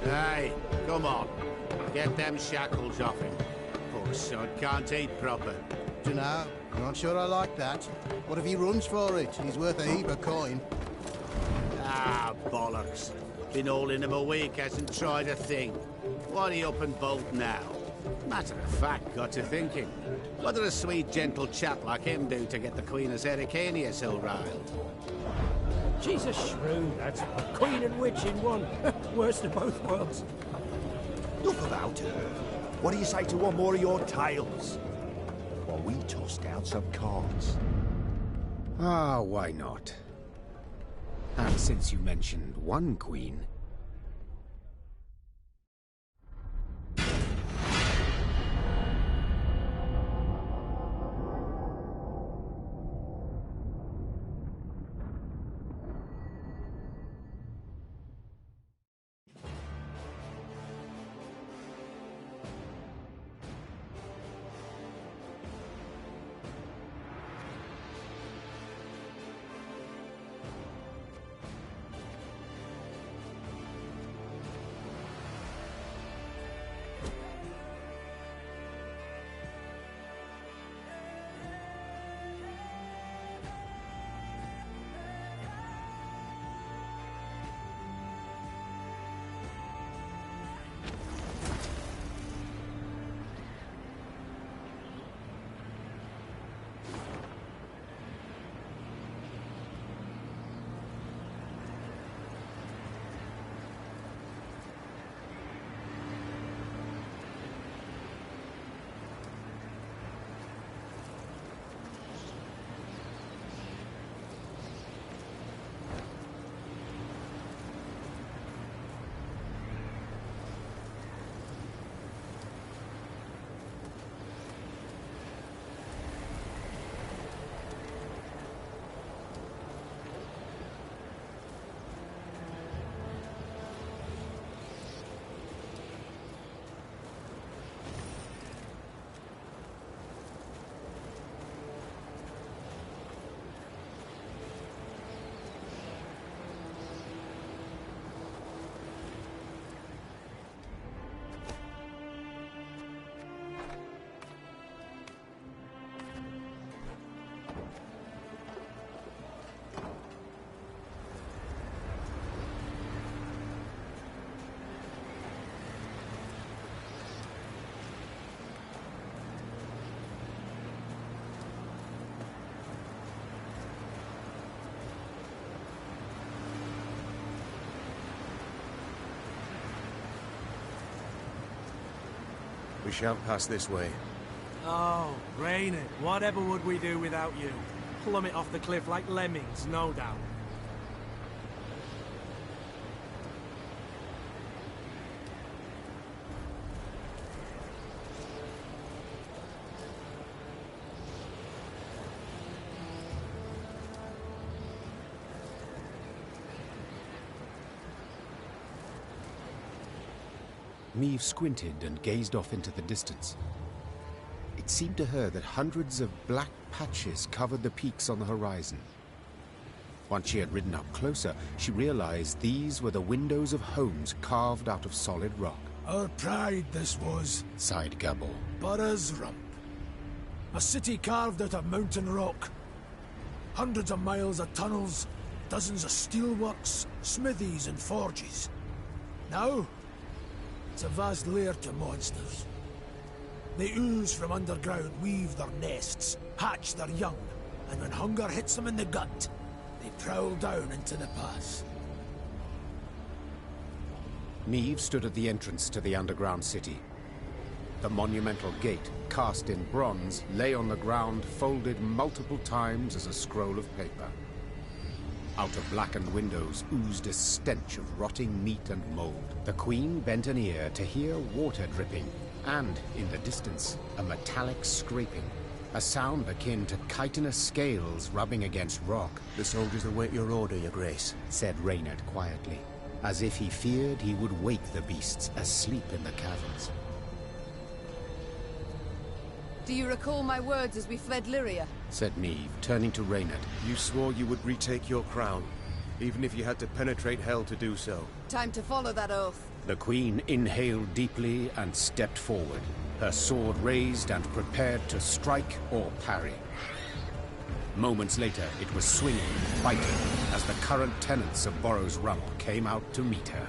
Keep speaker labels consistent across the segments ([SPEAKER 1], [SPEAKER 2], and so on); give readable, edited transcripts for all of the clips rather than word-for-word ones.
[SPEAKER 1] Hey, come on. Get them shackles off him. Poor sod can't eat proper.
[SPEAKER 2] Dunno. I'm not sure I like that. What if he runs for it? He's worth a heap of coin.
[SPEAKER 1] Ah, bollocks. Been all in him a week, hasn't tried a thing. Why he up and bolt now? Matter of fact, got to thinking. What did a sweet, gentle chap like him do to get the Queen of Zerrikania so riled?
[SPEAKER 3] She's a shrew, that's queen and witch in one. Worst of both worlds.
[SPEAKER 4] Enough about her. What do you say to one more of your tales? While we toss down some cards.
[SPEAKER 5] Ah, why not? And since you mentioned one queen...
[SPEAKER 6] We shan't pass this way.
[SPEAKER 3] Oh, Raynard, whatever would we do without you? Plummet off the cliff like lemmings, no doubt.
[SPEAKER 5] Meve squinted and gazed off into the distance. It seemed to her that hundreds of black patches covered the peaks on the horizon. Once she had ridden up closer, she realized these were the windows of homes carved out of solid rock.
[SPEAKER 7] Our pride this was,
[SPEAKER 5] Sighed Gabble.
[SPEAKER 7] Burra's Rump. A city carved out of mountain rock. Hundreds of miles of tunnels, dozens of steelworks, smithies and forges. Now, it's a vast lair to monsters. They ooze from underground, weave their nests, hatch their young, and when hunger hits them in the gut, they prowl down into the pass.
[SPEAKER 5] Meve stood at the entrance to the underground city. The monumental gate, cast in bronze, lay on the ground, folded multiple times as a scroll of paper. Out of blackened windows oozed a stench of rotting meat and mold. The Queen bent an ear to hear water dripping, and, in the distance, a metallic scraping. A sound akin to chitinous scales rubbing against rock.
[SPEAKER 6] The soldiers await your order, Your Grace,
[SPEAKER 5] said Reynard quietly, as if he feared he would wake the beasts asleep in the caverns.
[SPEAKER 8] Do you recall my words as we fled Lyria?
[SPEAKER 5] Said Meve, turning to Reynard.
[SPEAKER 6] you swore you would retake your crown. even if you had to penetrate hell to do so.
[SPEAKER 8] Time to follow that oath.
[SPEAKER 5] The Queen inhaled deeply and stepped forward, her sword raised and prepared to strike or parry. Moments later, it was swinging, fighting, as the current tenants of Borrow's Rump came out to meet her.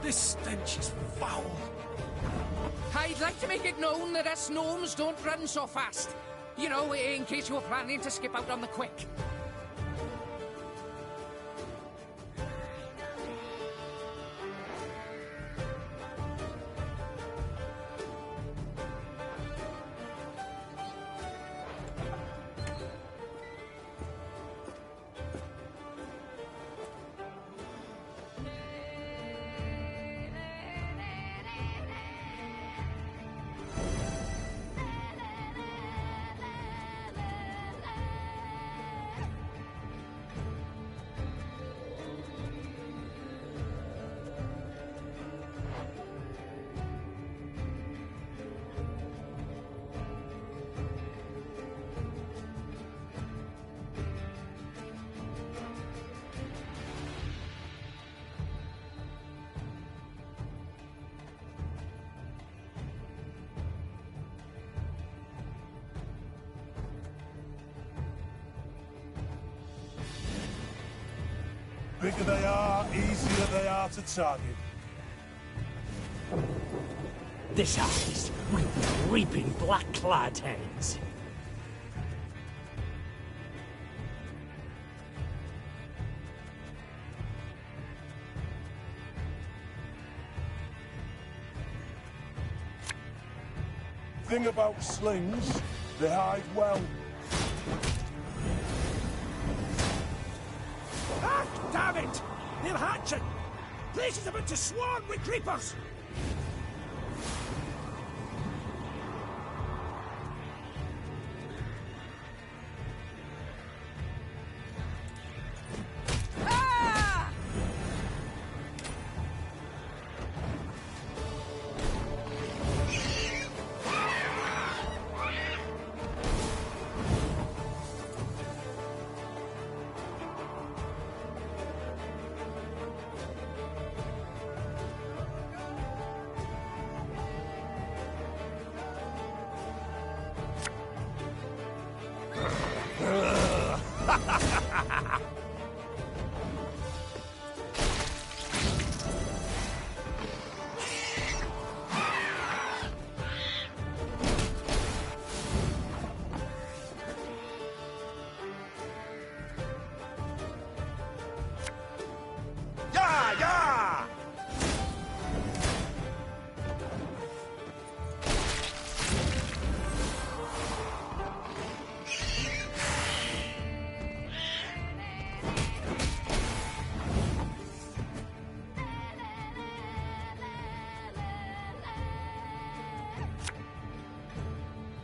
[SPEAKER 7] This stench is foul.
[SPEAKER 9] I'd like to make it known that us gnomes don't run so fast. You know, in case you were planning to skip out on the quick.
[SPEAKER 10] Bigger they are, easier they are to target.
[SPEAKER 11] This eyes with reaping black-clad heads.
[SPEAKER 10] Thing about slings, they hide well.
[SPEAKER 7] Ah, damn it! They're hatching! Place is about to swarm with creepers!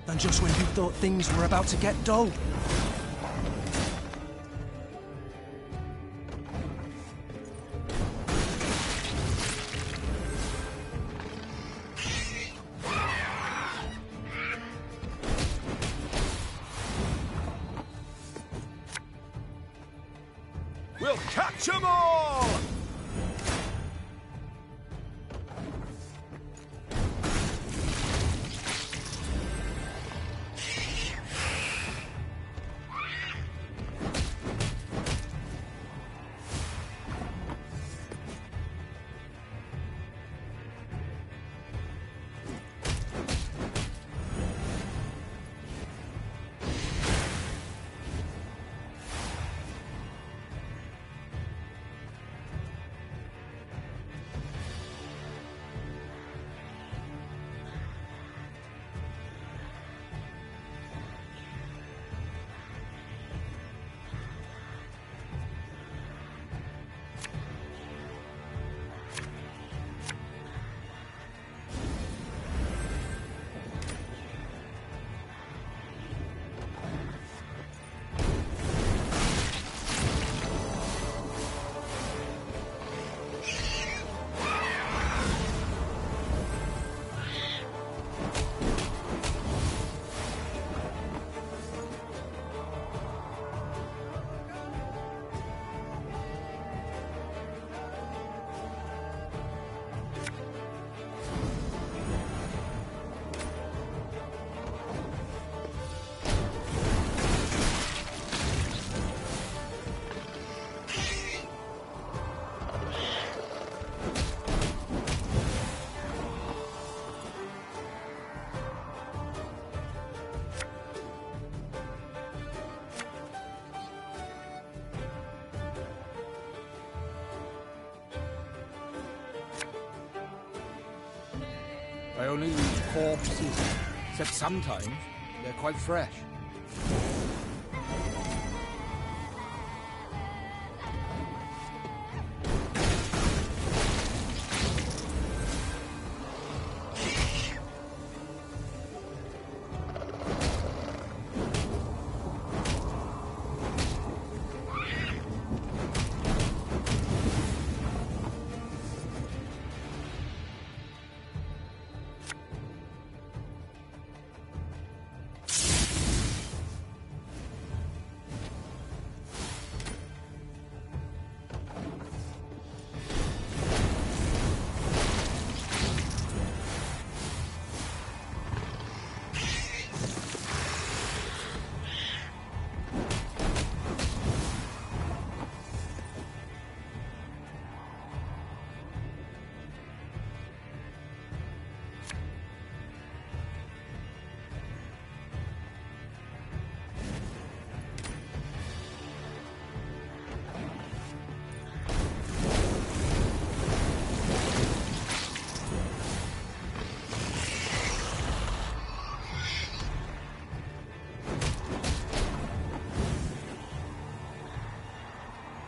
[SPEAKER 3] And just when you thought things were about to get dull.
[SPEAKER 4] We'll cut Catch 'em all!
[SPEAKER 12] I only use corpses, except sometimes they're quite fresh.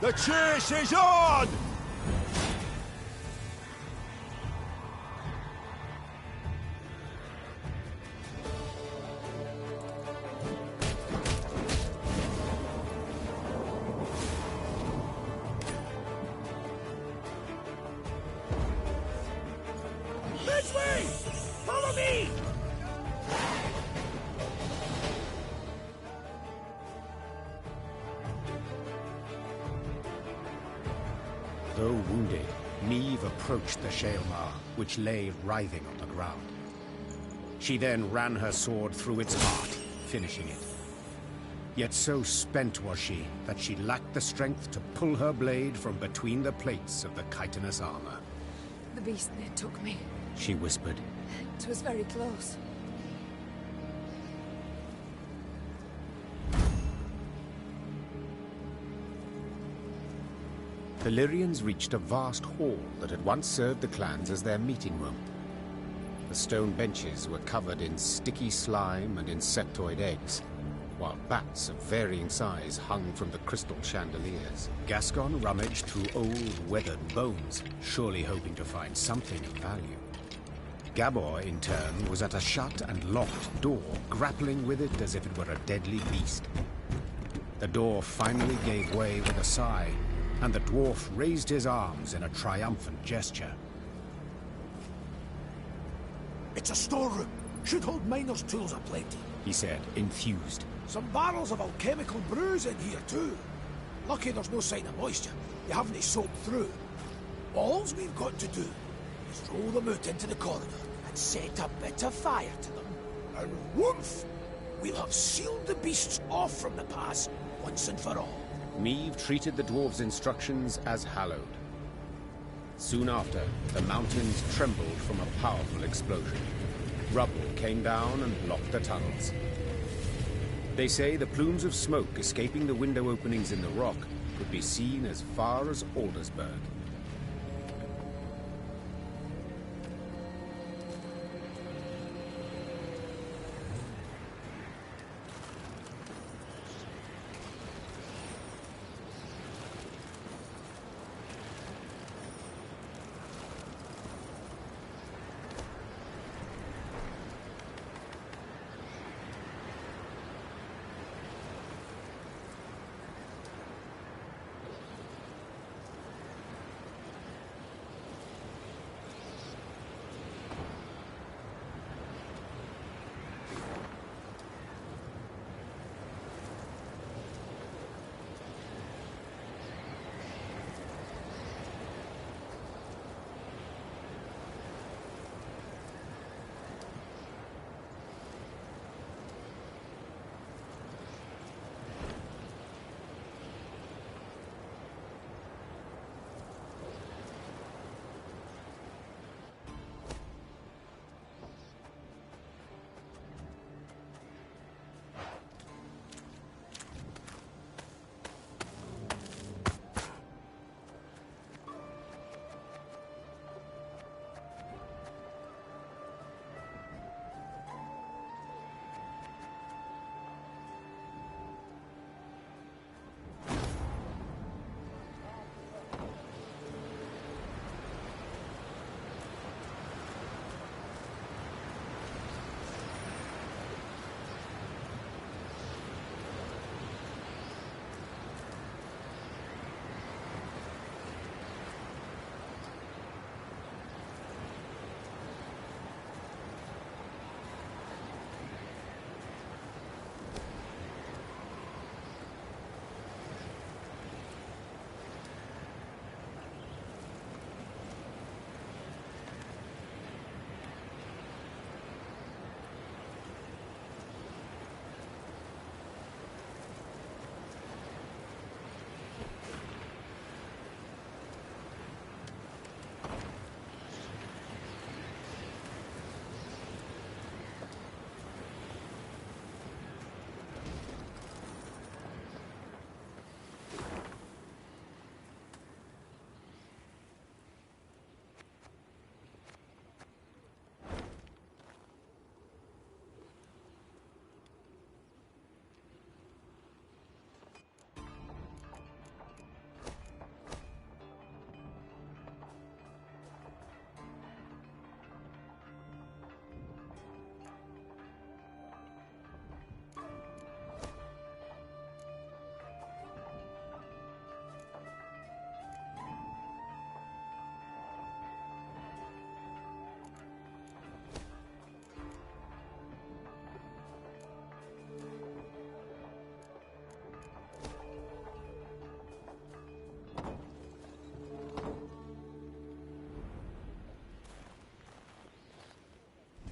[SPEAKER 4] The chase is on!
[SPEAKER 7] This way! Follow me!
[SPEAKER 5] Though wounded, Neve approached the Shaelmar, which lay writhing on the ground. She then ran her sword through its heart, finishing it. Yet so spent was she that she lacked the strength to pull her blade from between the plates of the chitinous armor.
[SPEAKER 8] The beast near took me.
[SPEAKER 5] She whispered.
[SPEAKER 8] It was very close.
[SPEAKER 5] The Lyrians reached a vast hall that had once served the clans as their meeting room. The stone benches were covered in sticky slime and insectoid eggs, while bats of varying size hung from the crystal chandeliers. Gascon rummaged through old, weathered bones, surely hoping to find something of value. Gabor, in turn, was at a shut and locked door, grappling with it as if it were a deadly beast. The door finally gave way with a sigh, and the dwarf raised his arms in a triumphant gesture.
[SPEAKER 7] It's a storeroom. Should hold miner's tools aplenty,
[SPEAKER 5] he said, enthused.
[SPEAKER 7] Some barrels of alchemical brews in here, too. Lucky there's no sign of moisture. You haven't soaked through. Alls we've got to do is roll them out into the corridor and set a bit of fire to them. And whoomph! We'll have sealed the beasts off from the pass once and for all.
[SPEAKER 5] Meve treated the dwarves' instructions as hallowed. Soon after, the mountains trembled from a powerful explosion. Rubble came down and blocked the tunnels. They say the plumes of smoke escaping the window openings in the rock could be seen as far as Aldersburg.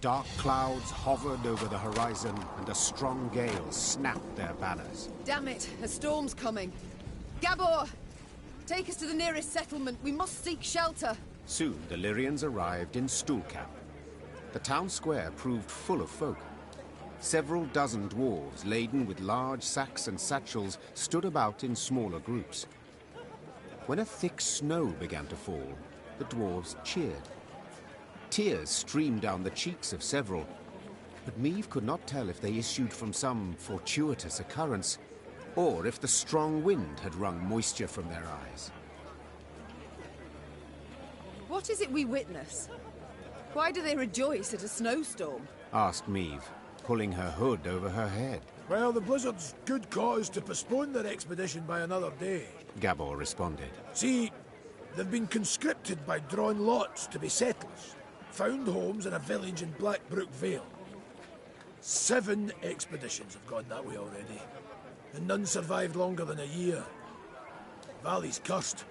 [SPEAKER 5] Dark clouds hovered over the horizon, and a strong gale snapped their banners.
[SPEAKER 8] Damn it, a storm's coming. Gabor! Take us to the nearest settlement. We must seek shelter.
[SPEAKER 5] Soon, the Lyrians arrived in Stuhlkamp. The town square proved full of folk. Several dozen dwarves, laden with large sacks and satchels, stood about in smaller groups. When a thick snow began to fall, the dwarves cheered. Tears streamed down the cheeks of several, but Meve could not tell if they issued from some fortuitous occurrence, or if the strong wind had wrung moisture from their eyes.
[SPEAKER 8] What is it we witness? Why do they rejoice at a snowstorm?
[SPEAKER 5] Asked Meve, pulling her hood over her head.
[SPEAKER 7] Well, the Blizzard's good cause to postpone their expedition by another day.
[SPEAKER 5] Gabor responded.
[SPEAKER 7] See, they've been conscripted by drawn lots to be settlers. Found homes in a village in Blackbrook Vale. 7 expeditions have gone that way already, and none survived longer than a year. Valley's cursed.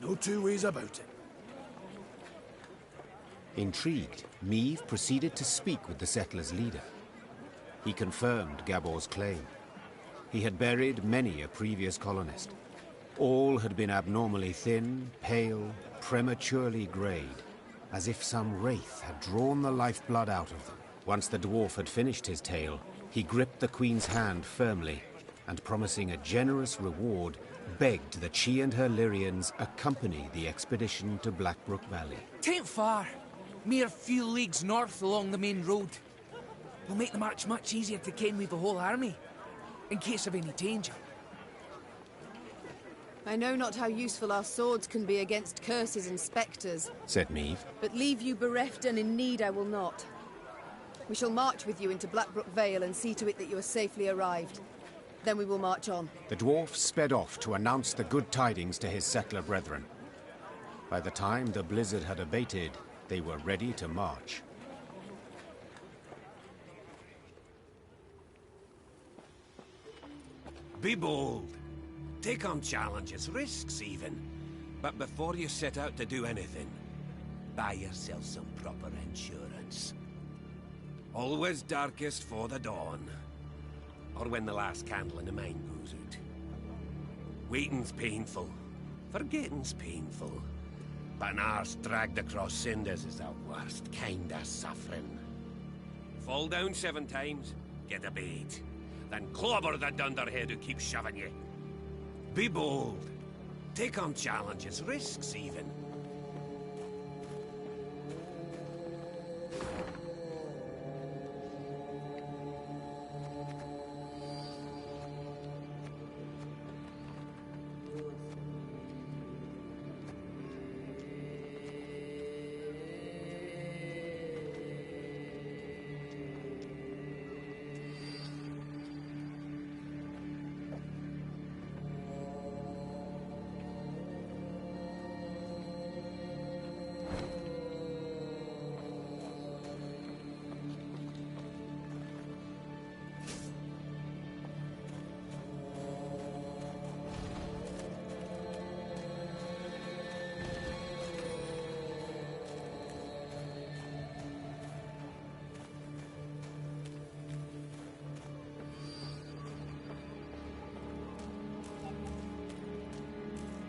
[SPEAKER 7] No two ways about it.
[SPEAKER 5] Intrigued, Meve proceeded to speak with the settlers' leader. He confirmed Gabor's claim. He had buried many a previous colonist. All had been abnormally thin, pale, prematurely greyed, as if some wraith had drawn the lifeblood out of them. Once the dwarf had finished his tale, he gripped the Queen's hand firmly, and promising a generous reward, begged that she and her Lyrians accompany the expedition to Blackbrook Valley.
[SPEAKER 9] Tain't far. Mere few leagues north along the main road. We'll make the march much easier to ken with the whole army, in case of any danger.
[SPEAKER 8] I know not how useful our swords can be against curses and spectres,
[SPEAKER 5] said Meve.
[SPEAKER 8] But leave you bereft and in need I will not. We shall march with you into Blackbrook Vale and see to it that you are safely arrived. Then we will march on.
[SPEAKER 5] The dwarf sped off to announce the good tidings to his settler brethren. By the time the blizzard had abated, they were ready to march.
[SPEAKER 13] Be bold. Take on challenges, risks even. But before you set out to do anything, buy yourself some proper insurance. Always darkest for the dawn. Or when the last candle in the mine goes out. Waiting's painful. Forgetting's painful. But an arse dragged across cinders is the worst kind of suffering. Fall down 7 times, get a bait. Then clobber the dunderhead who keeps shoving you. Be bold. Take on challenges, risks even.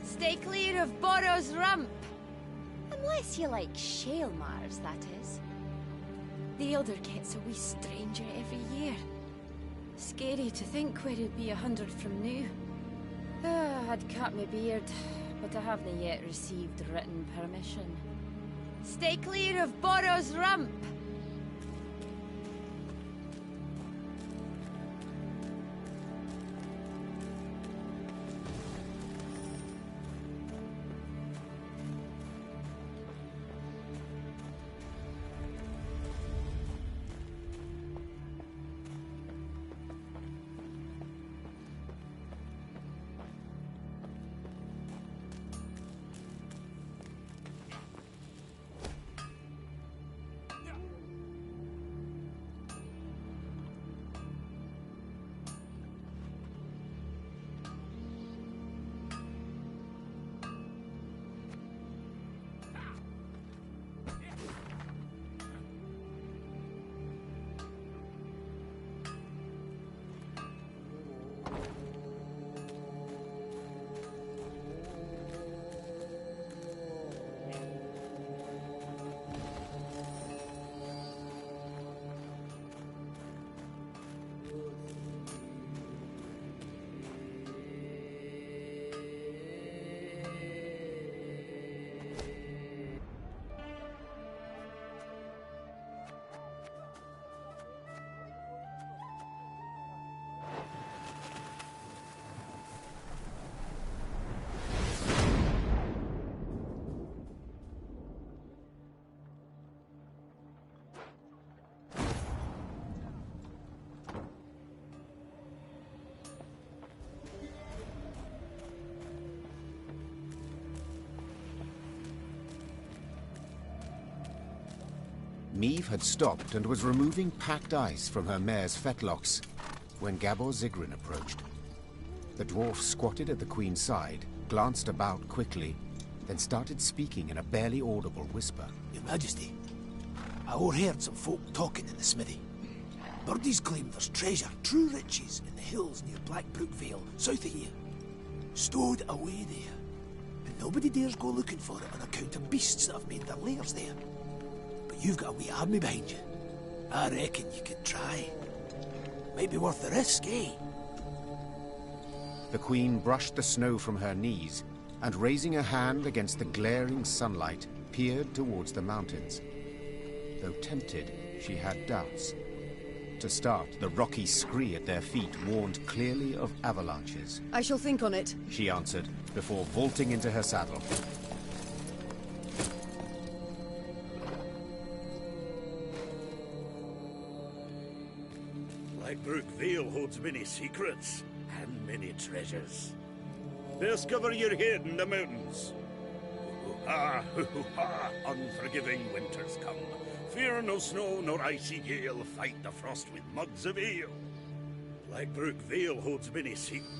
[SPEAKER 14] Stay clear of Borrow's Rump. Unless you like shale mars, that is. The Elder gets a wee stranger every year. Scary to think where he'd be 100 from now. I'd cut my beard, but I haven't yet received written permission. Stay clear of Borrow's Rump.
[SPEAKER 5] Meve had stopped and was removing packed ice from her mare's fetlocks when Gabor Zigrin approached. The dwarf squatted at the Queen's side, glanced about quickly, then started speaking in a barely audible whisper.
[SPEAKER 7] Your Majesty, I overheard some folk talking in the smithy. Birdies claim there's treasure, true riches, in the hills near Blackbrook Vale, south of here. Stowed away there. And nobody dares go looking for it on account of beasts that have made their lairs there. But you've got a wee army behind you. I reckon you could try. Might be worth the risk, eh?
[SPEAKER 5] The Queen brushed the snow from her knees, and raising a hand against the glaring sunlight, peered towards the mountains. Though tempted, she had doubts. To start, the rocky scree at their feet warned clearly of avalanches.
[SPEAKER 8] I shall think on it,
[SPEAKER 5] she answered, before vaulting into her saddle.
[SPEAKER 15] Blackbrook Vale holds many secrets and many treasures. Discover your head in the mountains. Hoo-ha, unforgiving winters come. Fear no snow nor icy gale, fight the frost with mugs of ale. Blackbrook Vale holds many secrets.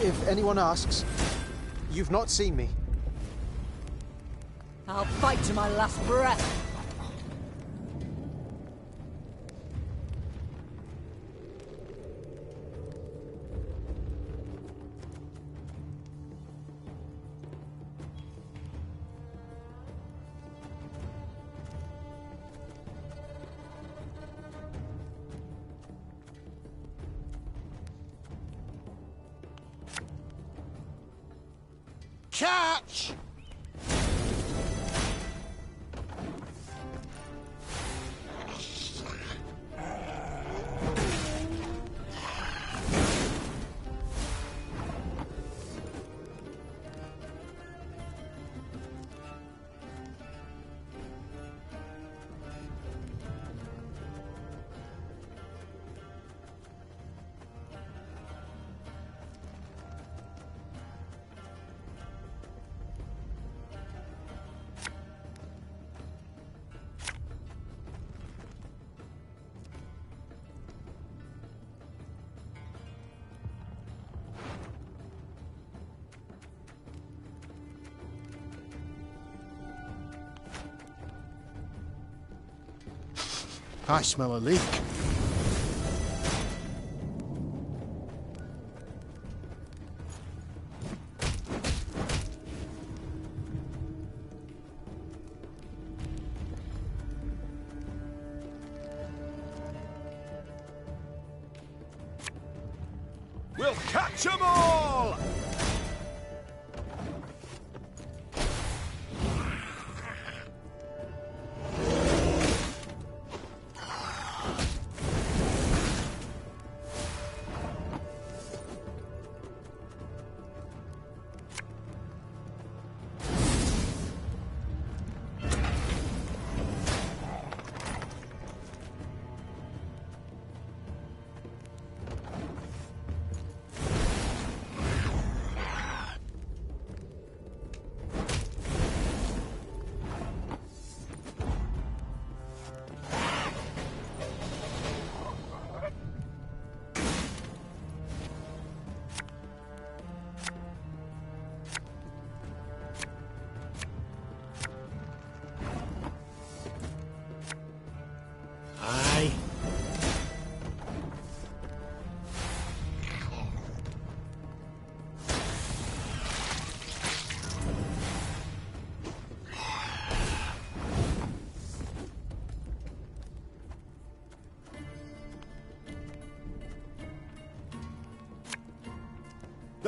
[SPEAKER 16] If anyone asks, you've not seen me.
[SPEAKER 17] I'll fight to my last breath.
[SPEAKER 2] Catch! I smell a leak.
[SPEAKER 4] We'll catch 'em all!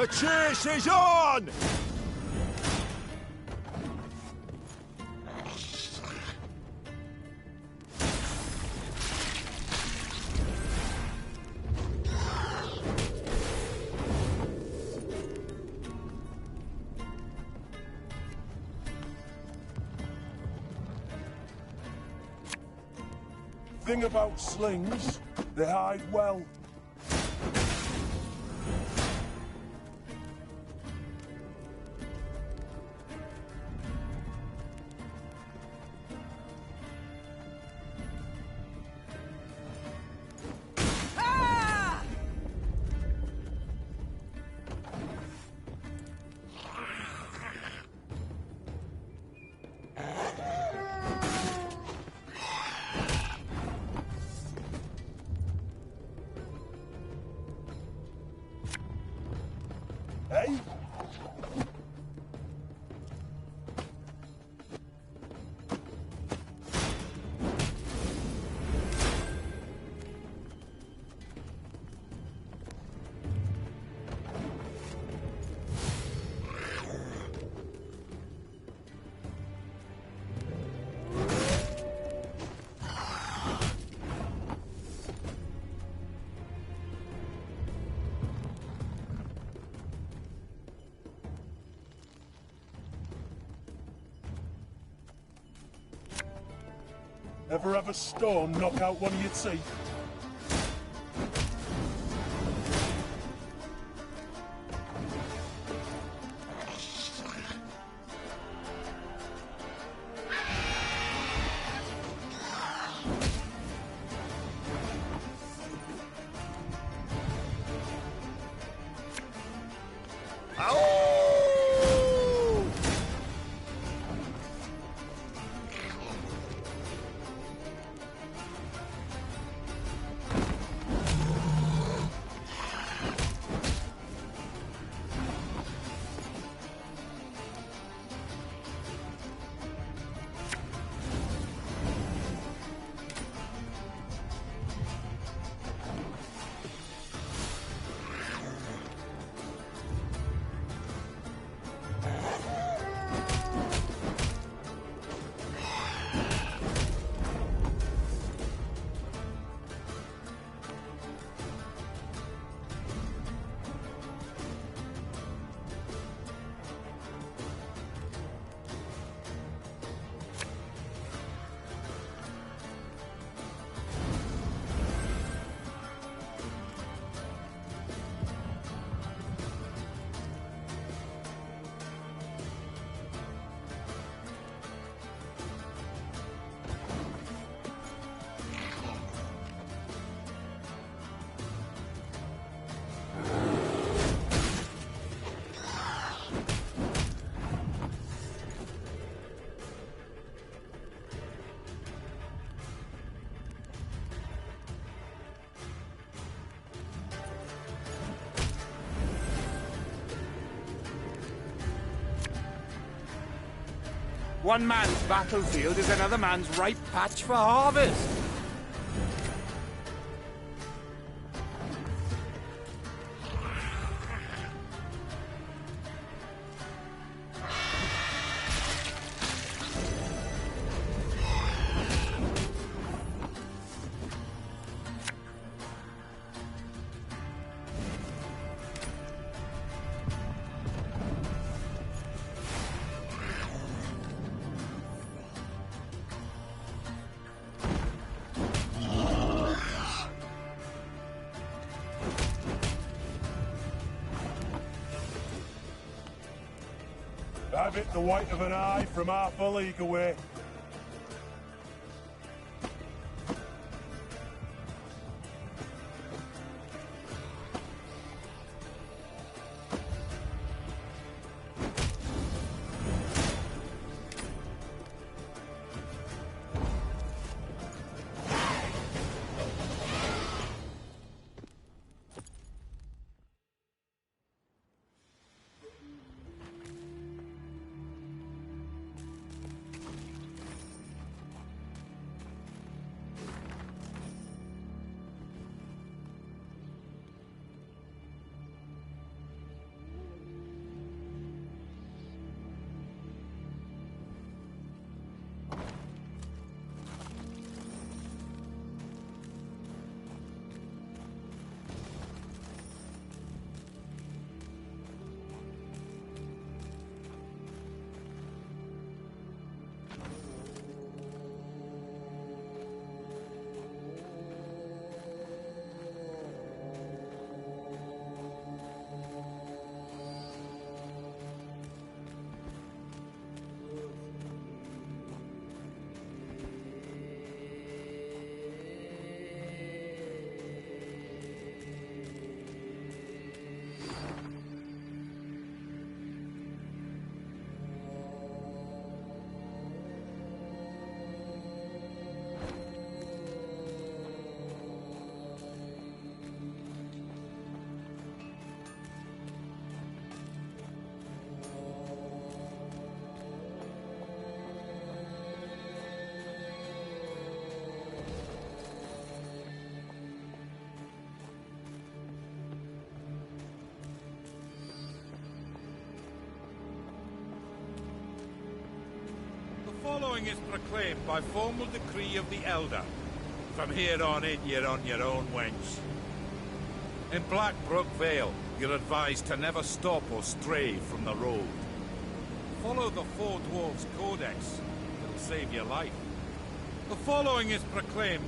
[SPEAKER 4] The chase is on!
[SPEAKER 10] Thing about slings, they hide well. Hey? Ever have a storm knock out one of your teeth?
[SPEAKER 12] One man's battlefield is another man's ripe patch for harvest.
[SPEAKER 10] I've hit the white of an eye from half a league away.
[SPEAKER 18] following is proclaimed by formal decree of the Elder. From here on in, you're on your own, wench. In Blackbrook Vale, you're advised to never stop or stray from the road. Follow the Four Dwarves Codex. It'll save your life. The following is proclaimed.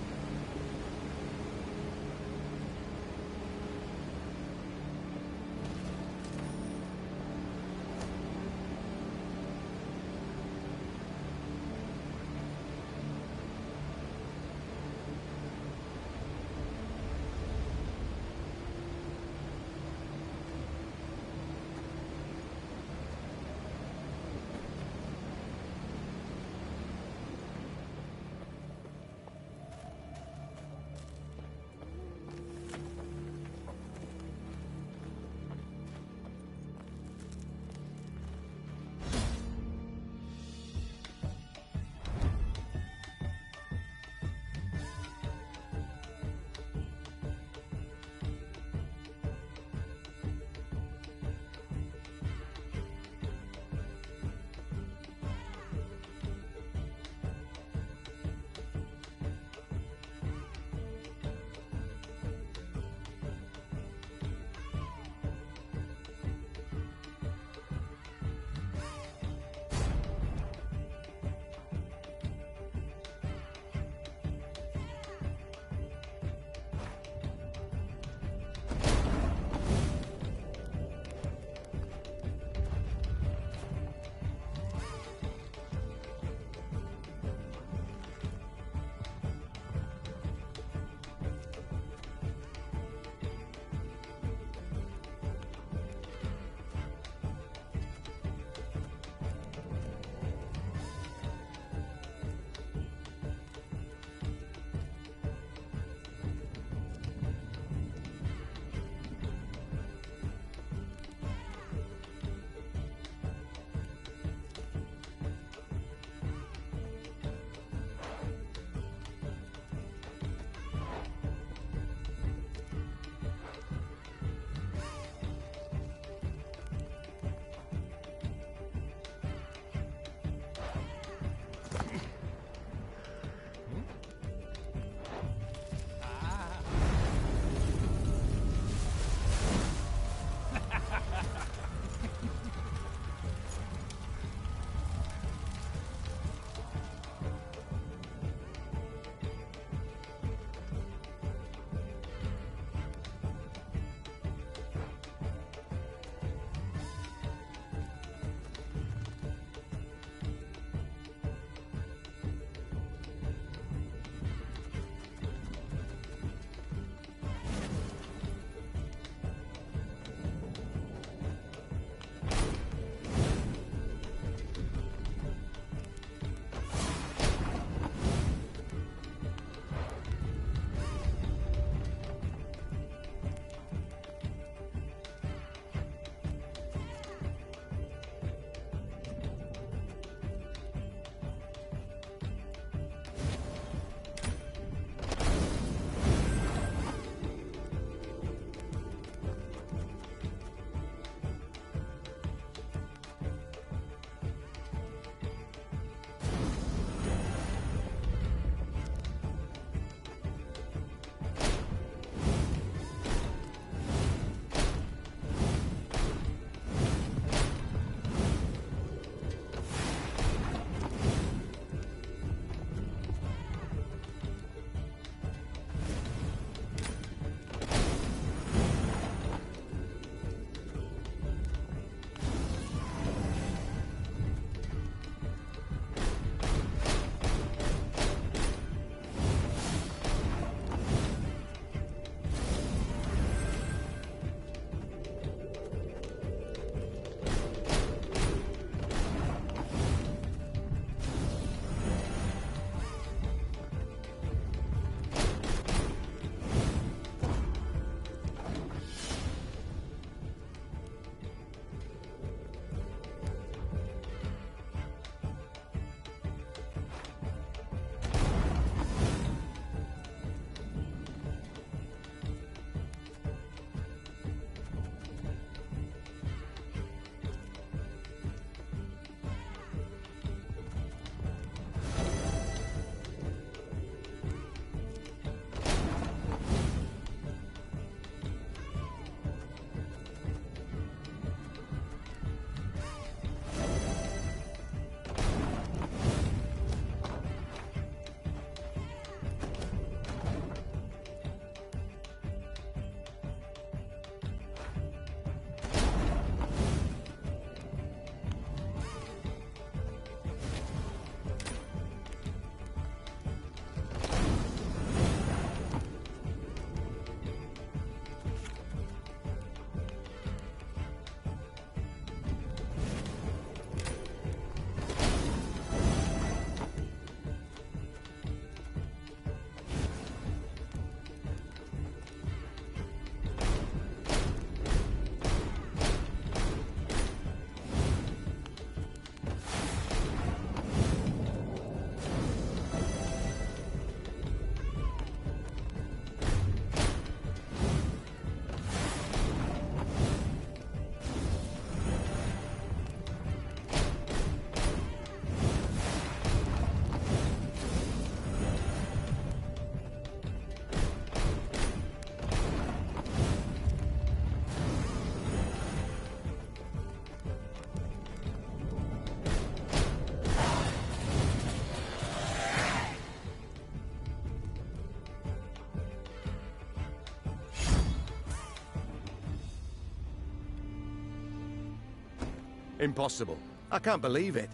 [SPEAKER 6] Impossible. I can't believe it.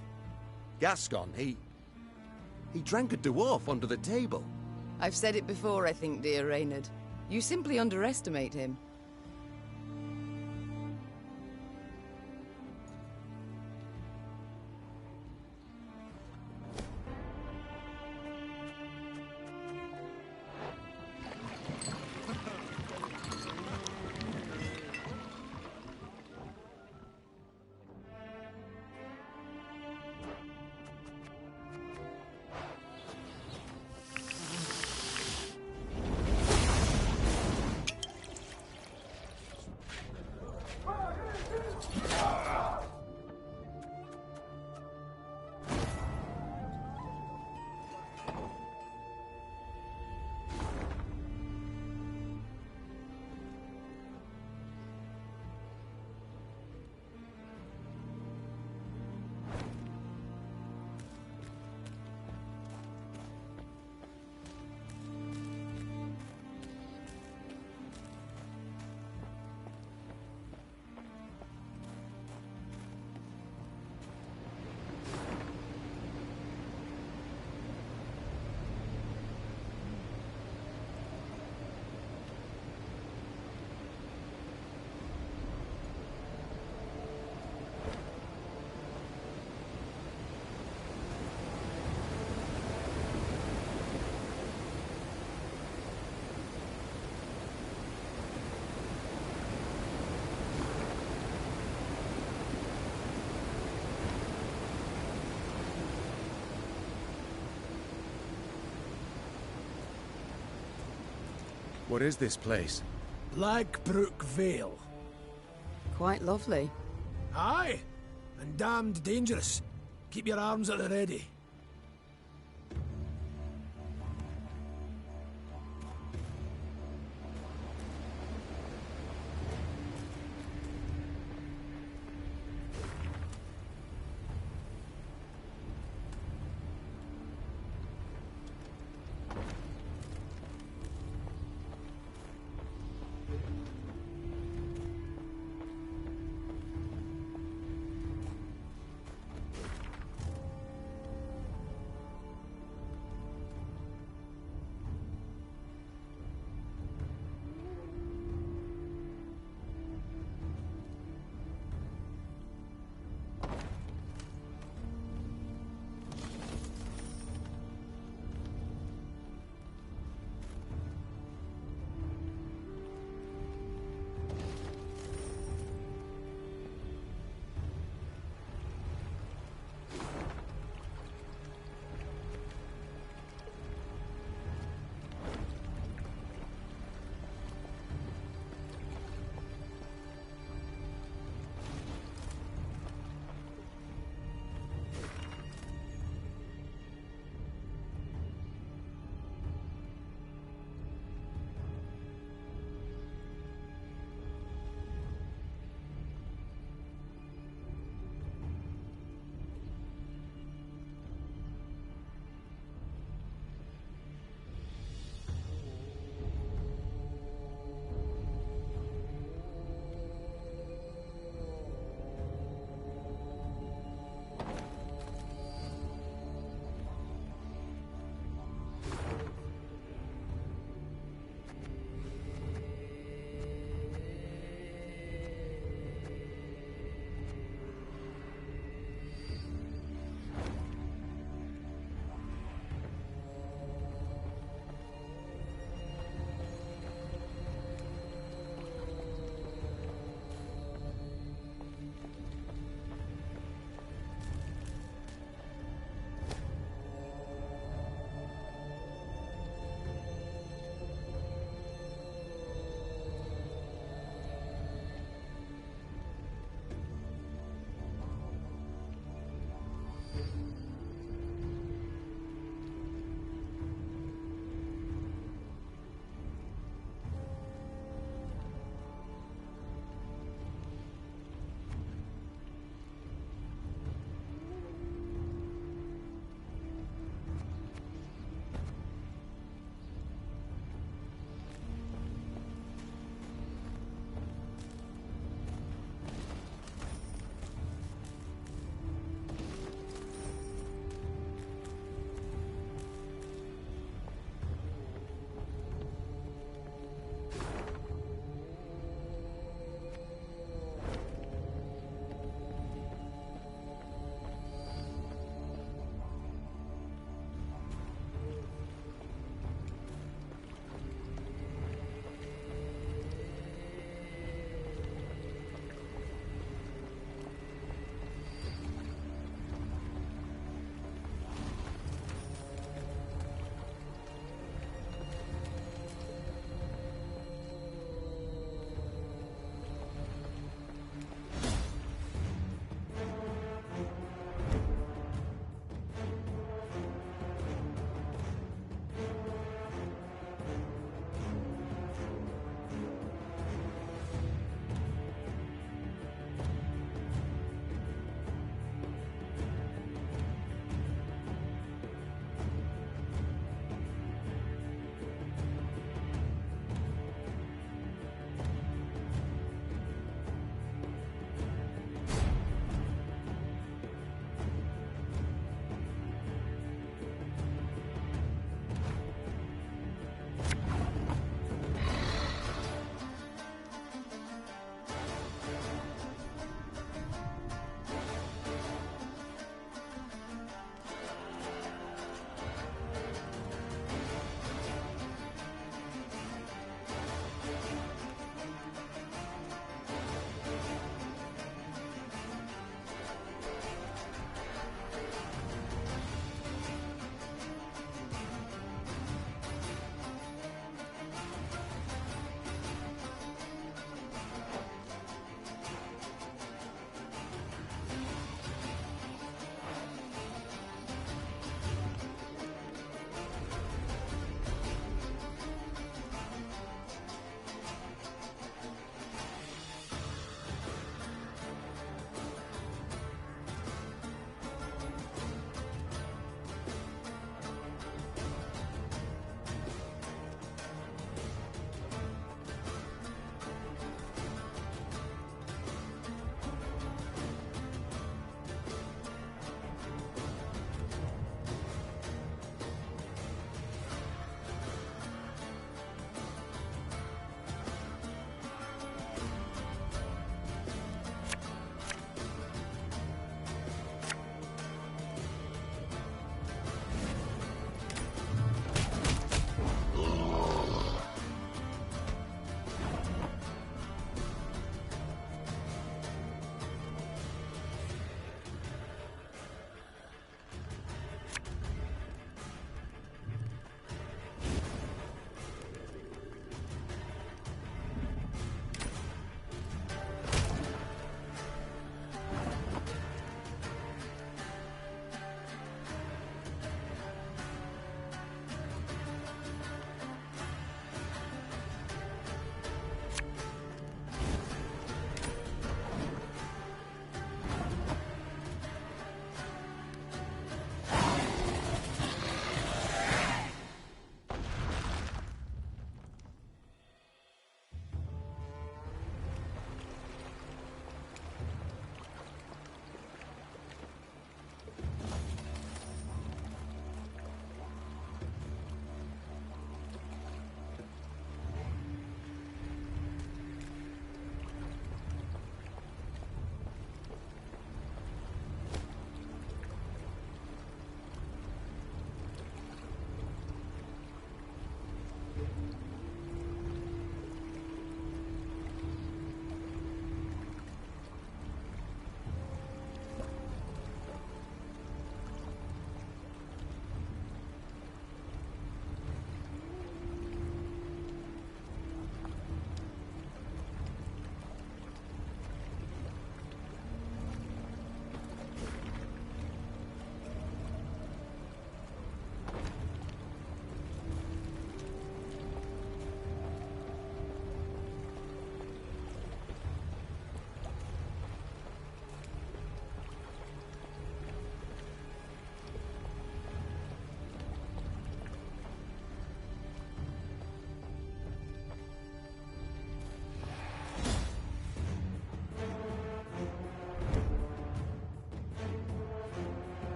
[SPEAKER 6] Gascon, he drank a dwarf under the table.
[SPEAKER 8] I've said it before, I think, dear Reynard. You simply underestimate him.
[SPEAKER 6] What is this place?
[SPEAKER 7] Blackbrook Vale.
[SPEAKER 8] Quite lovely.
[SPEAKER 7] Aye, and damned dangerous. Keep your arms at the ready.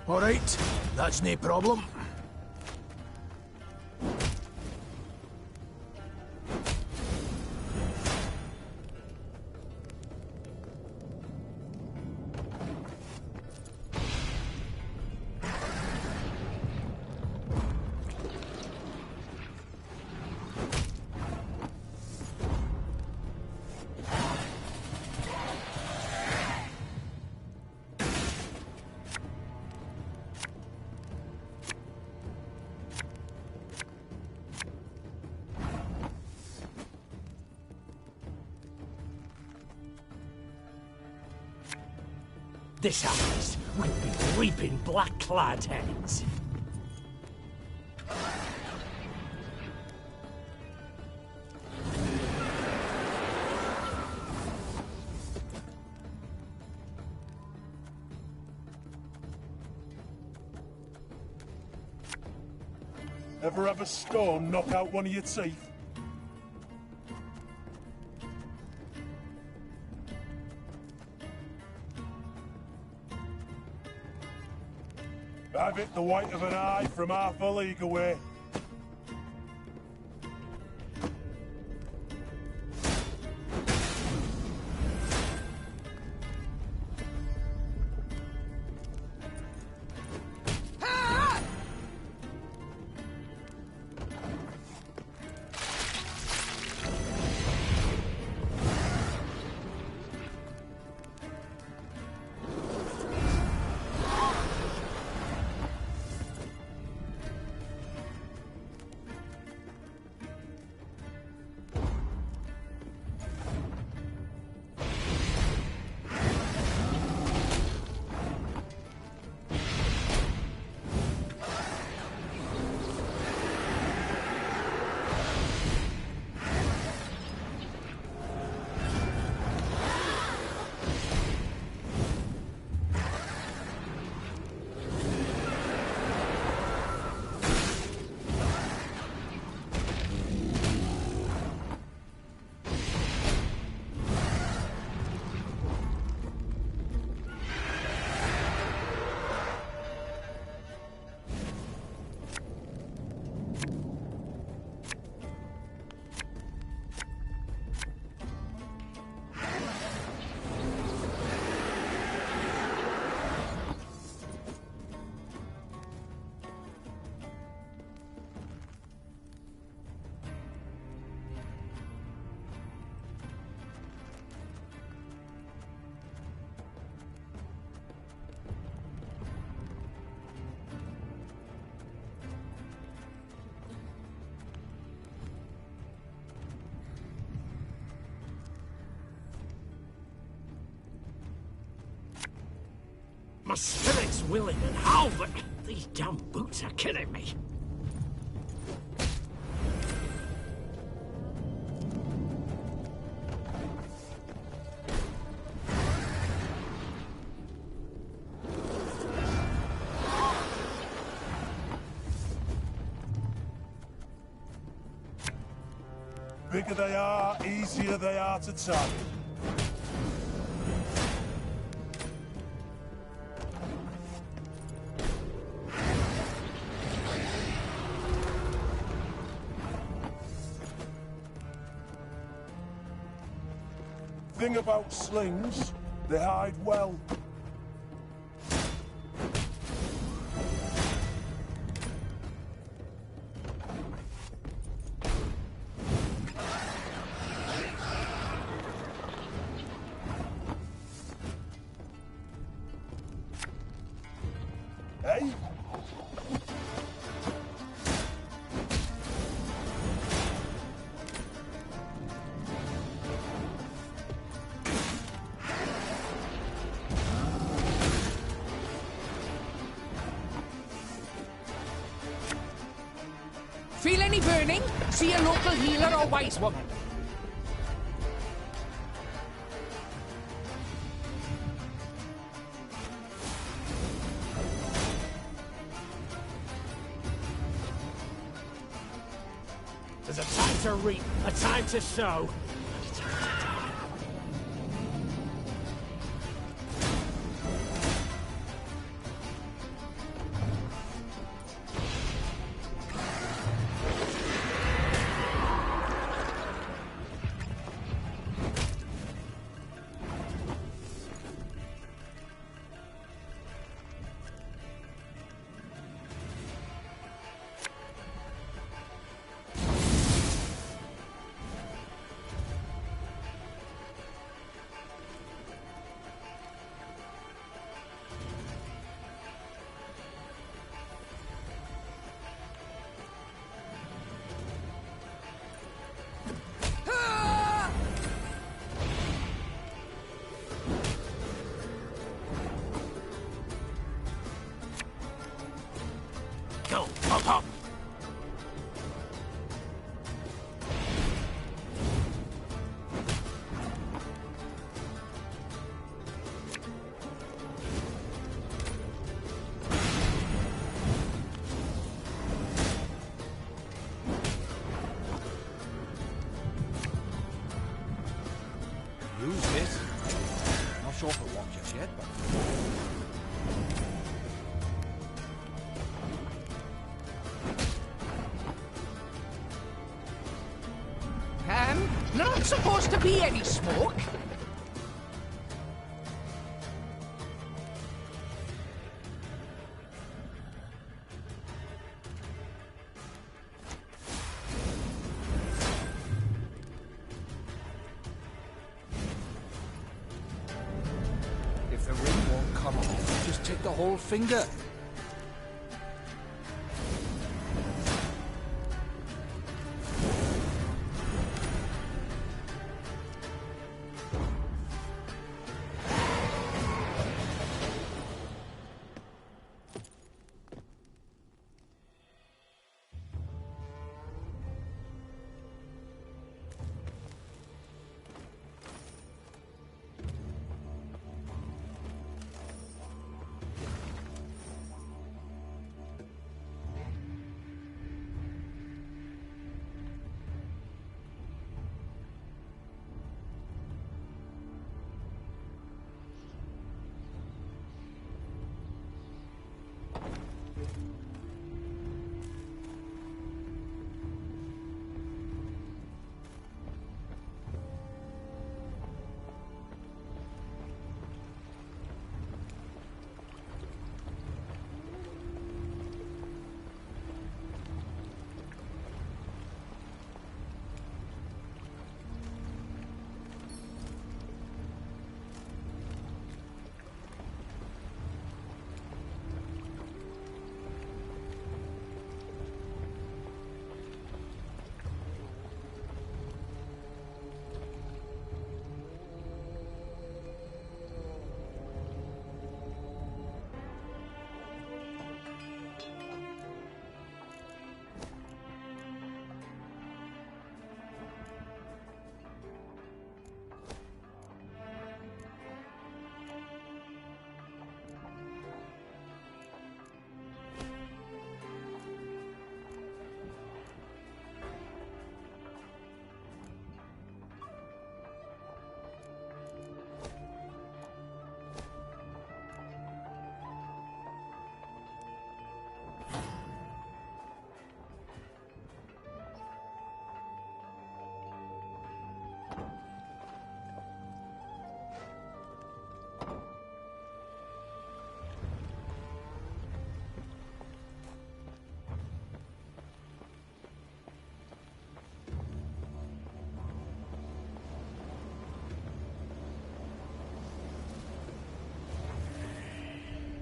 [SPEAKER 7] All right, that's no problem.
[SPEAKER 11] This harvest will be reaping black-clad heads.
[SPEAKER 10] Ever have a stone knock out one of your teeth? I've hit the white of an eye from half a league away.
[SPEAKER 11] My spirit's willing and how, but these damn boots are killing me.
[SPEAKER 10] Bigger they are, easier they are to target. Thing about slings, they hide well. Hey?
[SPEAKER 9] Feel any burning? See a local healer or wise woman.
[SPEAKER 11] There's a time to reap, a time to sow. Stop!
[SPEAKER 12] Use this. Not sure if it works just yet, but...
[SPEAKER 9] Not supposed to be any smoke.
[SPEAKER 12] If the ring won't come off, just take the whole finger.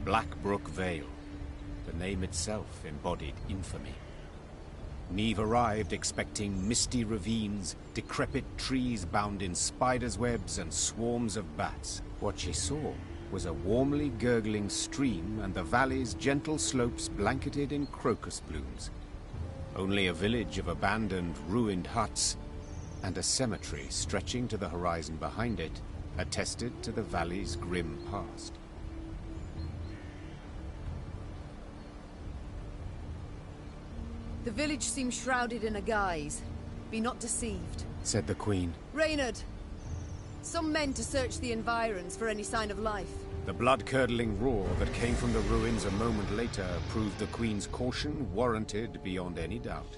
[SPEAKER 5] Blackbrook Vale. The name itself embodied infamy. Neve arrived expecting misty ravines, decrepit trees bound in spiders' webs and swarms of bats. What she saw was a warmly gurgling stream and the valley's gentle slopes blanketed in crocus blooms. Only a village of abandoned, ruined huts and a cemetery stretching to the horizon behind it attested to the valley's grim past.
[SPEAKER 8] The village seems shrouded in a guise. Be not deceived,
[SPEAKER 5] said the Queen.
[SPEAKER 8] Reynard! Some men to search the environs for any sign of life.
[SPEAKER 5] The blood-curdling roar that came from the ruins a moment later proved the Queen's caution warranted beyond any doubt.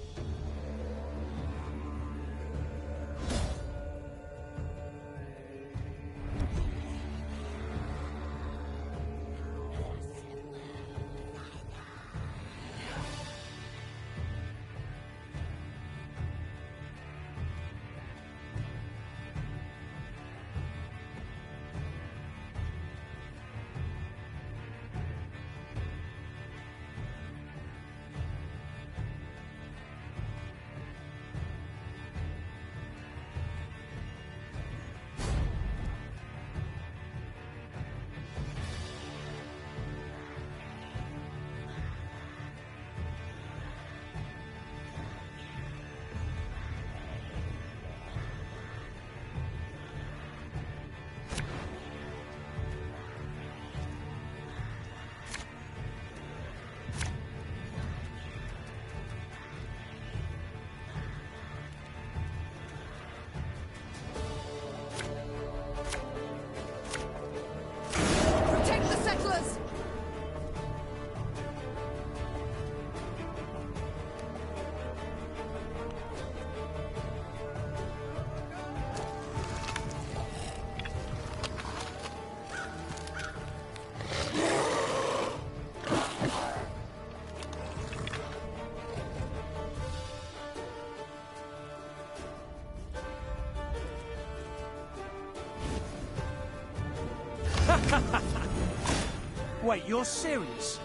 [SPEAKER 3] Wait, you're serious?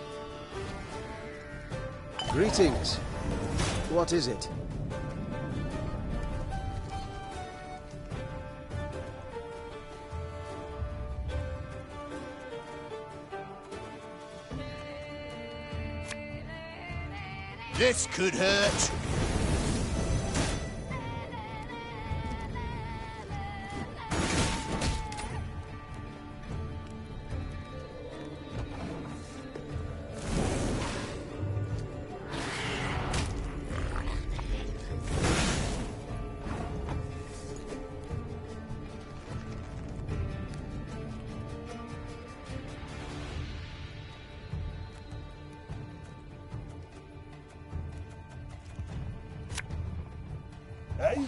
[SPEAKER 16] Greetings. What is it?
[SPEAKER 1] This could hurt.
[SPEAKER 10] Hey?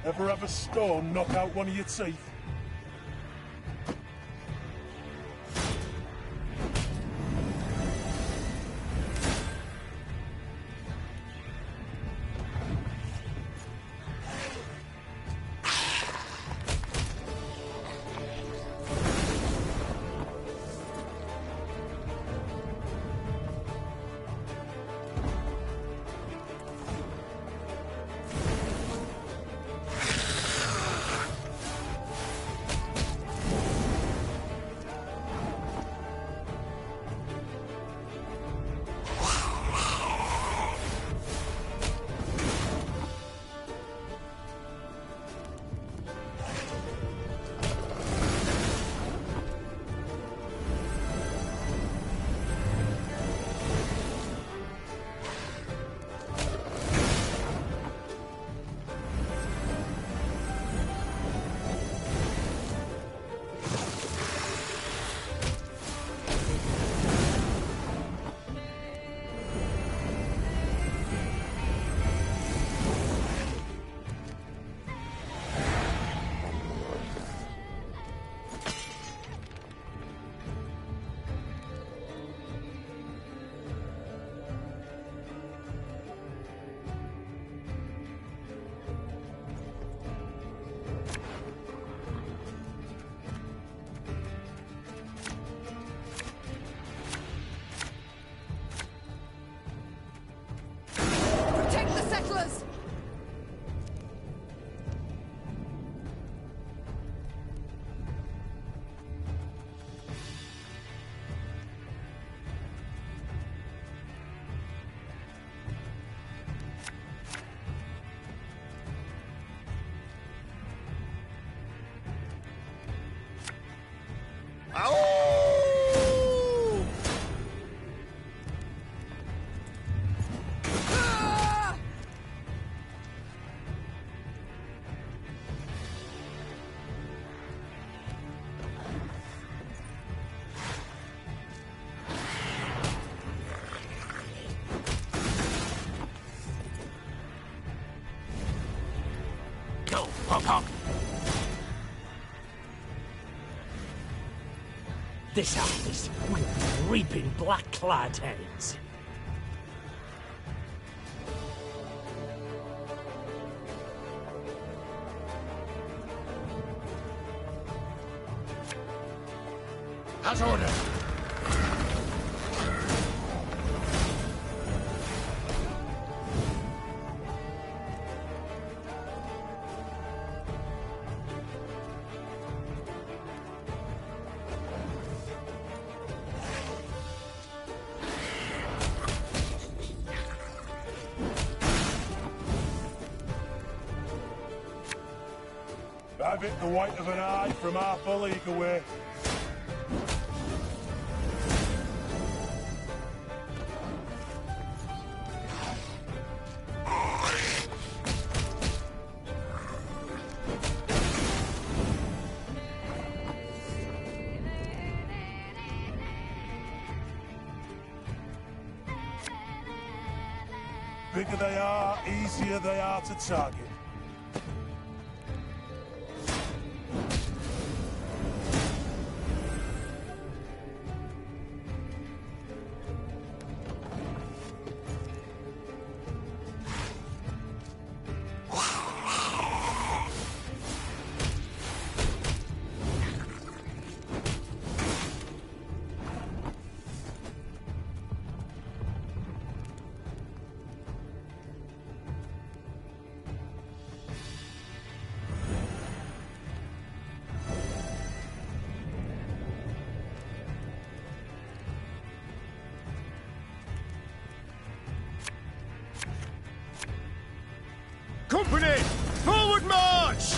[SPEAKER 10] Ever have a stone knock out one of your teeth?
[SPEAKER 8] Protect the settlers!
[SPEAKER 11] Go, hop, hop. This harvest will be reaping black-clad heads.
[SPEAKER 15] As ordered. Have it the white of an eye from half a league away.
[SPEAKER 10] bigger they are, easier they are to target.
[SPEAKER 6] Company! Forward march!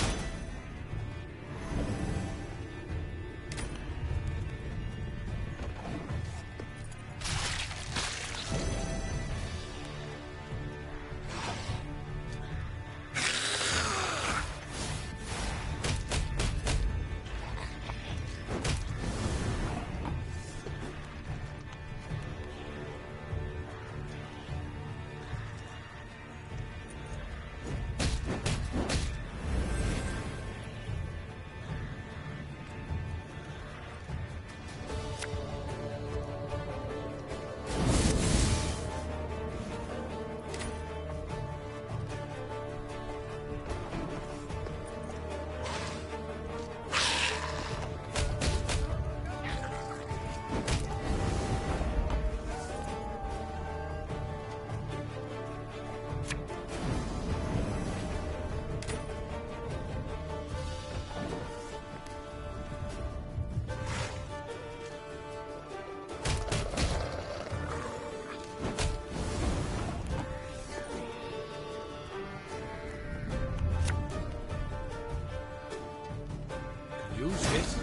[SPEAKER 12] Use it.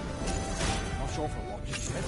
[SPEAKER 12] Not sure for what you said.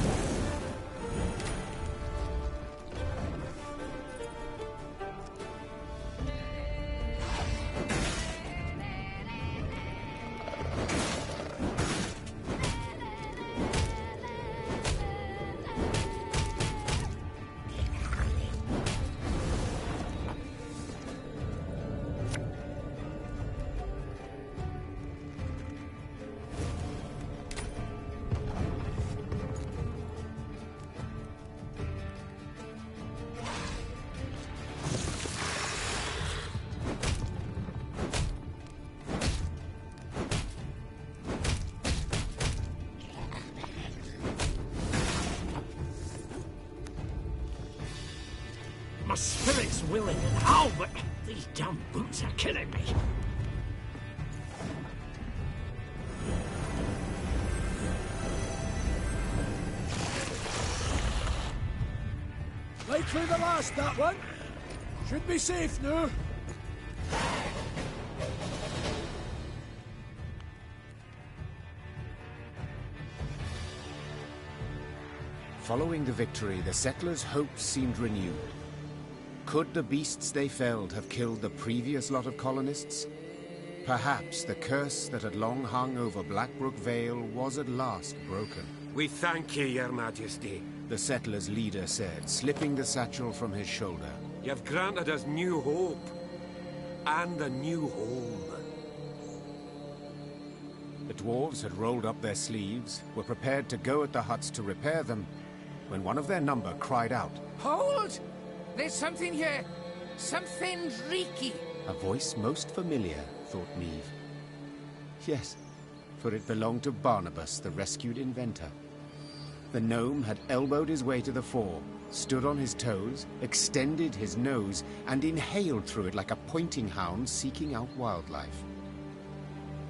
[SPEAKER 11] My spirit's willing and how, but these damn boots are killing me.
[SPEAKER 7] Likely the last, that one. Should be safe now.
[SPEAKER 5] Following the victory, the settlers' hopes seemed renewed. Could the beasts they felled have killed the previous lot of colonists? Perhaps the curse that had long hung over Blackbrook Vale was at last broken.
[SPEAKER 13] We thank you, Your Majesty.
[SPEAKER 5] The settlers' leader said, slipping the satchel from his shoulder.
[SPEAKER 13] You've granted us new hope. And a new home.
[SPEAKER 5] The dwarves had rolled up their sleeves, were prepared to go at the huts to repair them, when one of their number cried out.
[SPEAKER 9] Hold! There's something here. Something reeky.
[SPEAKER 5] A voice most familiar, thought Neve. Yes, for it belonged to Barnabas, the rescued inventor. The gnome had elbowed his way to the fore, stood on his toes, extended his nose, and inhaled through it like a pointing hound seeking out wildlife.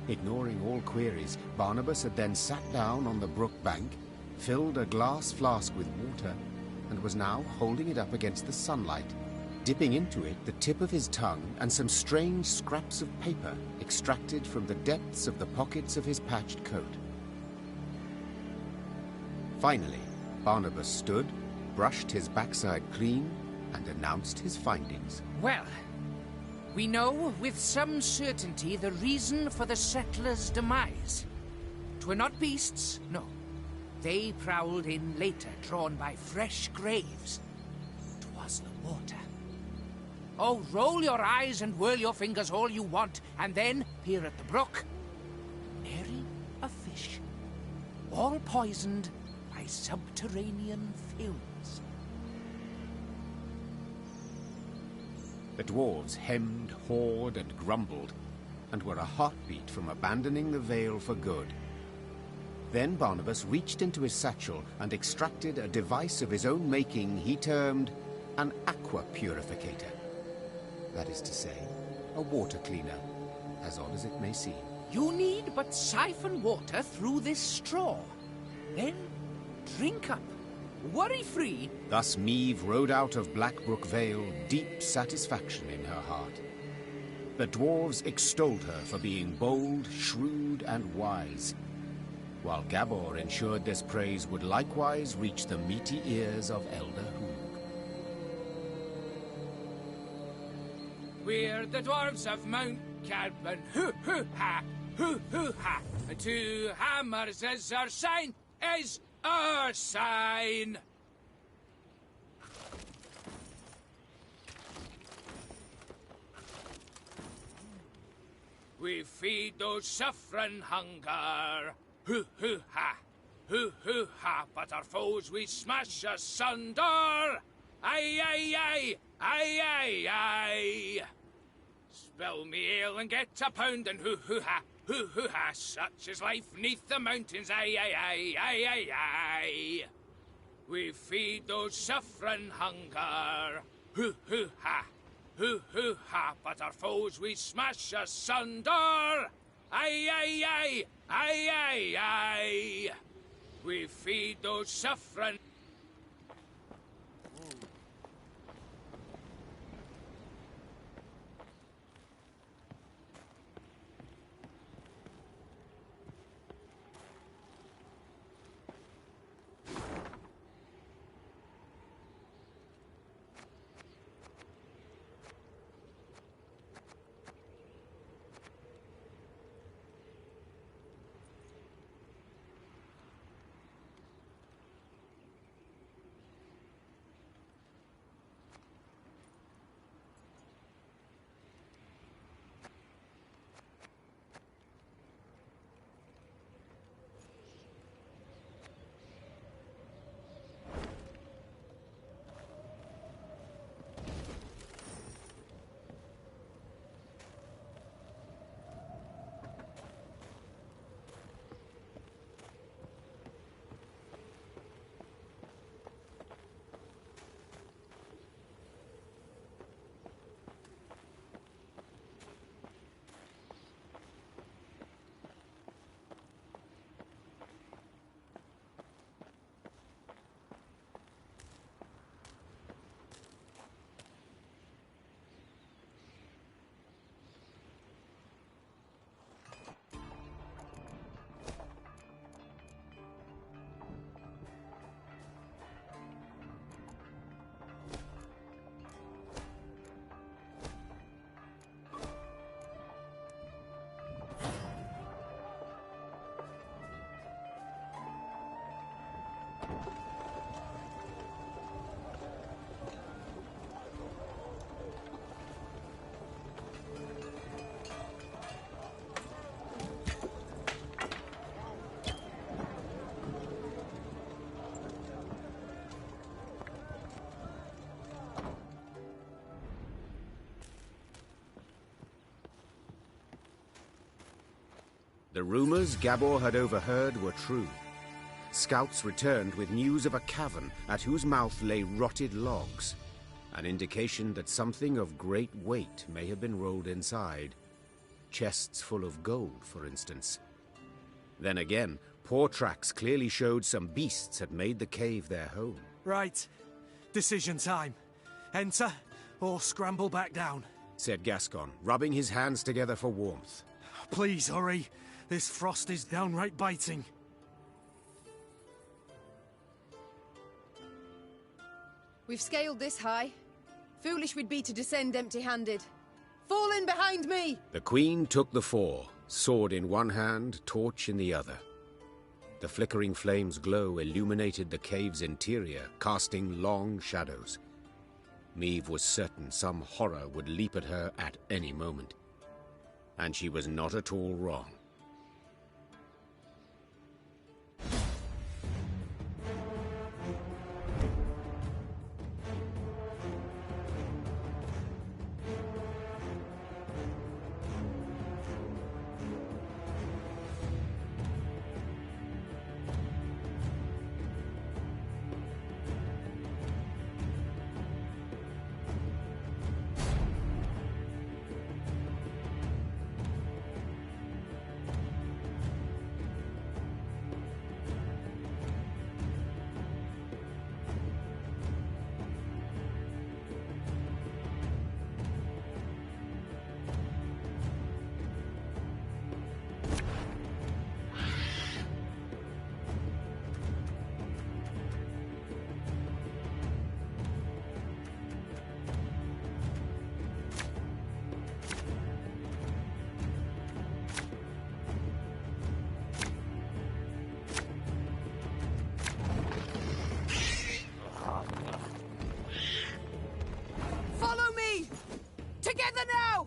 [SPEAKER 5] Ignoring all queries, Barnabas had then sat down on the brook bank, filled a glass flask with water, and was now holding it up against the sunlight, dipping into it the tip of his tongue and some strange scraps of paper extracted from the depths of the pockets of his patched coat. Finally, Barnabas stood, brushed his backside clean, and announced his findings.
[SPEAKER 9] Well, we know with some certainty the reason for the settlers' demise. 'Twere not beasts, no. They prowled in later, drawn by fresh graves. 'Twas the water. Oh, roll your eyes and whirl your fingers all you want, and then peer at the brook. Nary a fish. All poisoned by subterranean fumes.
[SPEAKER 5] The dwarves hemmed, hawed, and grumbled, and were a heartbeat from abandoning the Vale for good. Then Barnabas reached into his satchel and extracted a device of his own making he termed an aqua purificator. That is to say, a water cleaner, as odd as it may seem.
[SPEAKER 9] You need but siphon water through this straw. Then drink up, worry-free.
[SPEAKER 5] Thus Meve rode out of Blackbrook Vale, deep satisfaction in her heart. The dwarves extolled her for being bold, shrewd, and wise, while Gabor ensured this praise would likewise reach the meaty ears of Elder Hoog.
[SPEAKER 9] We're the dwarves of Mount Carbon, hoo-hoo-ha, hoo-hoo-ha. 2 hammers is our sign, is our sign. We feed those suffering hunger, hoo-hoo-ha, hoo-hoo-ha. But our foes we smash asunder, aye, aye, aye, aye, aye, aye. Spill me ale and get a pound and hoo-hoo-ha, hoo-hoo-ha. Such is life neath the mountains, aye, aye, aye, aye, aye, aye. We feed those suffering hunger, hoo-hoo-ha, hoo-hoo-ha. But our foes we smash asunder, aye, aye, aye, aye, aye, aye. We feed those suffering...
[SPEAKER 5] The rumors Gabor had overheard were true. Scouts returned with news of a cavern at whose mouth lay rotted logs, an indication that something of great weight may have been rolled inside. Chests full of gold, for instance. Then again, paw tracks clearly showed some beasts had made the cave their home.
[SPEAKER 3] Right. Decision time. Enter or scramble back down,
[SPEAKER 5] said Gascon, rubbing his hands together for warmth.
[SPEAKER 3] Please hurry. This frost is downright biting.
[SPEAKER 8] We've scaled this high. Foolish we'd be to descend empty-handed. Fall in behind me!
[SPEAKER 5] The Queen took the fore, sword in one hand, torch in the other. The flickering flame's glow illuminated the cave's interior, casting long shadows. Maeve was certain some horror would leap at her at any moment. And she was not at all wrong.
[SPEAKER 9] Together now!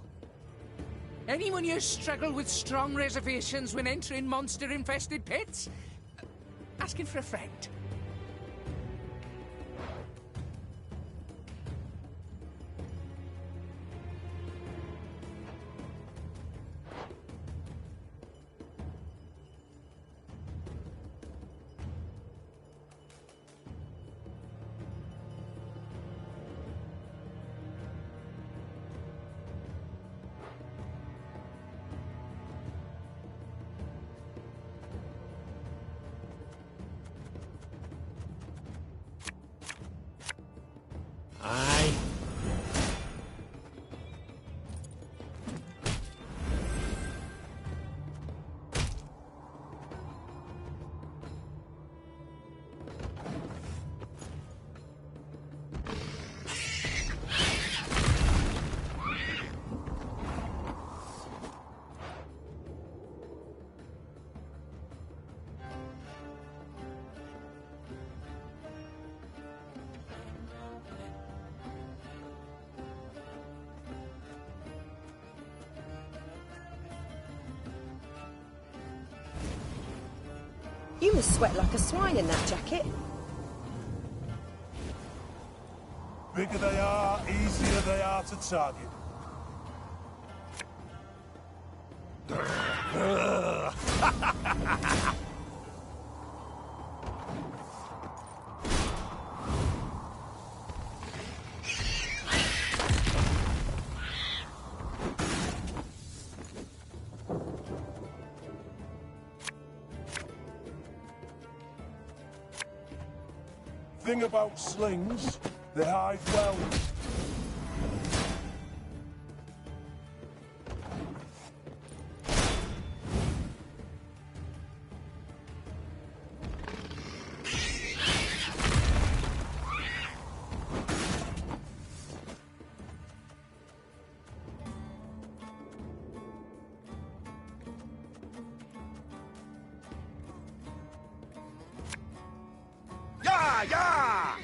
[SPEAKER 9] Anyone here struggle with strong reservations when entering monster-infested pits? Asking for a friend.
[SPEAKER 11] Aye.
[SPEAKER 19] You must sweat like a swine in that jacket.
[SPEAKER 10] Bigger they are, easier they are to target. Thing about slings, they hide well.
[SPEAKER 4] Yeah, yeah!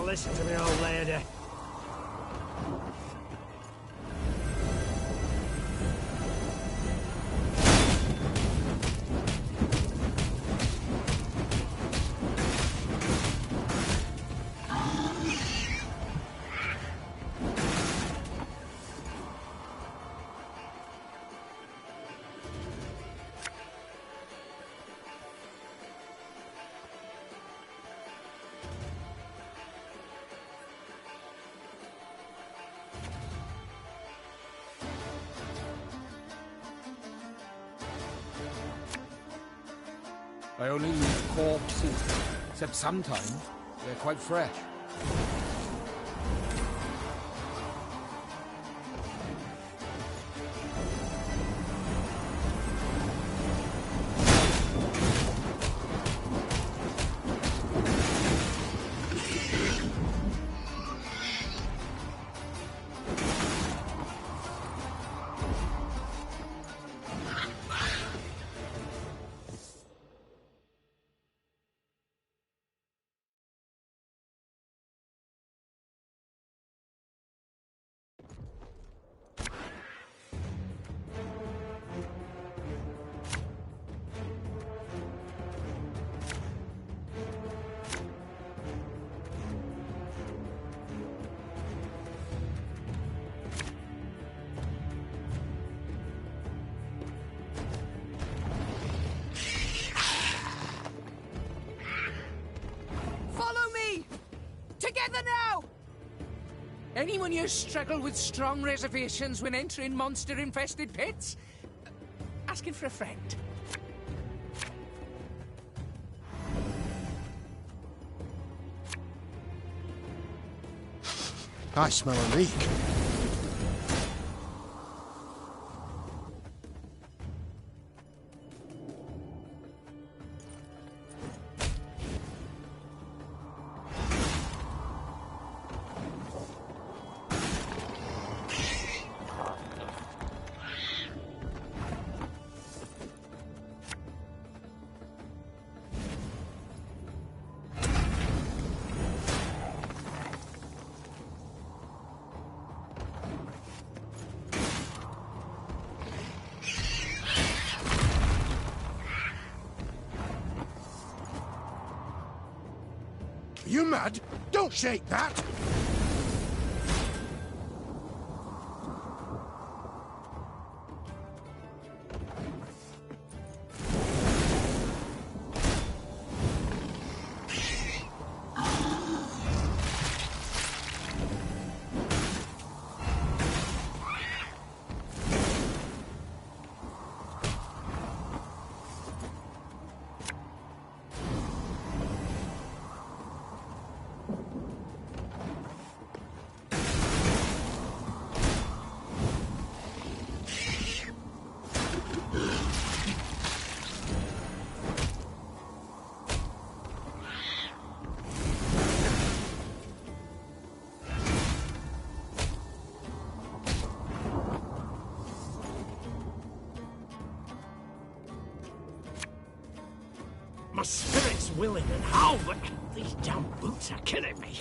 [SPEAKER 11] So listen to me, old lady.
[SPEAKER 12] I only use corpses, except sometimes they're quite fresh.
[SPEAKER 9] Together now! Anyone here struggle with strong reservations when entering monster-infested pits? Asking for a friend.
[SPEAKER 2] I smell a leak.
[SPEAKER 6] You mad? Don't shake that!
[SPEAKER 11] My spirit's willing and how, but these damn boots are killing me.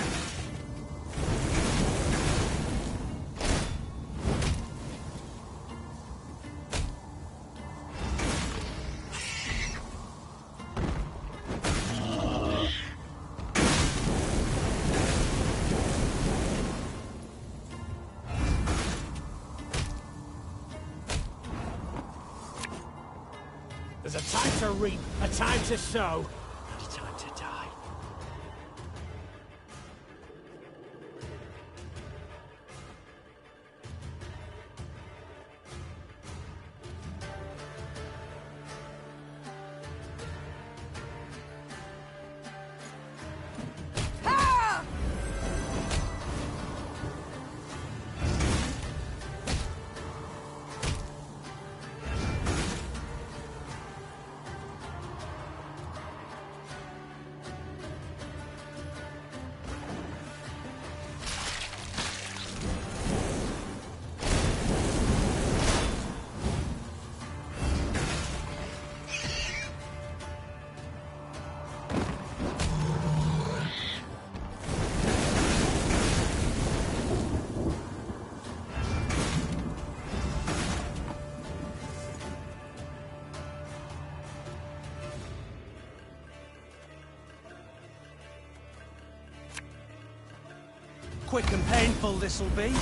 [SPEAKER 11] There's a time to reap, a time to sow, and a time to die.
[SPEAKER 3] quick and painful this'll be.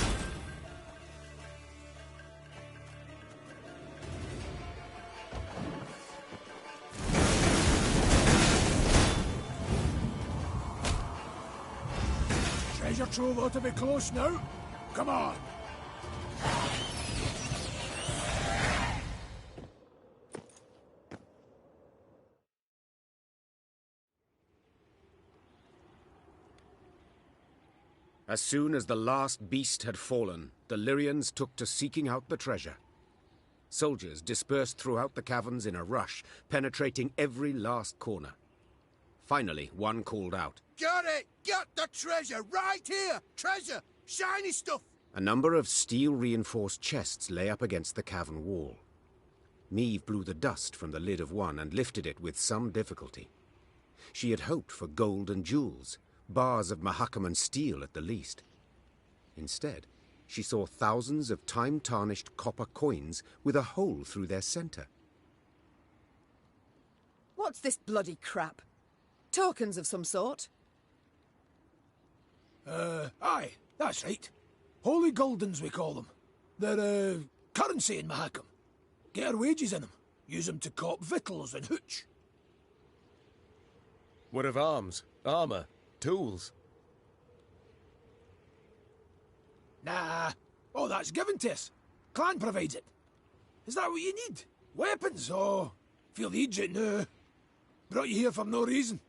[SPEAKER 7] Treasure trove ought to be close now. Come on.
[SPEAKER 5] As soon as the last beast had fallen, the Lyrians took to seeking out the treasure. Soldiers dispersed throughout the caverns in a rush, penetrating every last corner. Finally, one called out.
[SPEAKER 2] Got it! Got the treasure right here! Treasure! Shiny stuff!
[SPEAKER 5] A number of steel-reinforced chests lay up against the cavern wall. Meve blew the dust from the lid of one and lifted it with some difficulty. She had hoped for gold and jewels, bars of Mahakaman steel at the least. Instead, she saw thousands of time-tarnished copper coins with a hole through their center.
[SPEAKER 8] What's this bloody crap? Tokens of some sort?
[SPEAKER 7] Aye, that's right. Holy Guldens, we call them. They're, currency in Mahakam. Get our wages in them. Use them to cop victuals and hooch.
[SPEAKER 6] What of arms, armor, tools?
[SPEAKER 7] Nah. Oh, that's given to us. Clan provides it. Is that what you need? Weapons? Oh, feel the Egypt now. Brought you here for no reason.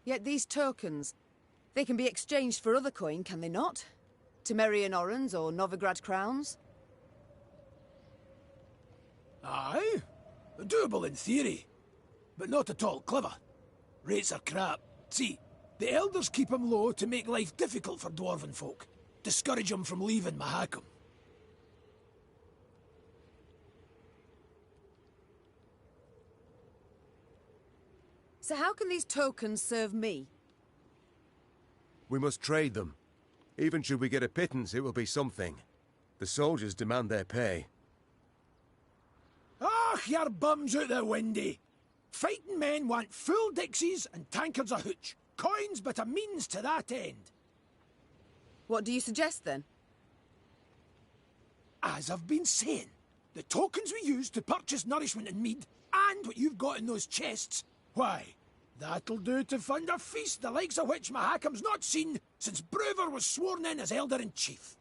[SPEAKER 8] Yet these tokens, they can be exchanged for other coin, can they not? Temerian orans or Novigrad crowns?
[SPEAKER 7] Aye. Doable in theory, but not at all clever. Rates are crap. See, the elders keep 'em low to make life difficult for dwarven folk. Discourage 'em from leaving Mahakam.
[SPEAKER 8] So how can these tokens serve me?
[SPEAKER 6] We must trade them. Even should we get a pittance, it will be something. The soldiers demand their pay.
[SPEAKER 7] Ah, your bums out the windy. Fighting men want full dixies and tankards of hooch. Coins but a means to that end.
[SPEAKER 8] What do you suggest, then?
[SPEAKER 7] As I've been saying, the tokens we use to purchase nourishment and mead, and what you've got in those chests, why, that'll do to fund a feast the likes of which Mahakam's not seen since Brewer was sworn in as Elder-in-Chief.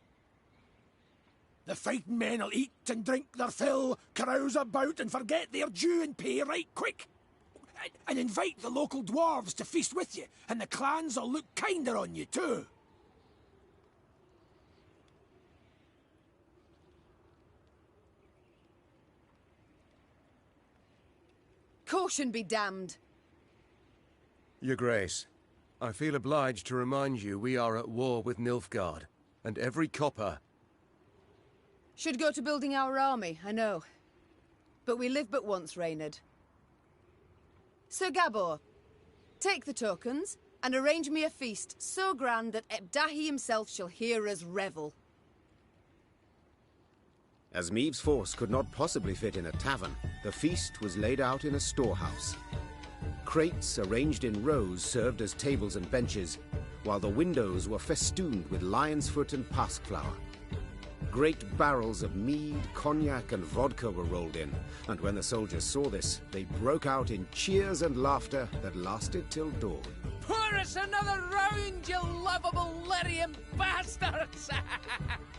[SPEAKER 7] The fighting men'll eat and drink their fill, carouse about and forget their due and pay right quick. And invite the local dwarves to feast with you, and the clans'll look kinder on you too.
[SPEAKER 8] Caution be damned.
[SPEAKER 6] Your Grace, I feel obliged to remind you we are at war with Nilfgaard, and every copper...
[SPEAKER 8] Should go to building our army, I know. But we live but once, Reynard. Sir Gabor, take the tokens, and arrange me a feast so grand that Ebdahi himself shall hear us revel.
[SPEAKER 5] As Meve's force could not possibly fit in a tavern, the feast was laid out in a storehouse. Crates arranged in rows served as tables and benches, while the windows were festooned with lion's foot and pasqueflower. Great barrels of mead, cognac, and vodka were rolled in, and when the soldiers saw this, they broke out in cheers and laughter that lasted till dawn.
[SPEAKER 9] Pour us another round, you lovable Lyrian bastards!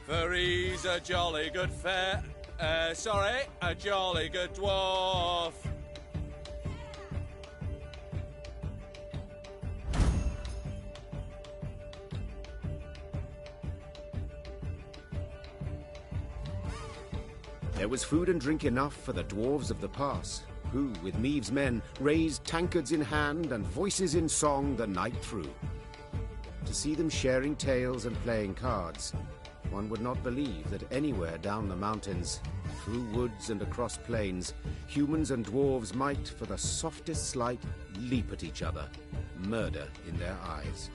[SPEAKER 20] For he's a jolly good a jolly good dwarf.
[SPEAKER 5] There was food and drink enough for the dwarves of the pass, who, with Meve's men, raised tankards in hand and voices in song the night through. To see them sharing tales and playing cards, one would not believe that anywhere down the mountains, through woods and across plains, humans and dwarves might, for the softest slight, leap at each other, murder in their eyes.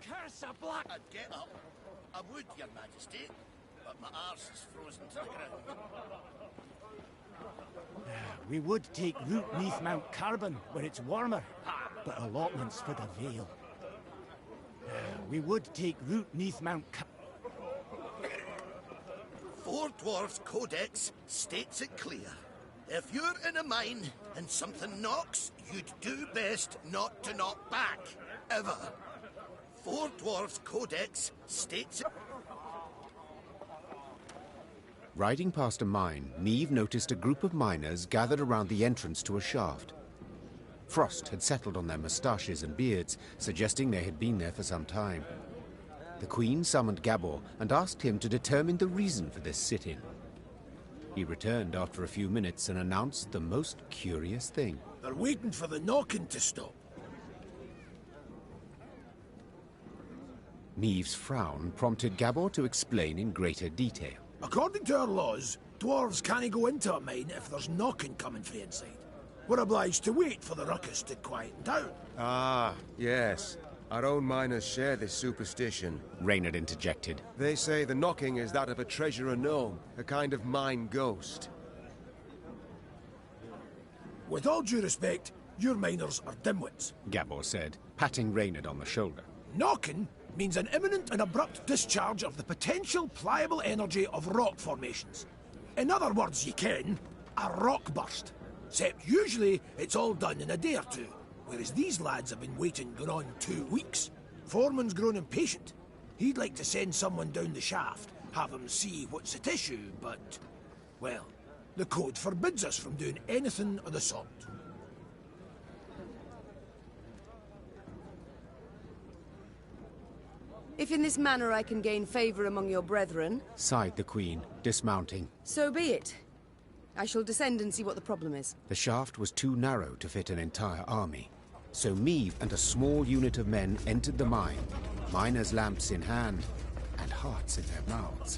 [SPEAKER 11] Curse a black...
[SPEAKER 21] I'd get up. I would, Your Majesty, but my arse is frozen to the ground.
[SPEAKER 22] We would take root neath Mount Carbon, where it's warmer, but allotments for the Vale. We would take root neath Mount
[SPEAKER 21] Four Dwarfs Codex states it clear. If you're in a mine and something knocks, you'd do best not to knock back. Ever. Four Dwarfs Codex states it.
[SPEAKER 5] Riding past a mine, Meave noticed a group of miners gathered around the entrance to a shaft. Frost had settled on their moustaches and beards, suggesting they had been there for some time. The Queen summoned Gabor and asked him to determine the reason for this sit-in. He returned after a few minutes and announced the most curious thing.
[SPEAKER 7] They're waiting for the knocking to stop.
[SPEAKER 5] Meave's frown prompted Gabor to explain in greater detail.
[SPEAKER 7] According to our laws, dwarves can't go into a mine if there's knocking coming from inside. We're obliged to wait for the ruckus to quieten down.
[SPEAKER 6] Ah, yes. Our own miners share this superstition.
[SPEAKER 5] Reynard interjected.
[SPEAKER 6] They say the knocking is that of a treasurer gnome, a kind of mine ghost.
[SPEAKER 7] With all due respect, your miners are dimwits,
[SPEAKER 5] Gabor said, patting Reynard on the shoulder.
[SPEAKER 7] Knocking means an imminent and abrupt discharge of the potential pliable energy of rock formations. In other words, you can, a rock burst. Except usually it's all done in a day or two, whereas these lads have been waiting going on 2 weeks. Foreman's grown impatient. He'd like to send someone down the shaft, have him see what's at issue, but, well, the code forbids us from doing anything of the sort.
[SPEAKER 8] If in this manner I can gain favour among your brethren,
[SPEAKER 5] sighed the Queen, dismounting.
[SPEAKER 8] So be it. I shall descend and see what the problem is.
[SPEAKER 5] The shaft was too narrow to fit an entire army, so Meave and a small unit of men entered the mine, miners' lamps in hand and hearts in their mouths.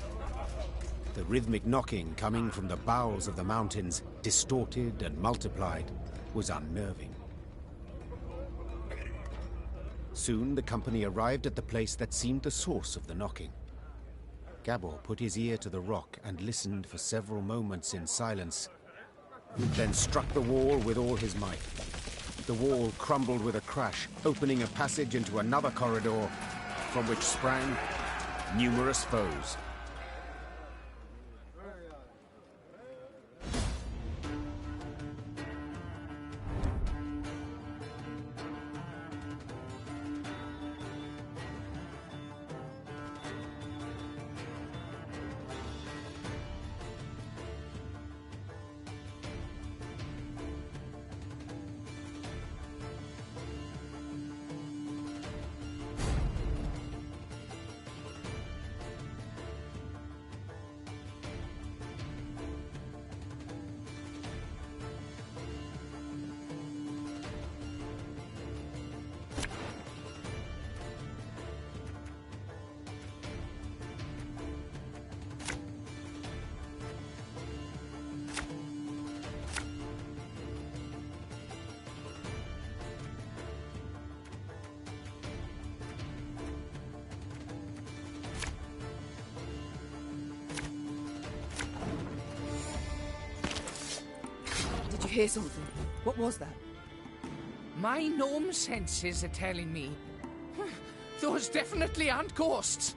[SPEAKER 5] The rhythmic knocking coming from the bowels of the mountains, distorted and multiplied, was unnerving. Soon the company arrived at the place that seemed the source of the knocking. Gabor put his ear to the rock and listened for several moments in silence, then struck the wall with all his might. The wall crumbled with a crash, opening a passage into another corridor, from which sprang numerous foes.
[SPEAKER 8] hear something. What was that?
[SPEAKER 9] My gnome senses are telling me. Those definitely aren't ghosts.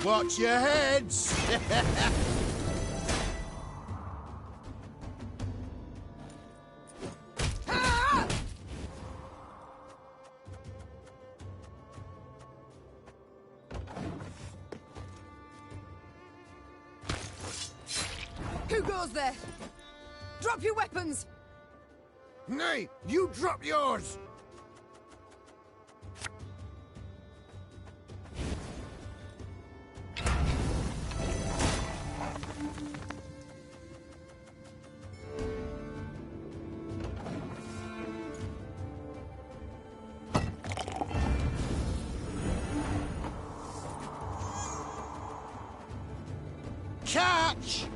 [SPEAKER 2] Watch your heads!
[SPEAKER 8] Who goes there? Drop your weapons!
[SPEAKER 2] Nay, you drop yours! Catch!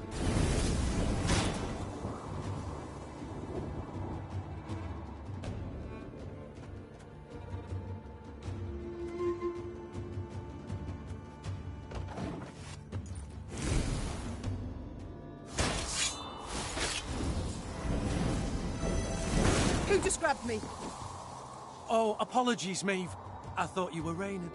[SPEAKER 8] Who just grabbed me?
[SPEAKER 3] Oh, apologies, Maeve. I thought you were Reynard.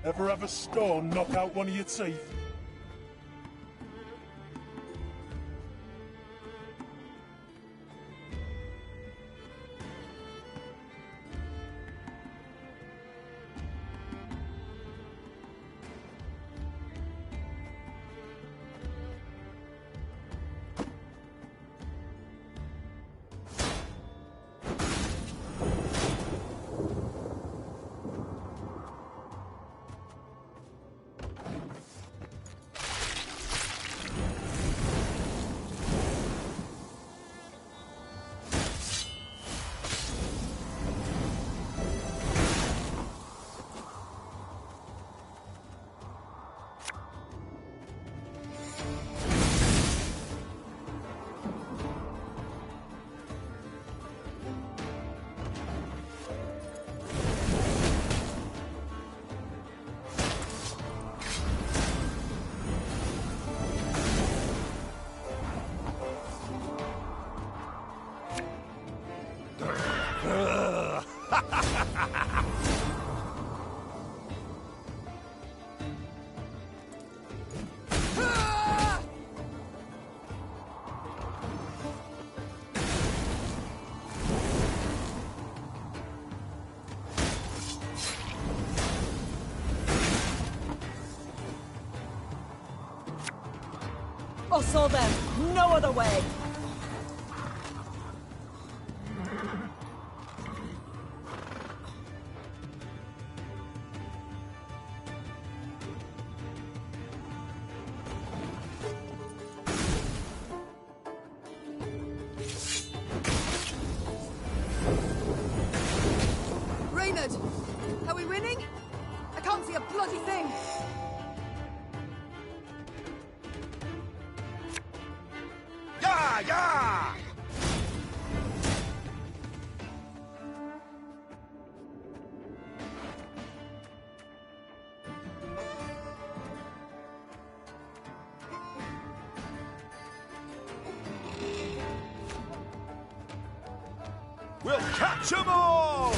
[SPEAKER 10] Ever have a stone knock out one of your teeth?
[SPEAKER 19] I saw them. No other way.
[SPEAKER 8] Reynard! Are we winning? I can't see a bloody thing!
[SPEAKER 21] Yeah, yeah!
[SPEAKER 4] We'll catch 'em all!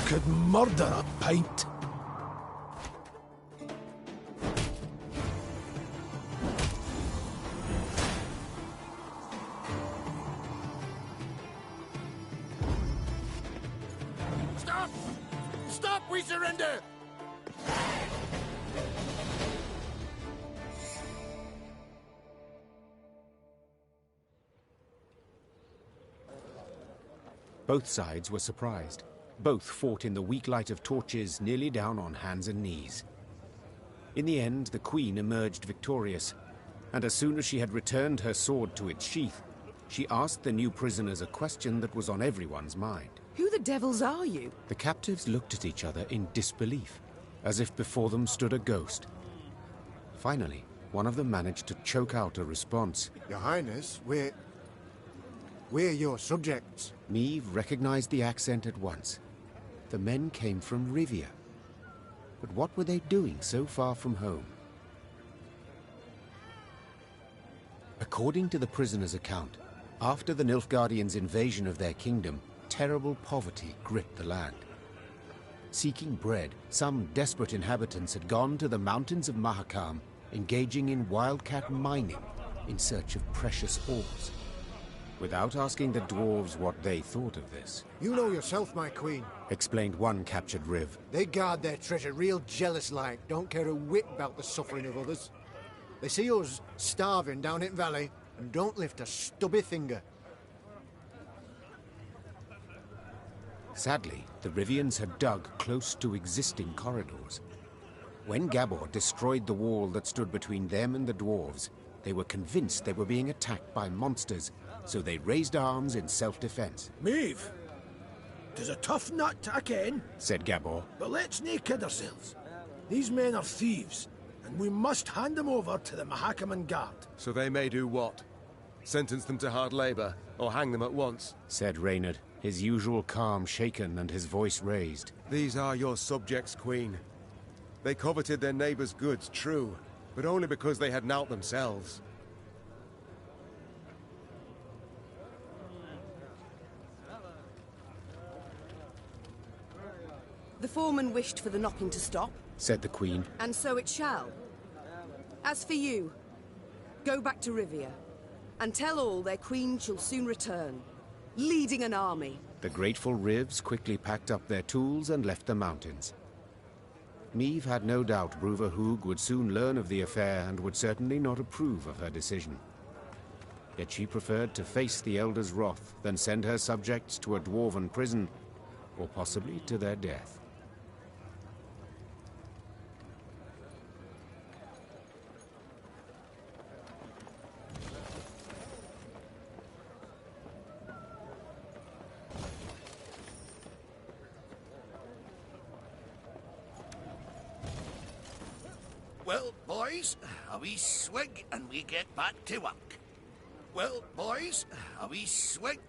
[SPEAKER 7] could murder a pint.
[SPEAKER 21] Stop! Stop! We surrender!
[SPEAKER 5] Both sides were surprised. Both fought in the weak light of torches, nearly down on hands and knees. In the end, the Queen emerged victorious, and as soon as she had returned her sword to its sheath, she asked the new prisoners a question that was on everyone's mind.
[SPEAKER 8] Who the devils are you?
[SPEAKER 5] The captives looked at each other in disbelief, as if before them stood a ghost. Finally, one of them managed to choke out a response.
[SPEAKER 2] Your Highness, we're your subjects.
[SPEAKER 5] Meve recognized the accent at once. The men came from Rivia. But what were they doing so far from home? According to the prisoner's account, after the Nilfgaardians' invasion of their kingdom, terrible poverty gripped the land. Seeking bread, some desperate inhabitants had gone to the mountains of Mahakam, engaging in wildcat mining in search of precious ores. Without asking the dwarves what they thought of this.
[SPEAKER 2] You know yourself, my queen,
[SPEAKER 5] explained one captured Riv.
[SPEAKER 2] They guard their treasure real jealous-like, don't care a whit about the suffering of others. They see us starving down in valley and don't lift a stubby finger.
[SPEAKER 5] Sadly, the Rivians had dug close to existing corridors. When Gabor destroyed the wall that stood between them and the dwarves, they were convinced they were being attacked by monsters, so they raised arms in self-defense.
[SPEAKER 7] Maeve, 'tis a tough nut to ken,
[SPEAKER 5] said Gabor.
[SPEAKER 7] But let's nae kid ourselves. These men are thieves, and we must hand them over to the Mahakaman Guard.
[SPEAKER 6] So they may do what? Sentence them to hard labor, or hang them at once?
[SPEAKER 5] Said Reynard, his usual calm shaken and his voice raised.
[SPEAKER 6] These are your subjects, Queen. They coveted their neighbors' goods, true, but only because they had nought themselves.
[SPEAKER 8] The foreman wished for the knocking to stop,
[SPEAKER 5] said the Queen.
[SPEAKER 8] And so it shall. As for you, go back to Rivia, and tell all their queen shall soon return, leading an army.
[SPEAKER 5] The grateful Rivs quickly packed up their tools and left the mountains. Meve had no doubt Bruverhoog would soon learn of the affair and would certainly not approve of her decision. Yet she preferred to face the Elder's wrath than send her subjects to a dwarven prison, or possibly to their death.
[SPEAKER 21] Well, boys, a wee swig and we get back to work. Well, boys, a wee swig.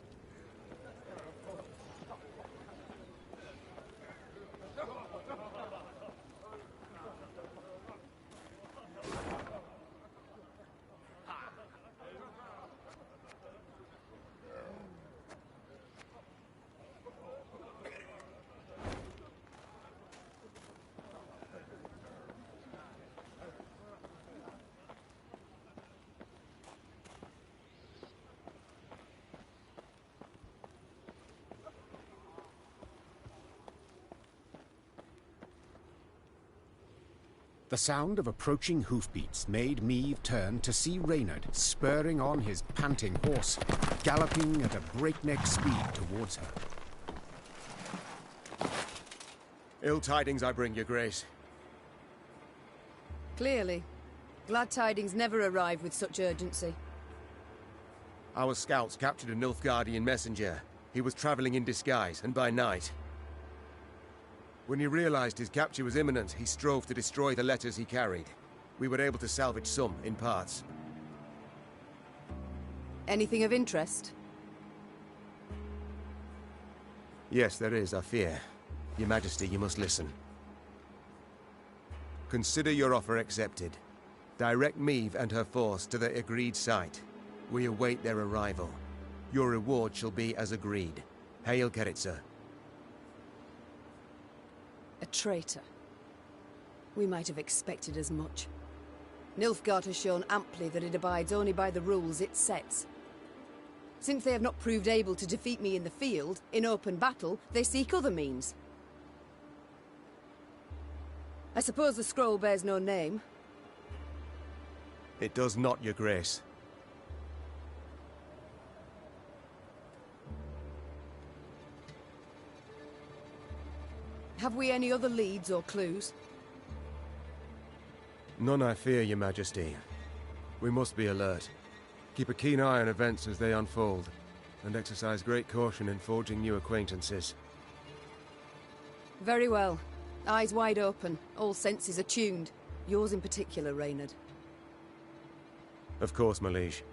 [SPEAKER 5] The sound of approaching hoofbeats made Meve turn to see Reynard spurring on his panting horse, galloping at a breakneck speed towards her.
[SPEAKER 6] Ill tidings I bring, your grace.
[SPEAKER 8] Clearly. Glad tidings never arrive with such urgency.
[SPEAKER 6] Our scouts captured a Nilfgaardian messenger. He was traveling in disguise, and by night. When he realized his capture was imminent, he strove to destroy the letters he carried. We were able to salvage some, in parts.
[SPEAKER 8] Anything of interest?
[SPEAKER 6] Yes, there is, I fear. Your Majesty, you must listen. Consider your offer accepted. Direct Meve and her force to the agreed site. We await their arrival. Your reward shall be as agreed. Hail Keritza.
[SPEAKER 8] A traitor. We might have expected as much. Nilfgaard has shown amply that it abides only by the rules it sets. Since they have not proved able to defeat me in the field, in open battle, they seek other means. I suppose the scroll bears no name.
[SPEAKER 6] It does not, Your Grace.
[SPEAKER 8] Have we any other leads or clues?
[SPEAKER 6] None, I fear, Your Majesty. We must be alert. Keep a keen eye on events as they unfold, and exercise great caution in forging new acquaintances.
[SPEAKER 8] Very well. Eyes wide open, all senses attuned. Yours in particular, Reynard.
[SPEAKER 6] Of course, my liege.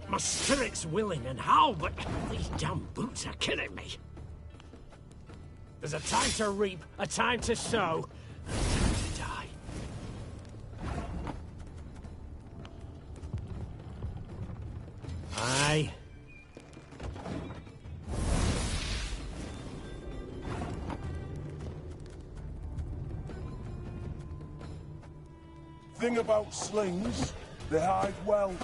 [SPEAKER 11] My spirit's willing and how, but these damn boots are killing me. There's a time to reap, a time to sow, and a time to die. Aye.
[SPEAKER 10] Thing about slings, they hide well.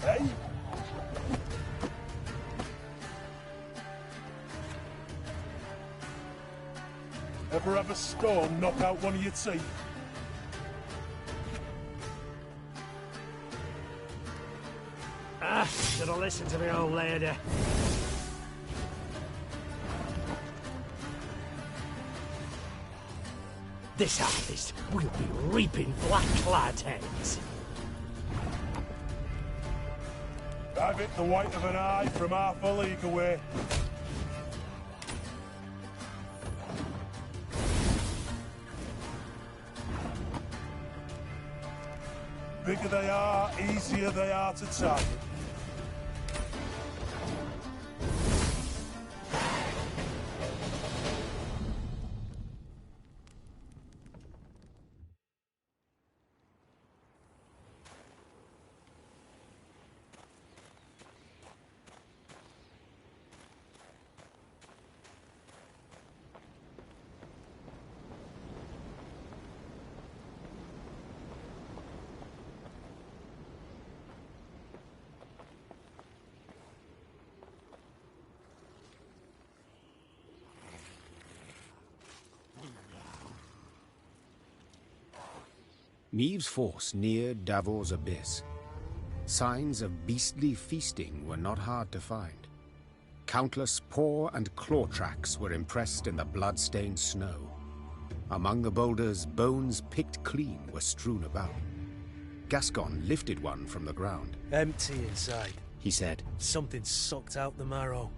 [SPEAKER 10] Hey? Ever have a storm knock out one of your teeth?
[SPEAKER 11] Should have listened to me old lady. This harvest, we'll be reaping black-clad heads.
[SPEAKER 10] I've hit the white of an eye from half a league away. Bigger they are, easier they are to target.
[SPEAKER 5] Meave's force neared Davor's abyss. Signs of beastly feasting were not hard to find. Countless paw and claw tracks were impressed in the blood-stained snow. Among the boulders, bones picked clean were strewn about. Gascon lifted one from the ground.
[SPEAKER 3] Empty inside,
[SPEAKER 5] he said.
[SPEAKER 3] Something sucked out the marrow.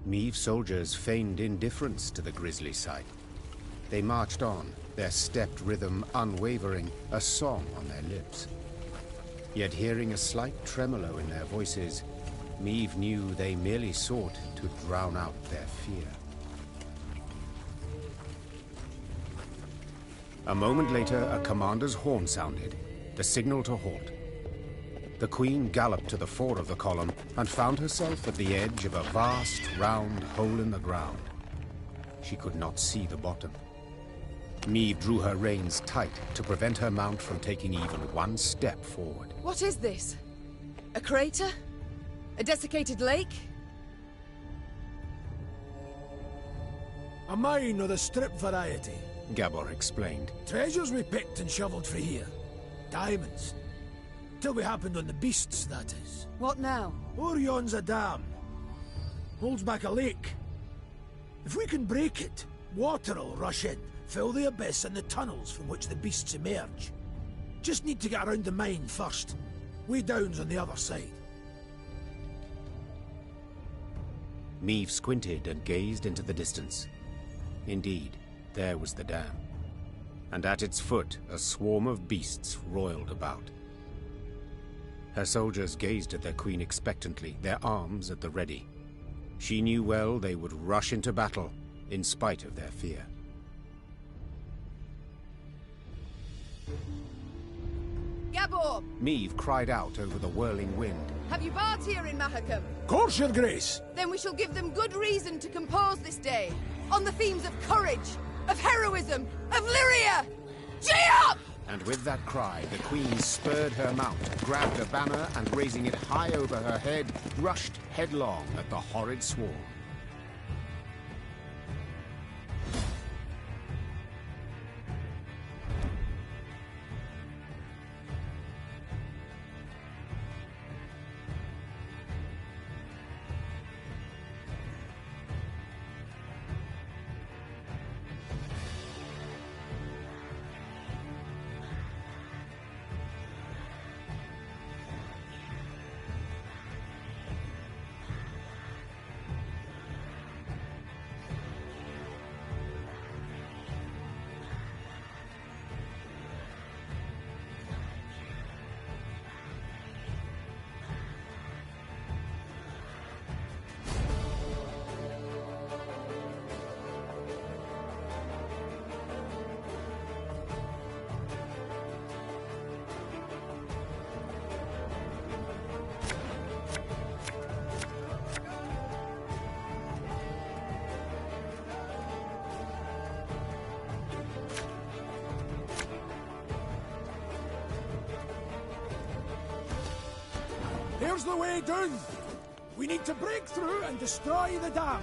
[SPEAKER 5] Meave's soldiers feigned indifference to the grisly sight. They marched on, their stepped rhythm unwavering, a song on their lips. Yet hearing a slight tremolo in their voices, Meave knew they merely sought to drown out their fear. A moment later, a commander's horn sounded, the signal to halt. The Queen galloped to the fore of the column and found herself at the edge of a vast, round hole in the ground. She could not see the bottom. Meave drew her reins tight to prevent her mount from taking even one step forward.
[SPEAKER 8] What is this? A crater? A desiccated lake?
[SPEAKER 7] A mine of the strip variety.
[SPEAKER 5] Gabor explained.
[SPEAKER 7] Treasures we picked and shoveled for here. Diamonds. Till we happened on the beasts, that is.
[SPEAKER 8] What now?
[SPEAKER 7] Orion's a dam. Holds back a lake. If we can break it, water'll rush in, fill the abyss and the tunnels from which the beasts emerge. Just need to get around the mine first. Way down's on the other side.
[SPEAKER 5] Meave squinted and gazed into the distance. Indeed, there was the dam. And at its foot, a swarm of beasts roiled about. Her soldiers gazed at their queen expectantly, their arms at the ready. She knew well they would rush into battle, in spite of their fear.
[SPEAKER 8] Gabor!
[SPEAKER 5] Meave cried out over the whirling wind.
[SPEAKER 8] Have you bards here in Mahakam?
[SPEAKER 7] Course, your grace!
[SPEAKER 8] Then we shall give them good reason to compose this day, on the themes of courage, of heroism, of Lyria! Gee up!
[SPEAKER 5] And with that cry, the queen spurred her mount, grabbed a banner, and raising it high over her head, rushed headlong at the horrid swarm.
[SPEAKER 7] Here's the way down. We need to break through and destroy the dam.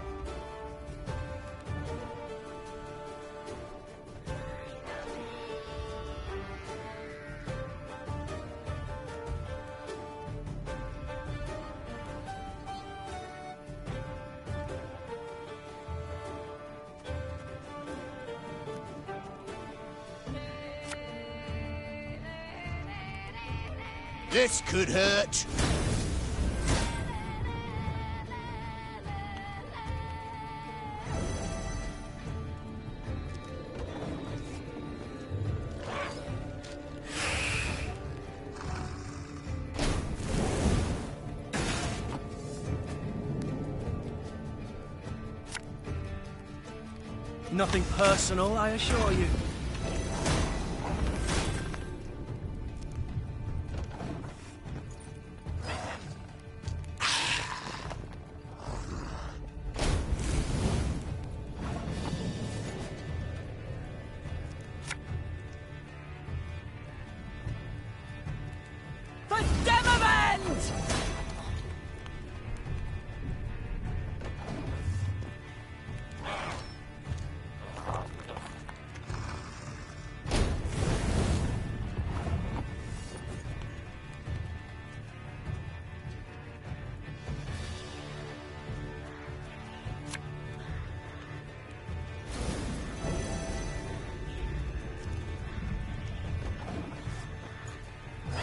[SPEAKER 21] This could hurt.
[SPEAKER 3] Nothing personal, I assure you.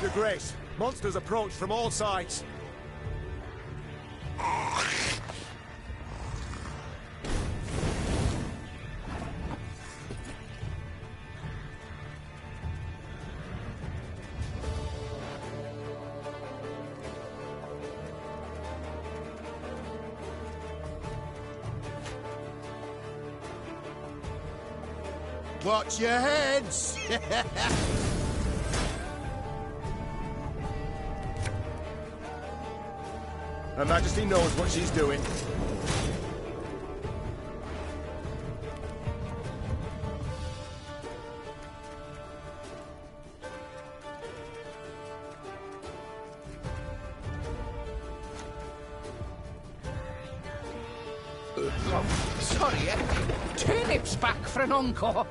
[SPEAKER 4] Your Grace, monsters approach from all sides.
[SPEAKER 21] Watch your heads!
[SPEAKER 4] Her Majesty knows what she's doing.
[SPEAKER 11] Sorry, turnips back for an encore.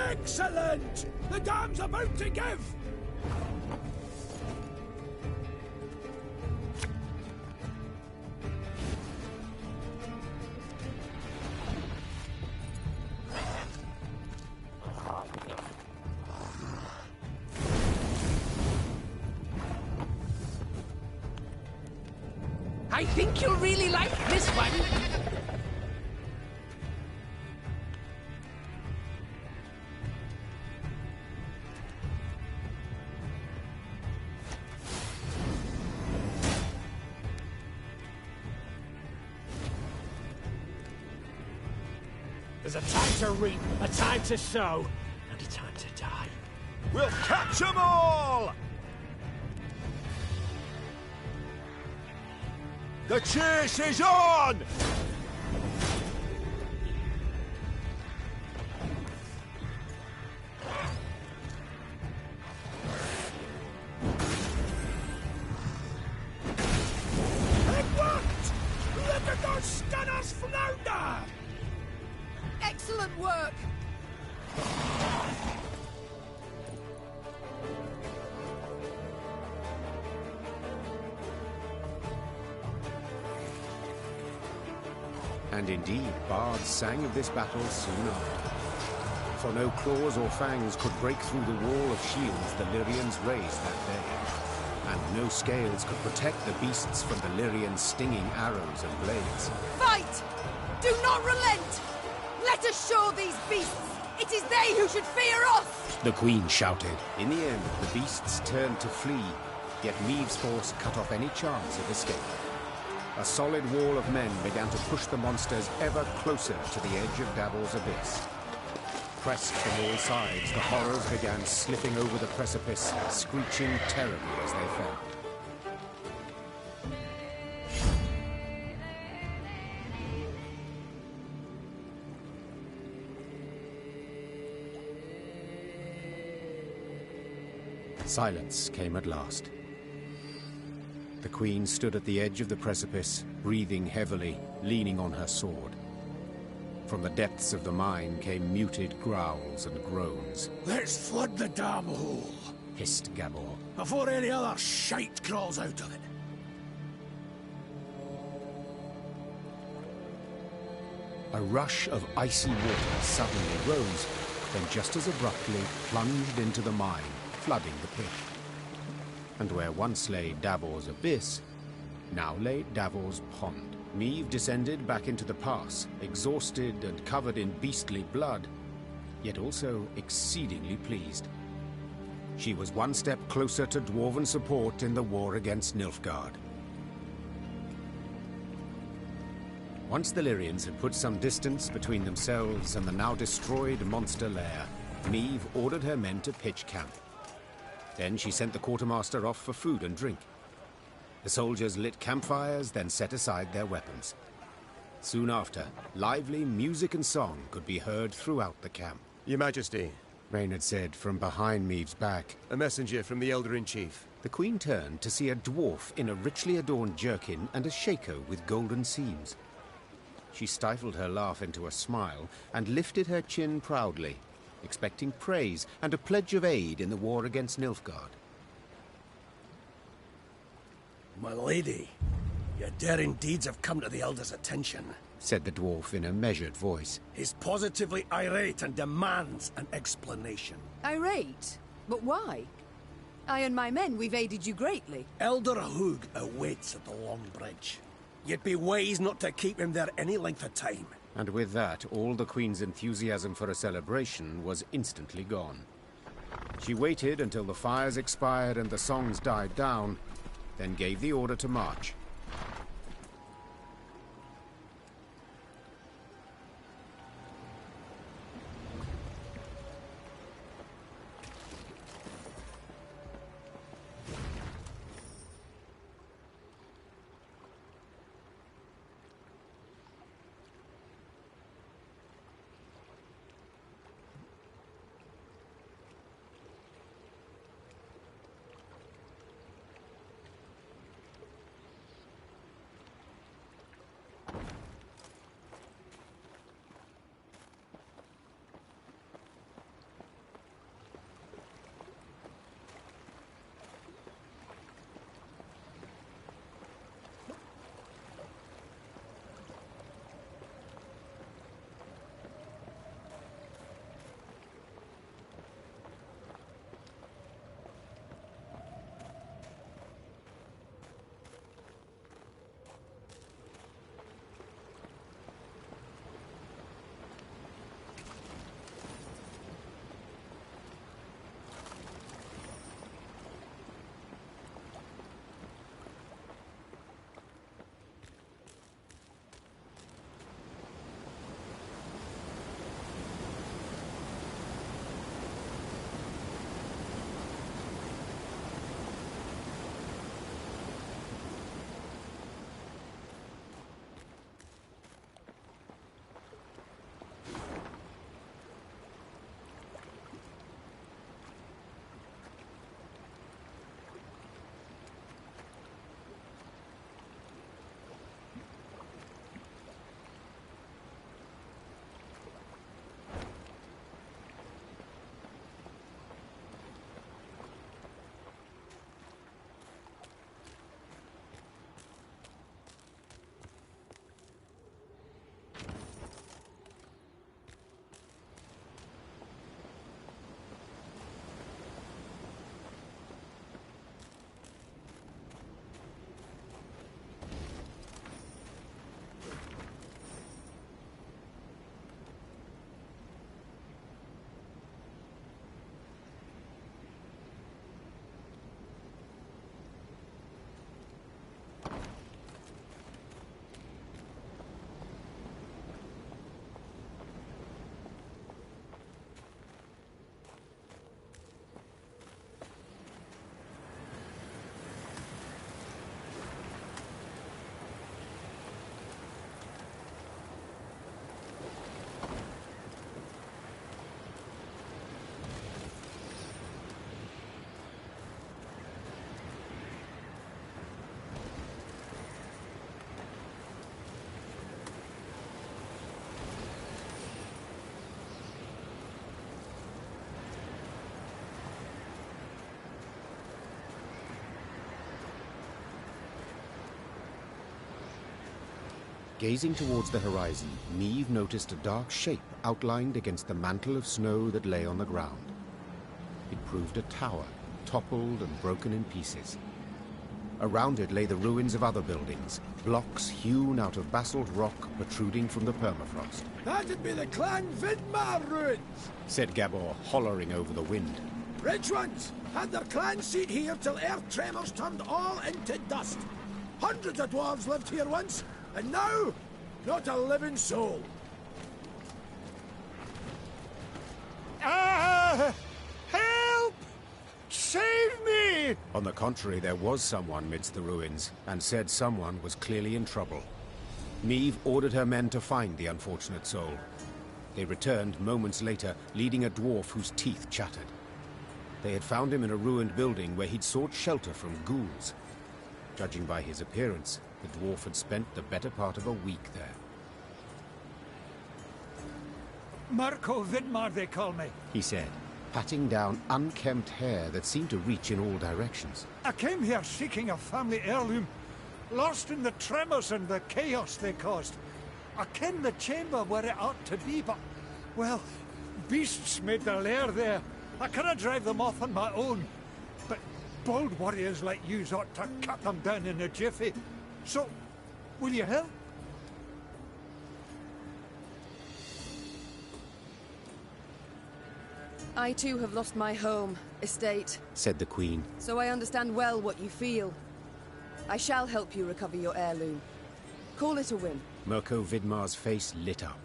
[SPEAKER 7] Excellent! The dam's about to give!
[SPEAKER 11] I think you'll really like this one. There's a time to reap, a time to sow, and a time to die.
[SPEAKER 4] We'll catch 'em all! The chase is on!
[SPEAKER 7] It worked! Look at those stunners flounder!
[SPEAKER 8] Excellent work!
[SPEAKER 5] And indeed, bards sang of this battle soon after. For no claws or fangs could break through the wall of shields the Lyrians raised that day. And no scales could protect the beasts from the Lyrians' stinging arrows and blades.
[SPEAKER 8] Fight! Do not relent! Let us show these beasts! It is they who should fear us!
[SPEAKER 5] The Queen shouted. In the end, the beasts turned to flee, yet Meave's force cut off any chance of escape. a solid wall of men began to push the monsters ever closer to the edge of Davor's abyss. Pressed from all sides, the horrors began slipping over the precipice, screeching terribly as they fell. Silence came at last. The Queen stood at the edge of the precipice, breathing heavily, leaning on her sword. From the depths of the mine came muted growls and groans.
[SPEAKER 7] Let's flood the damn hole,
[SPEAKER 5] hissed Gabor,
[SPEAKER 7] before any other shite crawls out of it.
[SPEAKER 5] A rush of icy water suddenly rose, then just as abruptly plunged into the mine, flooding the pit. And where once lay Davor's abyss, now lay Davor's pond. Meve descended back into the pass, exhausted and covered in beastly blood, yet also exceedingly pleased. She was one step closer to dwarven support in the war against Nilfgaard. Once the Lyrians had put some distance between themselves and the now destroyed monster lair, Meve ordered her men to pitch camp. Then she sent the quartermaster off for food and drink. The soldiers lit campfires, then set aside their weapons. Soon after, lively music and song could be heard throughout the camp.
[SPEAKER 6] Your Majesty,
[SPEAKER 5] Reynard said from behind Meve's back.
[SPEAKER 6] A messenger from the Elder-in-Chief.
[SPEAKER 5] The Queen turned to see a dwarf in a richly adorned jerkin and a shako with golden seams. She stifled her laugh into a smile and lifted her chin proudly, expecting praise and a pledge of aid in the war against Nilfgaard.
[SPEAKER 14] My lady, your daring deeds have come to the Elder's attention,
[SPEAKER 5] said the dwarf in a measured voice.
[SPEAKER 14] He's positively irate and demands an explanation.
[SPEAKER 8] Irate? But why? I and my men, we've aided you greatly.
[SPEAKER 14] Elder Hug awaits at the Long Bridge. You'd be wise not to keep him there any length of time.
[SPEAKER 5] And with that, all the Queen's enthusiasm for a celebration was instantly gone. She waited until the fires expired and the songs died down, then gave the order to march. Gazing towards the horizon, Niamh noticed a dark shape outlined against the mantle of snow that lay on the ground. It proved a tower, toppled and broken in pieces. Around it lay the ruins of other buildings, blocks hewn out of basalt rock protruding from the permafrost.
[SPEAKER 7] That'd be the Clan Vidmar ruins,
[SPEAKER 5] said Gabor, hollering over the wind.
[SPEAKER 7] Rich ones had their clan seat here till earth tremors turned all into dust. Hundreds of dwarves lived here once, and now, not a living soul.
[SPEAKER 2] Ah! Help! Save me!
[SPEAKER 5] On the contrary, there was someone midst the ruins, and said someone was clearly in trouble. Niamh ordered her men to find the unfortunate soul. They returned moments later, leading a dwarf whose teeth chattered. They had found him in a ruined building where he'd sought shelter from ghouls. Judging by his appearance, the dwarf had spent the better part of a week there.
[SPEAKER 17] Mirko Vidmar, they call me,
[SPEAKER 5] he said, patting down unkempt hair that seemed to reach in all directions.
[SPEAKER 17] I came here seeking a family heirloom, lost in the tremors and the chaos they caused. I ken the chamber where it ought to be, but, well, beasts made their lair there. I cannot drive them off on my own, but bold warriors like you ought to cut them down in a jiffy. So, will you help?
[SPEAKER 8] I too have lost my home, estate,
[SPEAKER 5] said the Queen.
[SPEAKER 8] so I understand well what you feel. I shall help you recover your heirloom. Call it a win.
[SPEAKER 5] Mirko Vidmar's face lit up.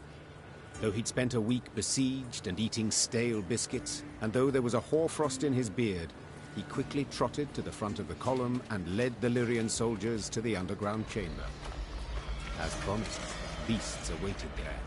[SPEAKER 5] Though he'd spent a week besieged and eating stale biscuits, and though there was a hoarfrost in his beard, he quickly trotted to the front of the column and led the Lyrian soldiers to the underground chamber. As promised, beasts awaited there.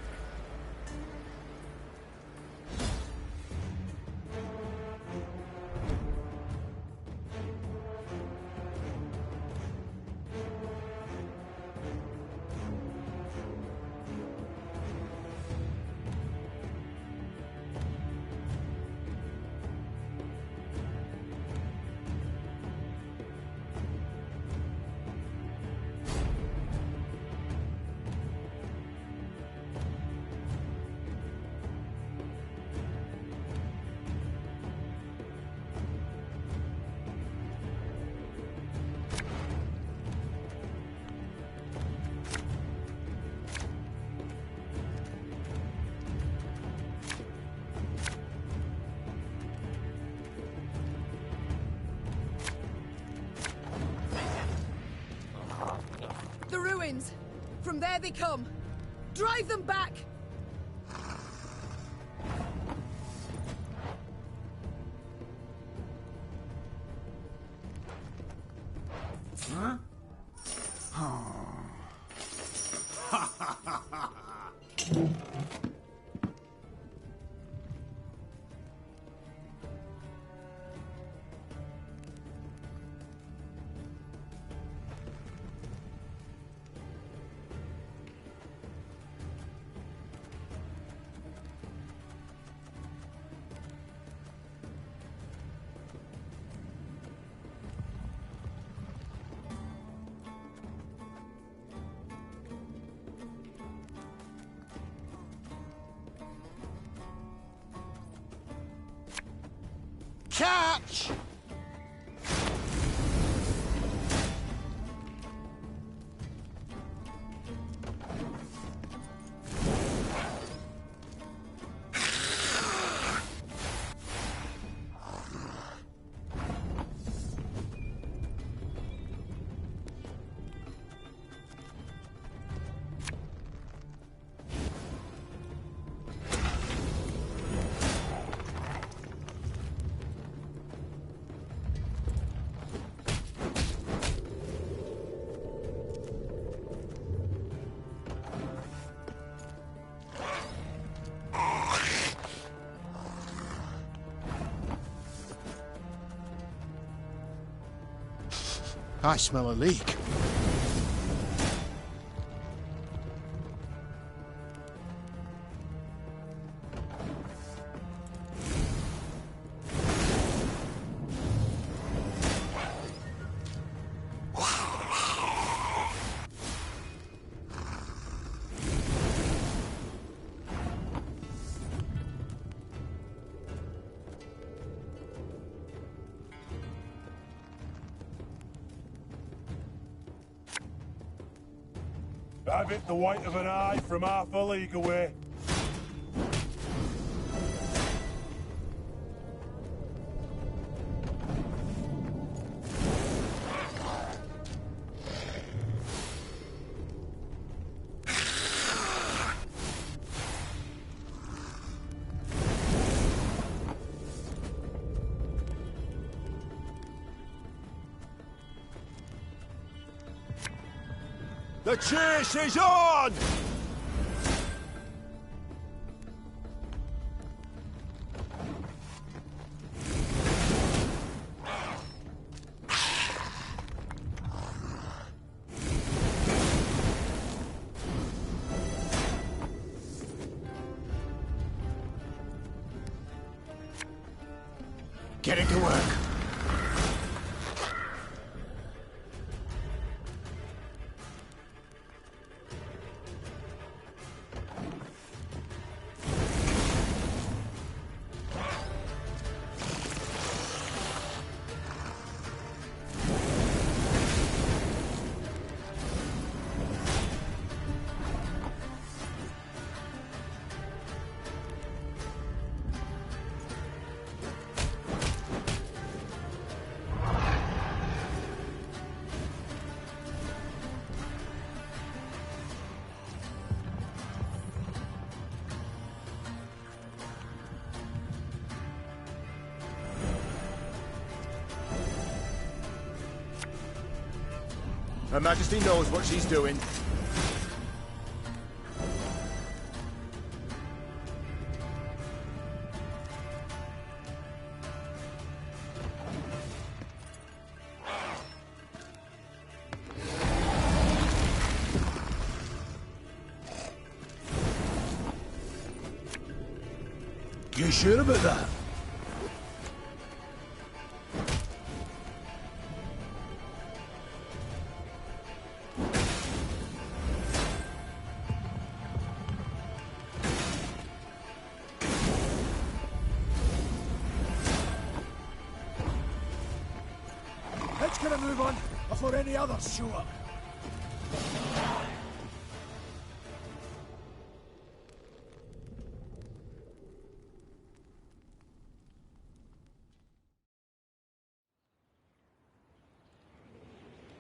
[SPEAKER 8] The ruins! From there they come! Drive them back!
[SPEAKER 1] Huh?
[SPEAKER 2] Catch! I smell a leak.
[SPEAKER 10] Have it the white of an eye from half a league away.
[SPEAKER 4] The chase is on!
[SPEAKER 2] Getting to work.
[SPEAKER 6] Her Majesty knows what she's doing.
[SPEAKER 7] You sure about that? Let's get a move on before any others show up.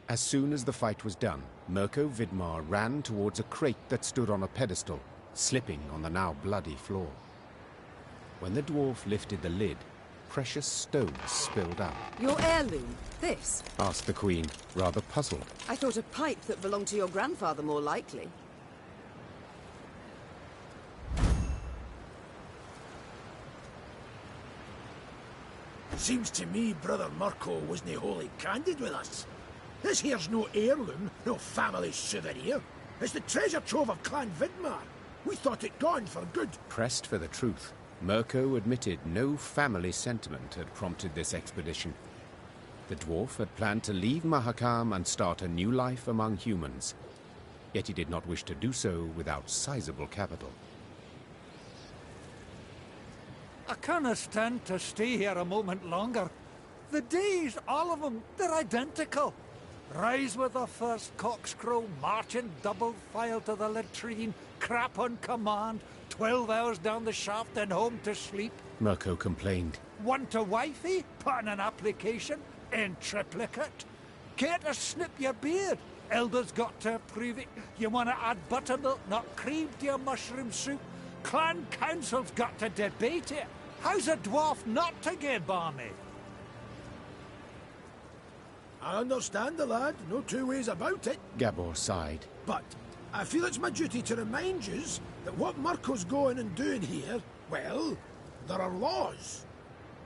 [SPEAKER 5] As soon as the fight was done, Mirko Vidmar ran towards a crate that stood on a pedestal, slipping on the now bloody floor. When the dwarf lifted the lid, precious stones spilled out.
[SPEAKER 8] Your heirloom? This?
[SPEAKER 5] Asked the Queen, rather puzzled.
[SPEAKER 8] I thought a pipe that belonged to your grandfather more likely.
[SPEAKER 7] Seems to me Brother Mirko wasn't wholly candid with us. This here's no heirloom, no family souvenir. It's the treasure trove of Clan Vidmar. We thought it gone for good.
[SPEAKER 5] Pressed for the truth, Mirko admitted no family sentiment had prompted this expedition. The dwarf had planned to leave Mahakam and start a new life among humans. Yet he did not wish to do so without sizable capital.
[SPEAKER 17] I can't stand to stay here a moment longer. The days, all of them, they're identical. Rise with the first cockscrow, march in double file to the latrine, crap on command, 12 hours down the shaft and home to sleep.
[SPEAKER 5] Mirko complained.
[SPEAKER 17] Want a wifey? Put in an application. In triplicate. Care to snip your beard? Elders got to approve it. You want to add buttermilk, not cream, to your mushroom soup? Clan council's got to debate it. How's a dwarf not to get balmy?
[SPEAKER 7] I understand the lad, no two ways about it.
[SPEAKER 5] Gabor sighed.
[SPEAKER 7] But I feel it's my duty to remind yous that what Mirko's going and doing here, well, there are laws.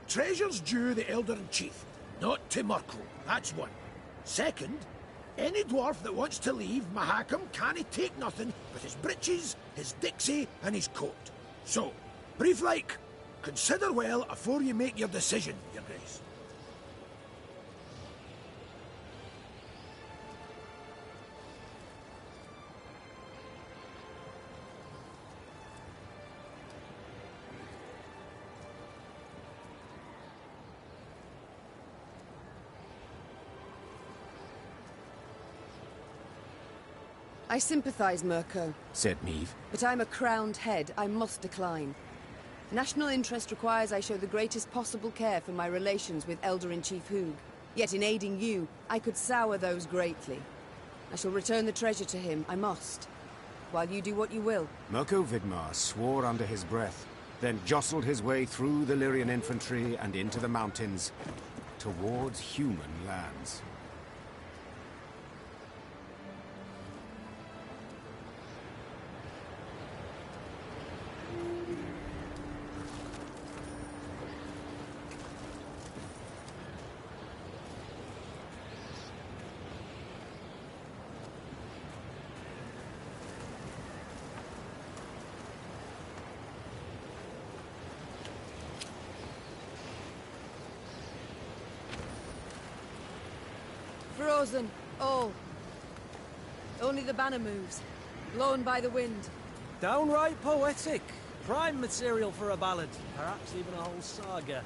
[SPEAKER 7] Treasure's due the Elder-in-Chief, not to Mirko, that's one. Second, any dwarf that wants to leave Mahakam can't take nothing but his breeches, his dixie, and his coat. So, brief like, consider well afore you make your decision, Your Grace.
[SPEAKER 8] I sympathize, Mirko,
[SPEAKER 5] said Neve.
[SPEAKER 8] but I'm a crowned head. I must decline. National interest requires I show the greatest possible care for my relations with Elder-in-Chief Hugh. Yet in aiding you, I could sour those greatly. I shall return the treasure to him, I must. While you do what you will.
[SPEAKER 5] Mirko Vidmar swore under his breath, then jostled his way through the Lyrian infantry and into the mountains, towards human lands.
[SPEAKER 8] Frozen, all. Only the banner moves, blown by the wind.
[SPEAKER 3] Downright poetic. Prime material for a ballad, perhaps even a whole saga.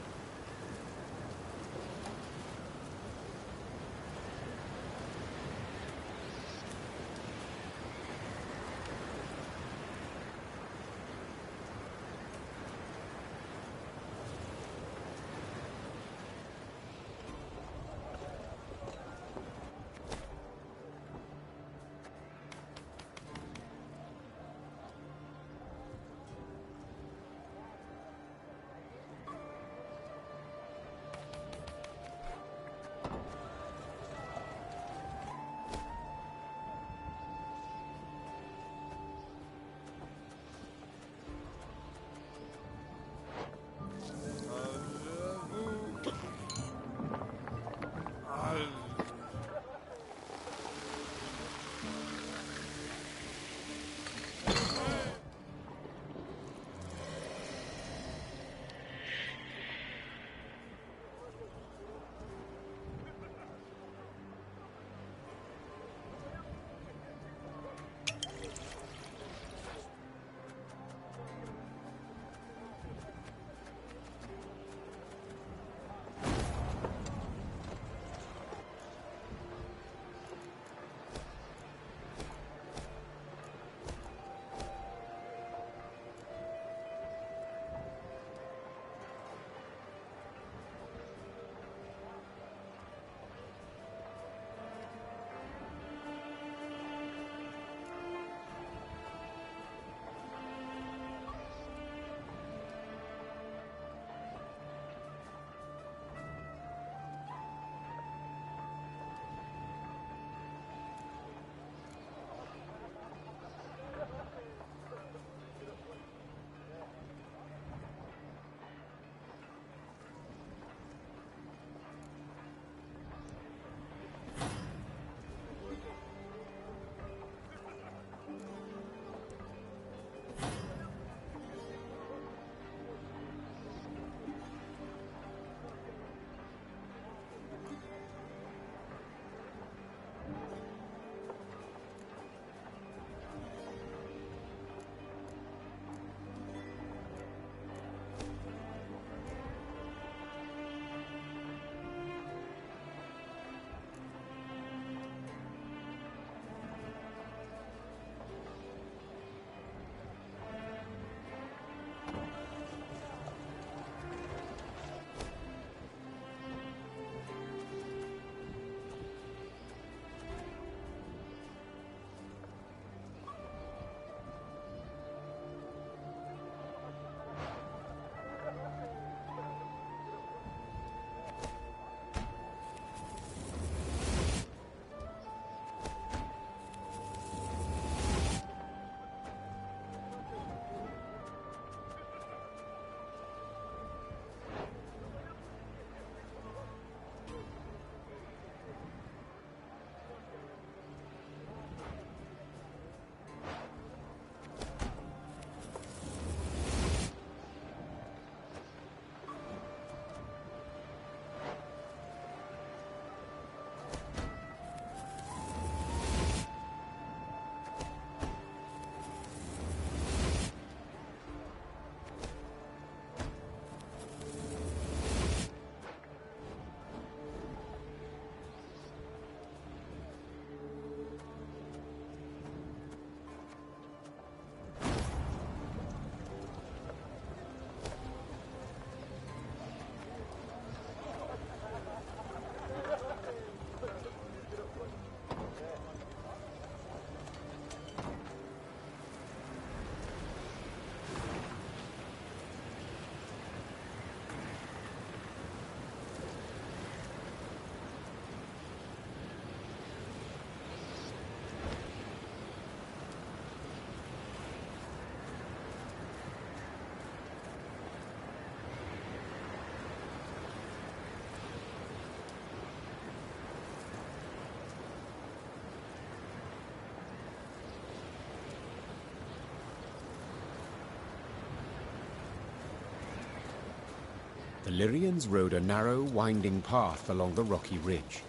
[SPEAKER 5] The Lyrians rode a narrow, winding path along the rocky ridge.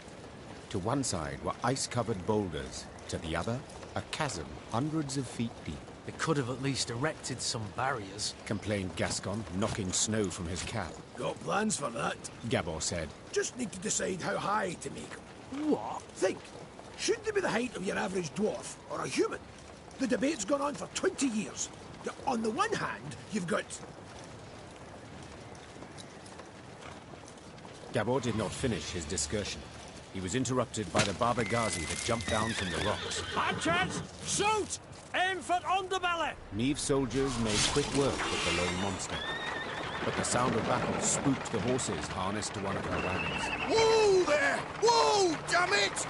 [SPEAKER 5] To one side were ice-covered boulders, to the other, a chasm hundreds of feet deep.
[SPEAKER 3] They could have at least erected some barriers,
[SPEAKER 5] complained Gascon, knocking snow from his cap.
[SPEAKER 7] Got plans for that?
[SPEAKER 5] Gabor said.
[SPEAKER 7] Just need to decide how high to make them.
[SPEAKER 3] What?
[SPEAKER 7] Think. Should they be the height of your average dwarf, or a human? The debate's gone on for 20 years. On the one hand, you've got...
[SPEAKER 5] Gabor did not finish his discussion. He was interrupted by the Baba Ghazi that jumped down from the rocks.
[SPEAKER 11] Archers, shoot! Aim for underbelly!
[SPEAKER 5] Neve's soldiers made quick work of the lone monster. But the sound of battle spooked the horses harnessed to one of her wagons.
[SPEAKER 21] Whoa there! Whoa, damn it!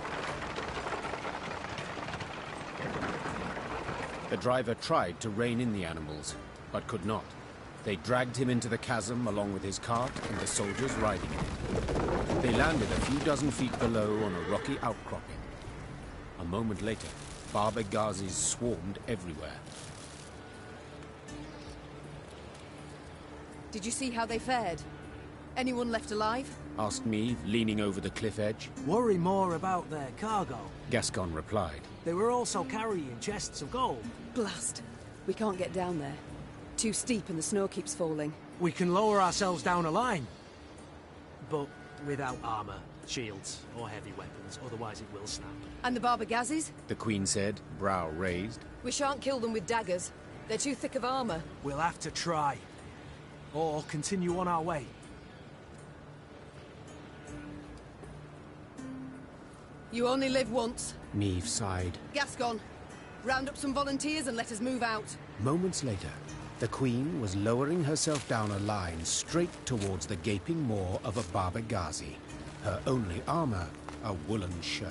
[SPEAKER 5] The driver tried to rein in the animals, but could not. They dragged him into the chasm along with his cart and the soldiers riding it. They landed a few dozen feet below on a rocky outcropping. A moment later, Baba Ghazis swarmed everywhere.
[SPEAKER 8] Did you see how they fared? Anyone left alive?
[SPEAKER 5] Asked Neve, leaning over the cliff edge.
[SPEAKER 3] Worry more about their cargo.
[SPEAKER 5] Gascon replied.
[SPEAKER 3] They were also carrying chests of gold.
[SPEAKER 8] Blast. We can't get down there. Too steep and the snow keeps falling.
[SPEAKER 3] We can lower ourselves down a line. But without armor, shields, or heavy weapons, otherwise it will snap.
[SPEAKER 8] And the Baba Ghazis?
[SPEAKER 5] The Queen said, brow raised.
[SPEAKER 8] We shan't kill them with daggers. They're too thick of armor.
[SPEAKER 3] We'll have to try. Or continue on our way.
[SPEAKER 8] You only live once.
[SPEAKER 5] Neve sighed.
[SPEAKER 8] Gascon, round up some volunteers and let us move out.
[SPEAKER 5] Moments later, the Queen was lowering herself down a line straight towards the gaping maw of a Baba Ghazi. Her only armor, a woolen shirt.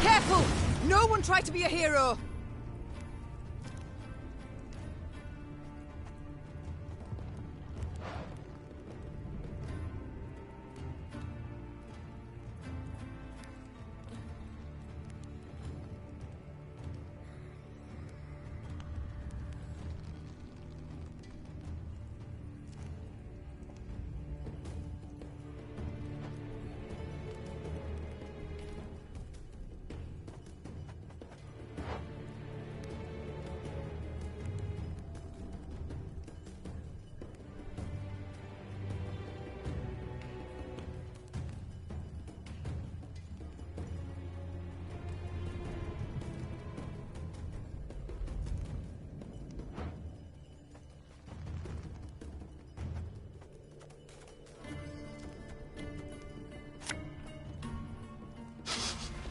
[SPEAKER 8] Careful! No one try to be a hero!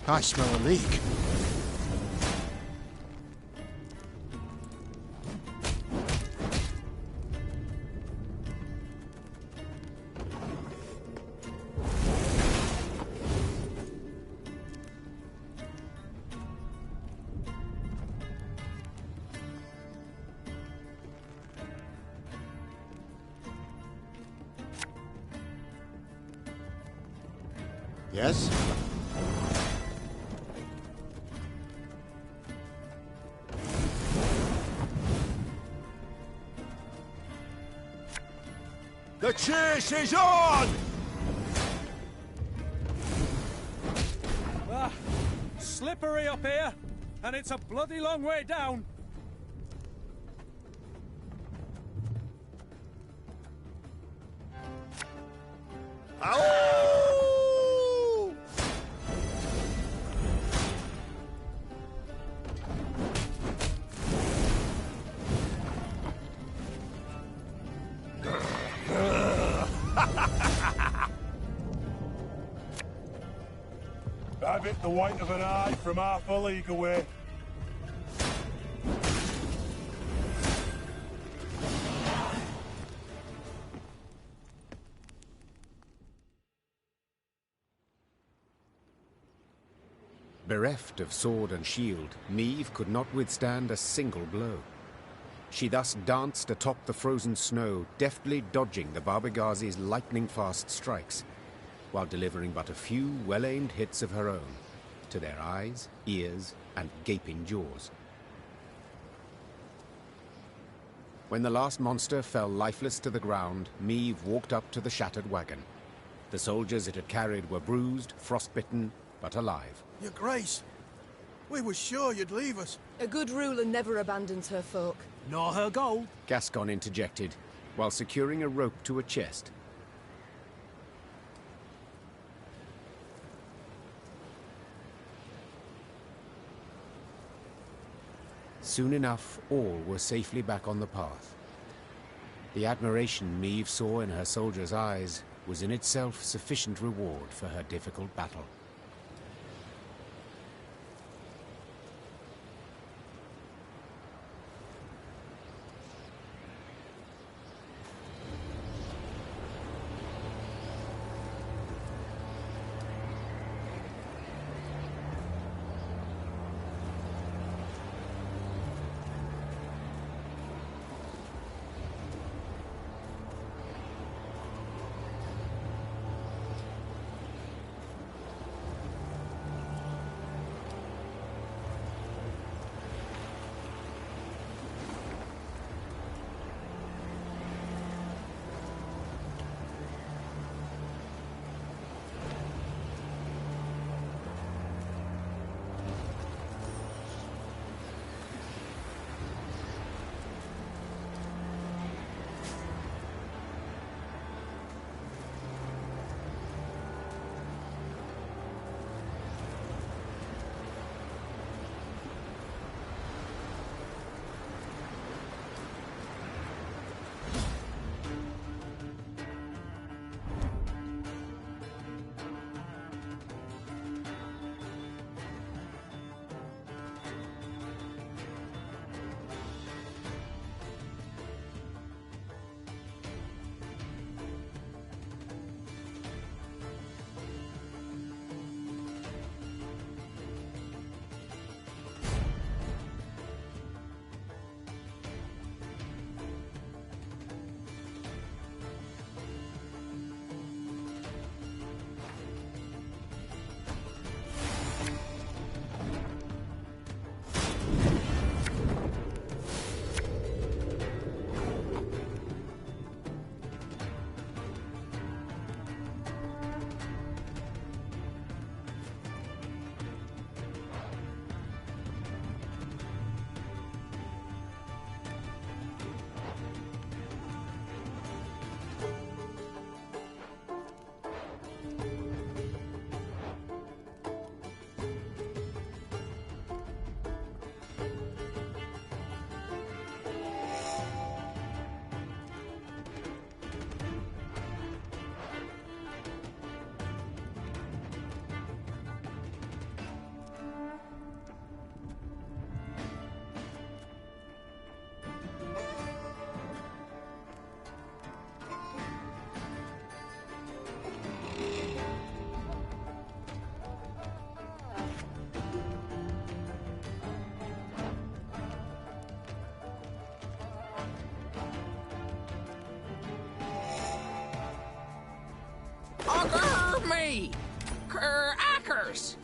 [SPEAKER 2] I smell a leak. Yes?
[SPEAKER 4] The chase is on!
[SPEAKER 12] slippery up here, and it's a bloody long way down.
[SPEAKER 21] Ow!
[SPEAKER 10] Have it the white of an eye from half a league away.
[SPEAKER 5] Bereft of sword and shield, Niamh could not withstand a single blow. She thus danced atop the frozen snow, deftly dodging the Barbegazi's lightning-fast strikes, while delivering but a few well-aimed hits of her own, to their eyes, ears, and gaping jaws. When the last monster fell lifeless to the ground, Niamh walked up to the shattered wagon. The soldiers it had carried were bruised, frostbitten, but alive.
[SPEAKER 16] Your Grace, we were sure you'd leave us.
[SPEAKER 8] A good ruler never abandons her folk.
[SPEAKER 3] Nor her gold.
[SPEAKER 5] Gascon interjected, while securing a rope to a chest. Soon enough, all were safely back on the path. The admiration Niamh saw in her soldiers' eyes was in itself sufficient reward for her difficult battle.
[SPEAKER 18] Augur me! Ackers!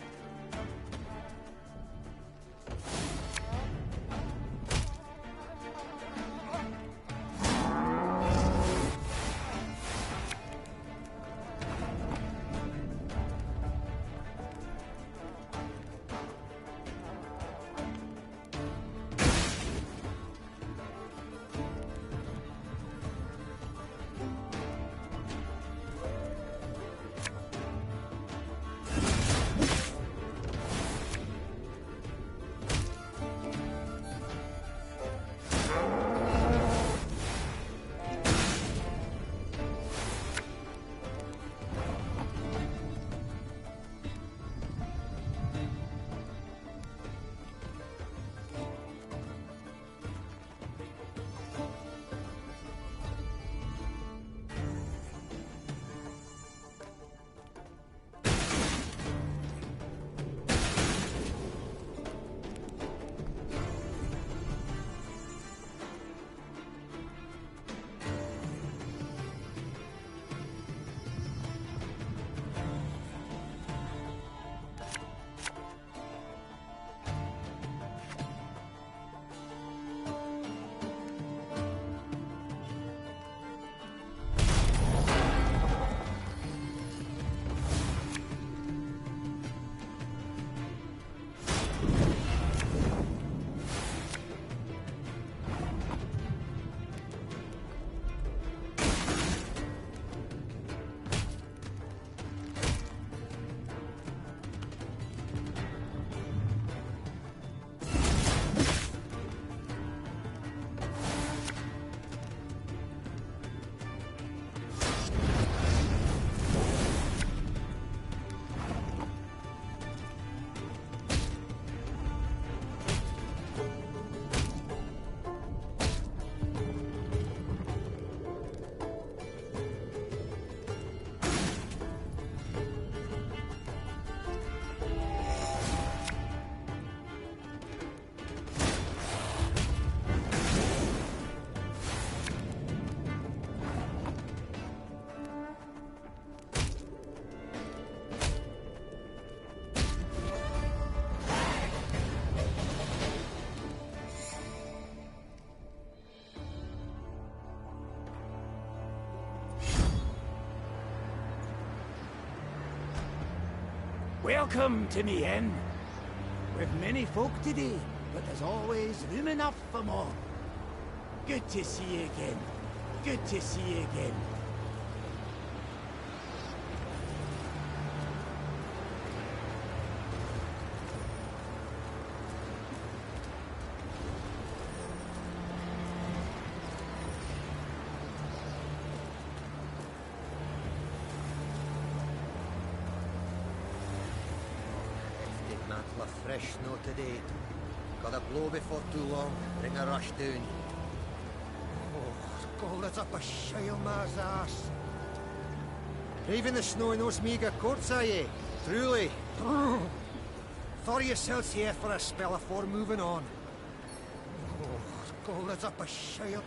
[SPEAKER 22] Welcome to me inn. We've many folk today, but there's always room enough for more. Good to see you again. Good to see you again.
[SPEAKER 2] Fresh snow today. Got a blow before too long, bring a rush down. Oh, cold as up a Shilemar's ass. Braving the snow in those meagre courts, are ye? Truly. Thought yourselves here for a spell afore moving on. Oh, cold as up a Shile.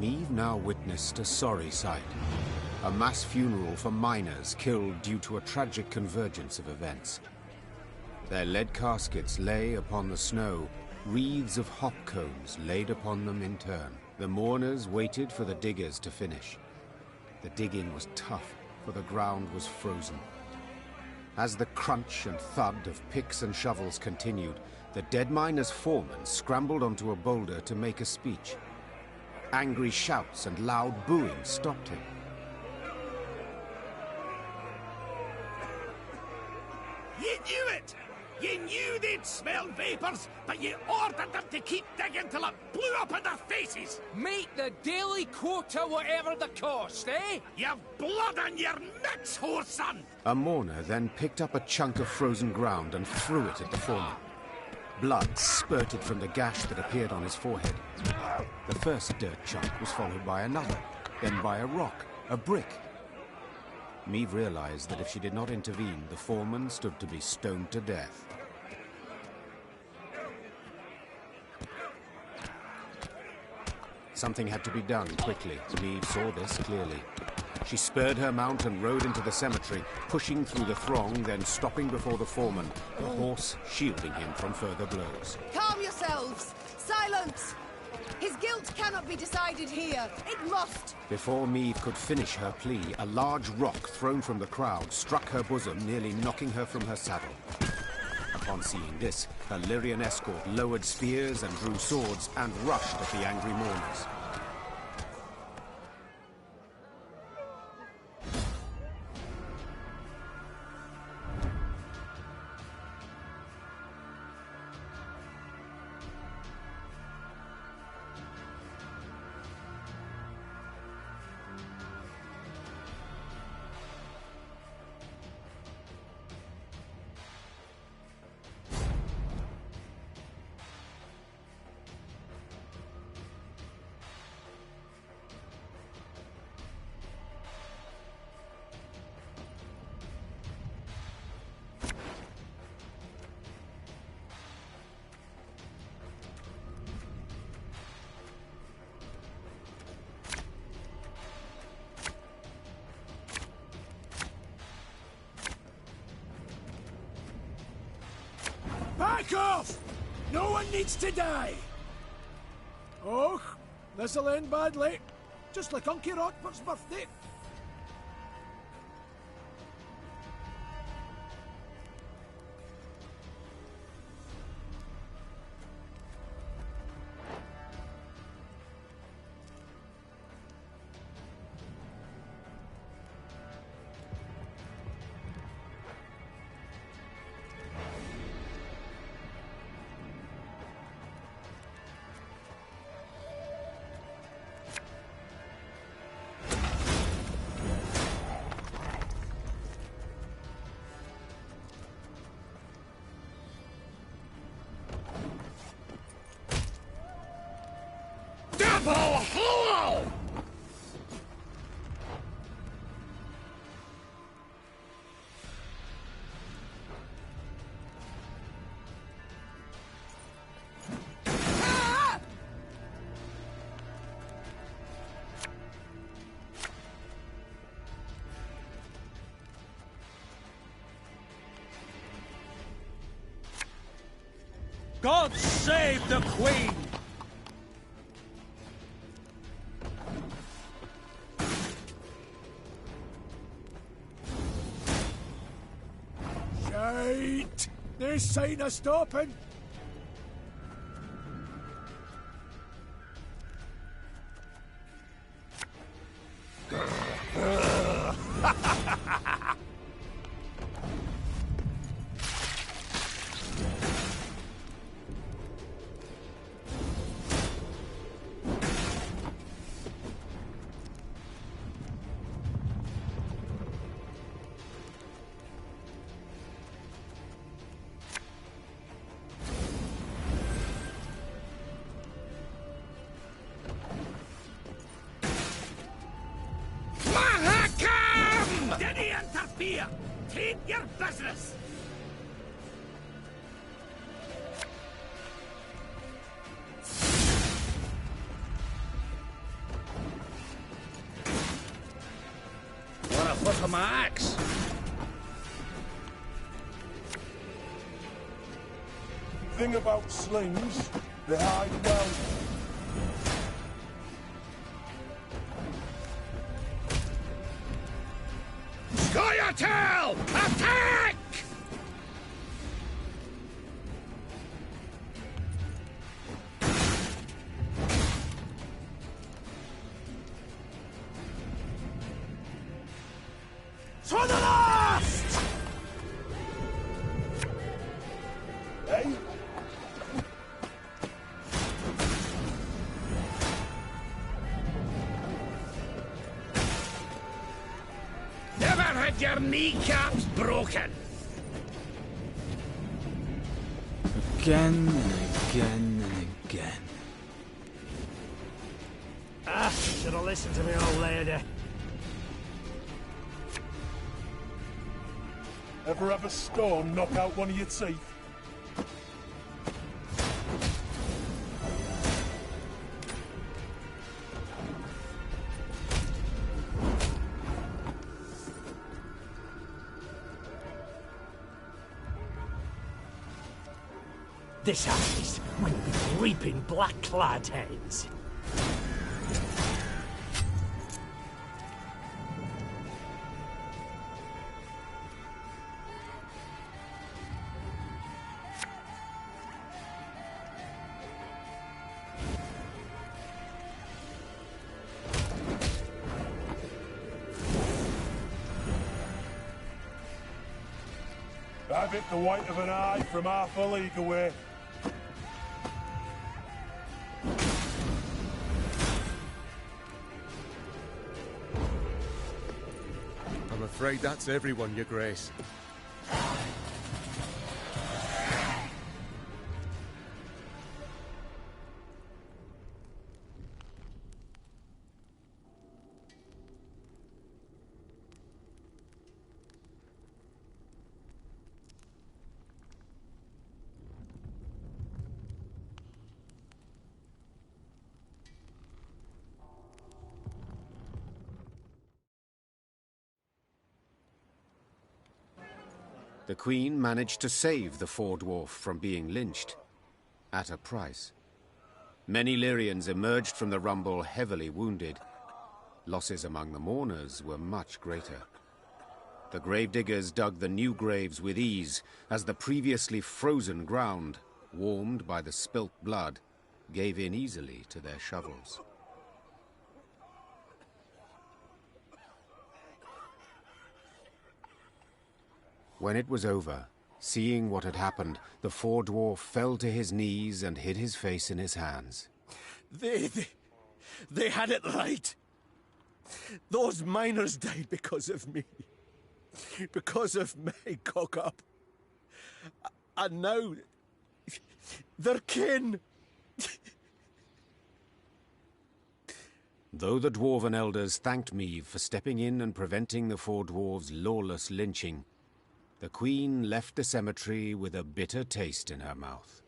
[SPEAKER 5] Meave now witnessed a sorry sight. A mass funeral for miners killed due to a tragic convergence of events. Their lead caskets lay upon the snow, wreaths of hop cones laid upon them in turn. The mourners waited for the diggers to finish. The digging was tough, for the ground was frozen. As the crunch and thud of picks and shovels continued, the dead miner's foreman scrambled onto a boulder to make a speech. Angry shouts and loud booing stopped him.
[SPEAKER 13] You knew it! You knew they'd smell vapors, but you ordered them to keep digging till it blew up in their faces!
[SPEAKER 18] Make the daily quota whatever the cost, eh?
[SPEAKER 13] You've blood on your necks, whoreson!
[SPEAKER 5] A mourner then picked up a chunk of frozen ground and threw it at the foreman. Blood spurted from the gash that appeared on his forehead. The first dirt chunk was followed by another, then by a rock, a brick. Meave realized that if she did not intervene, the foreman stood to be stoned to death. Something had to be done quickly. Meave saw this clearly. She spurred her mount and rode into the cemetery, pushing through the throng, then stopping before the foreman, the horse shielding him from further blows.
[SPEAKER 8] Calm yourselves! Silence! His guilt cannot be decided here. It must!
[SPEAKER 5] Before Meave could finish her plea, a large rock thrown from the crowd struck her bosom, nearly knocking her from her saddle. Upon seeing this, her Lyrian escort lowered spears and drew swords and rushed at the angry mourners.
[SPEAKER 7] Back off! No one needs to die! Oh, this'll end badly. Just like Unky Rockford's birthday.
[SPEAKER 13] Hello!
[SPEAKER 20] God save the Queen!
[SPEAKER 7] Shite! This sign of stopping!
[SPEAKER 13] Interfere! Take your business!
[SPEAKER 18] my axe.
[SPEAKER 10] Thing about slings, they hide well.
[SPEAKER 13] Scoia'tael! Attack!
[SPEAKER 14] To the last!
[SPEAKER 10] Hey?
[SPEAKER 13] Never had your kneecaps broken.
[SPEAKER 12] Again and again and again.
[SPEAKER 11] Ah, should have listened to me old lady.
[SPEAKER 10] Ever have a stone knock out one of your teeth?
[SPEAKER 11] This harvest will be reaping black-clad heads.
[SPEAKER 10] Have it the white of an eye from half a league away.
[SPEAKER 6] I'm afraid that's everyone, Your Grace.
[SPEAKER 5] The Queen managed to save the four-dwarf from being lynched, at a price. Many Lyrians emerged from the rumble heavily wounded. Losses among the mourners were much greater. The gravediggers dug the new graves with ease, as the previously frozen ground, warmed by the spilt blood, gave in easily to their shovels. When it was over, seeing what had happened, the four-dwarf fell to his knees and hid his face in his hands.
[SPEAKER 14] They had it right. Those miners died because of me. Because of my cock-up. And now, they're kin.
[SPEAKER 5] Though the dwarven elders thanked Meve for stepping in and preventing the four dwarves' lawless lynching, the Queen left the cemetery with a bitter taste in her mouth.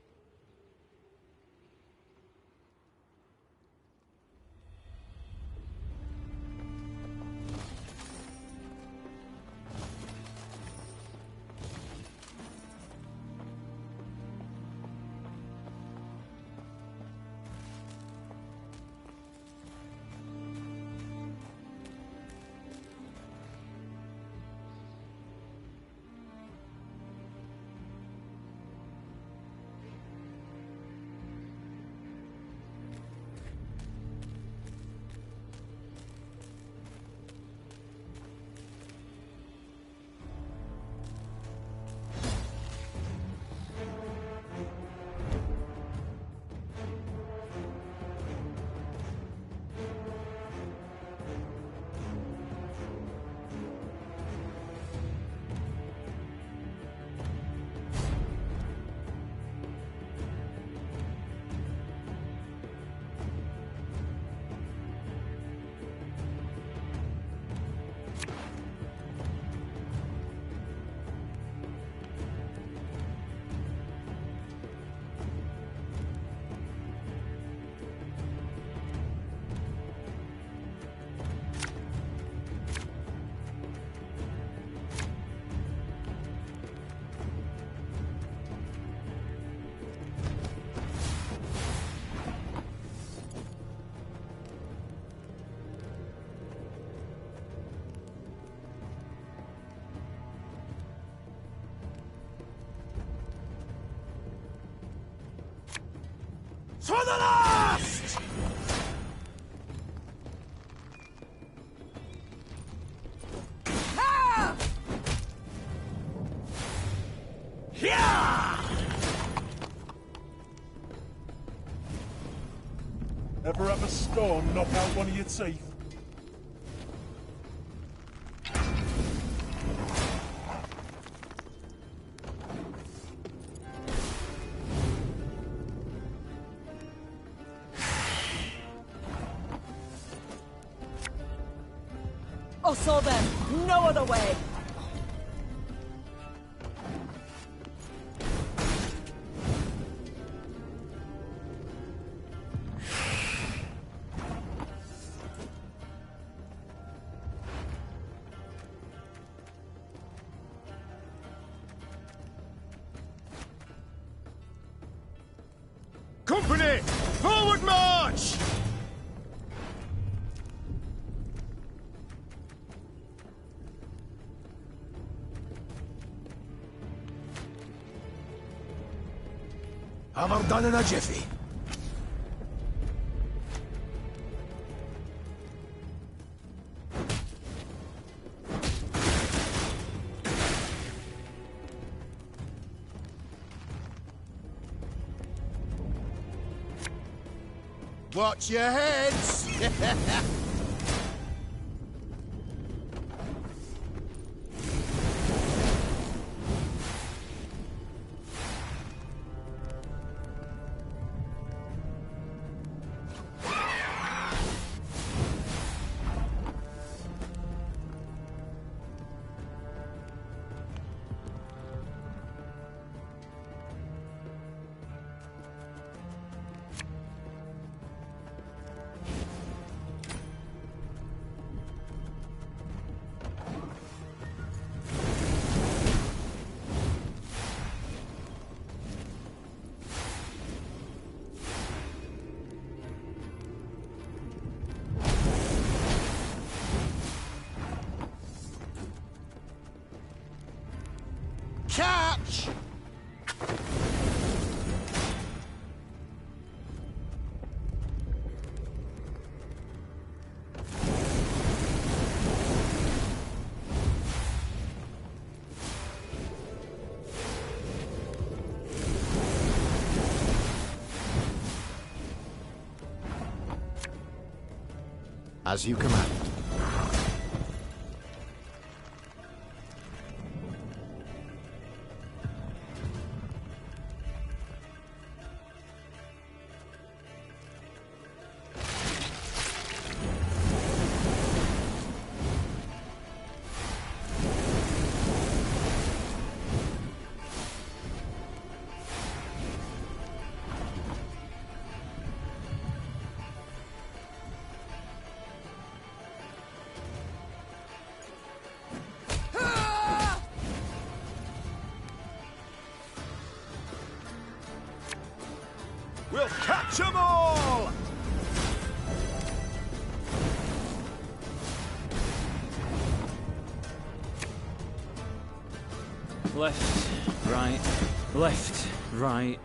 [SPEAKER 13] To the last! Ah! Yeah!
[SPEAKER 10] Ever have a storm knock out one of your teeth?
[SPEAKER 19] Also then, no other way!
[SPEAKER 6] Company! Forward march!
[SPEAKER 7] Have her done in a jiffy.
[SPEAKER 1] Watch your heads! Catch!
[SPEAKER 5] As you command.
[SPEAKER 13] We'll catch 'em all!
[SPEAKER 9] Left, right, left, right.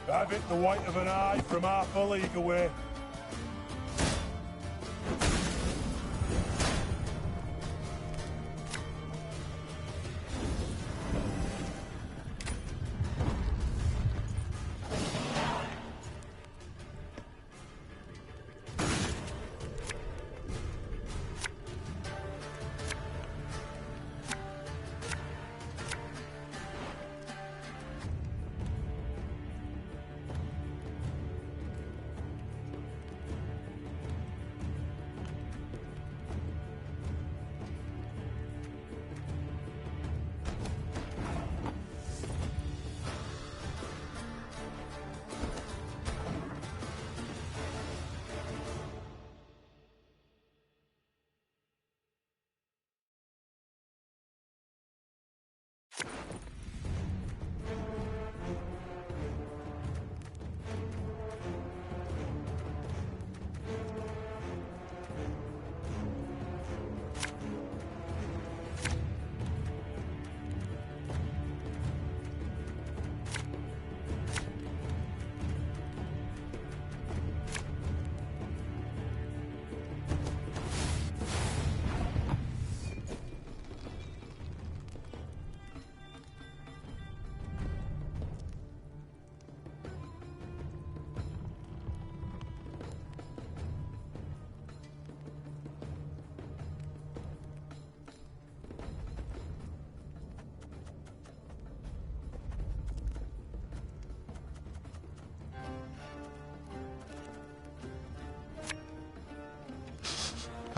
[SPEAKER 10] Have it the white of an eye from half a league away.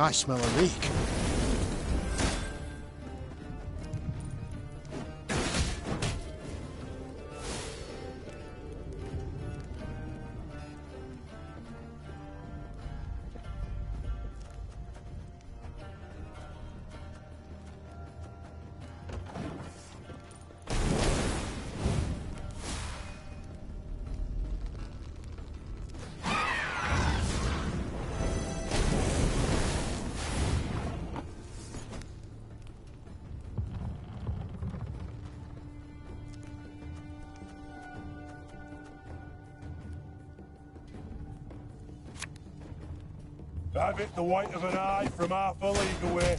[SPEAKER 2] I smell a reek.
[SPEAKER 10] Have it the white of an eye from half a league away.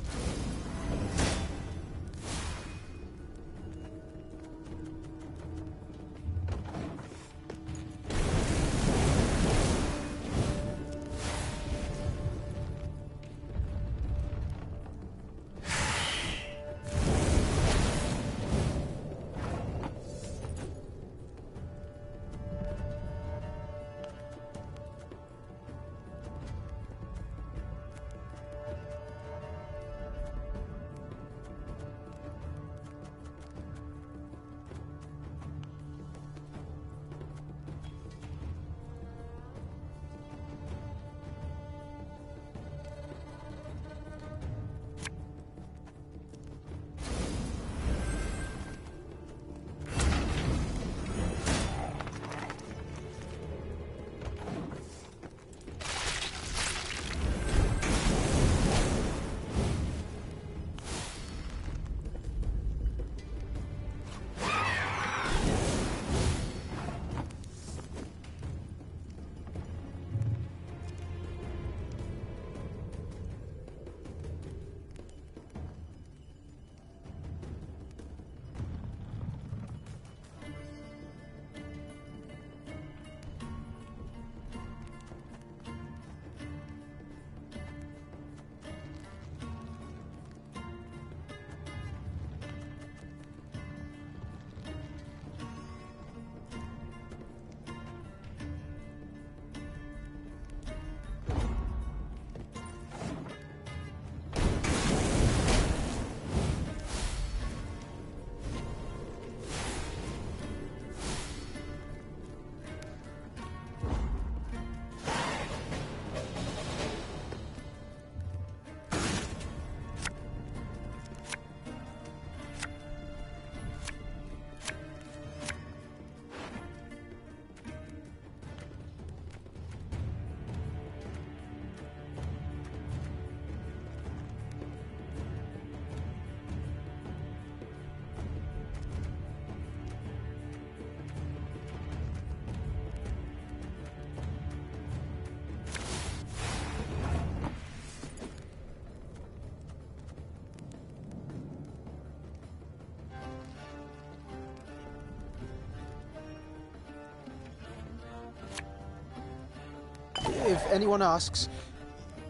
[SPEAKER 3] If anyone asks,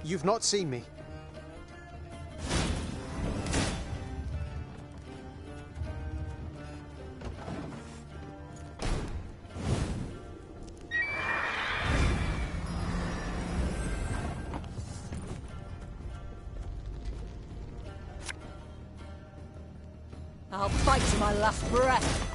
[SPEAKER 3] you've not seen me.
[SPEAKER 19] I'll fight to my last breath.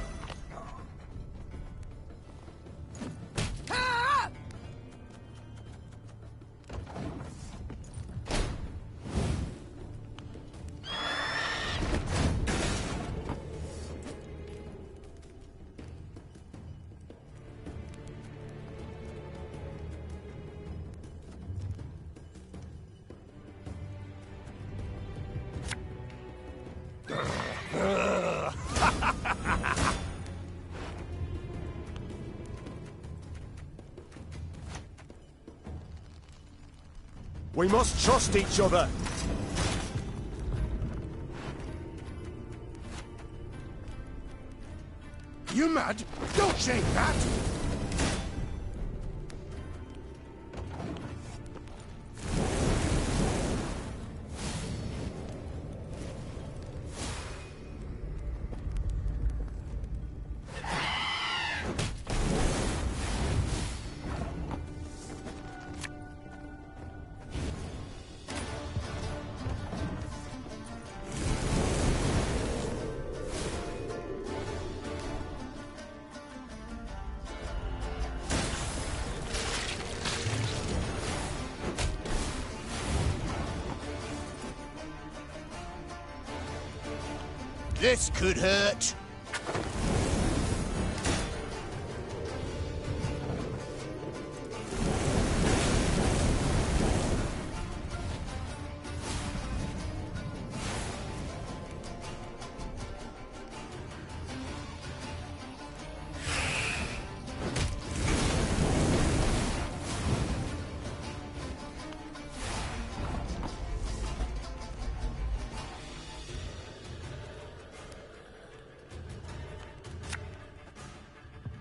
[SPEAKER 6] We must trust each other.
[SPEAKER 10] You mad? Don't shake that!
[SPEAKER 21] This could hurt.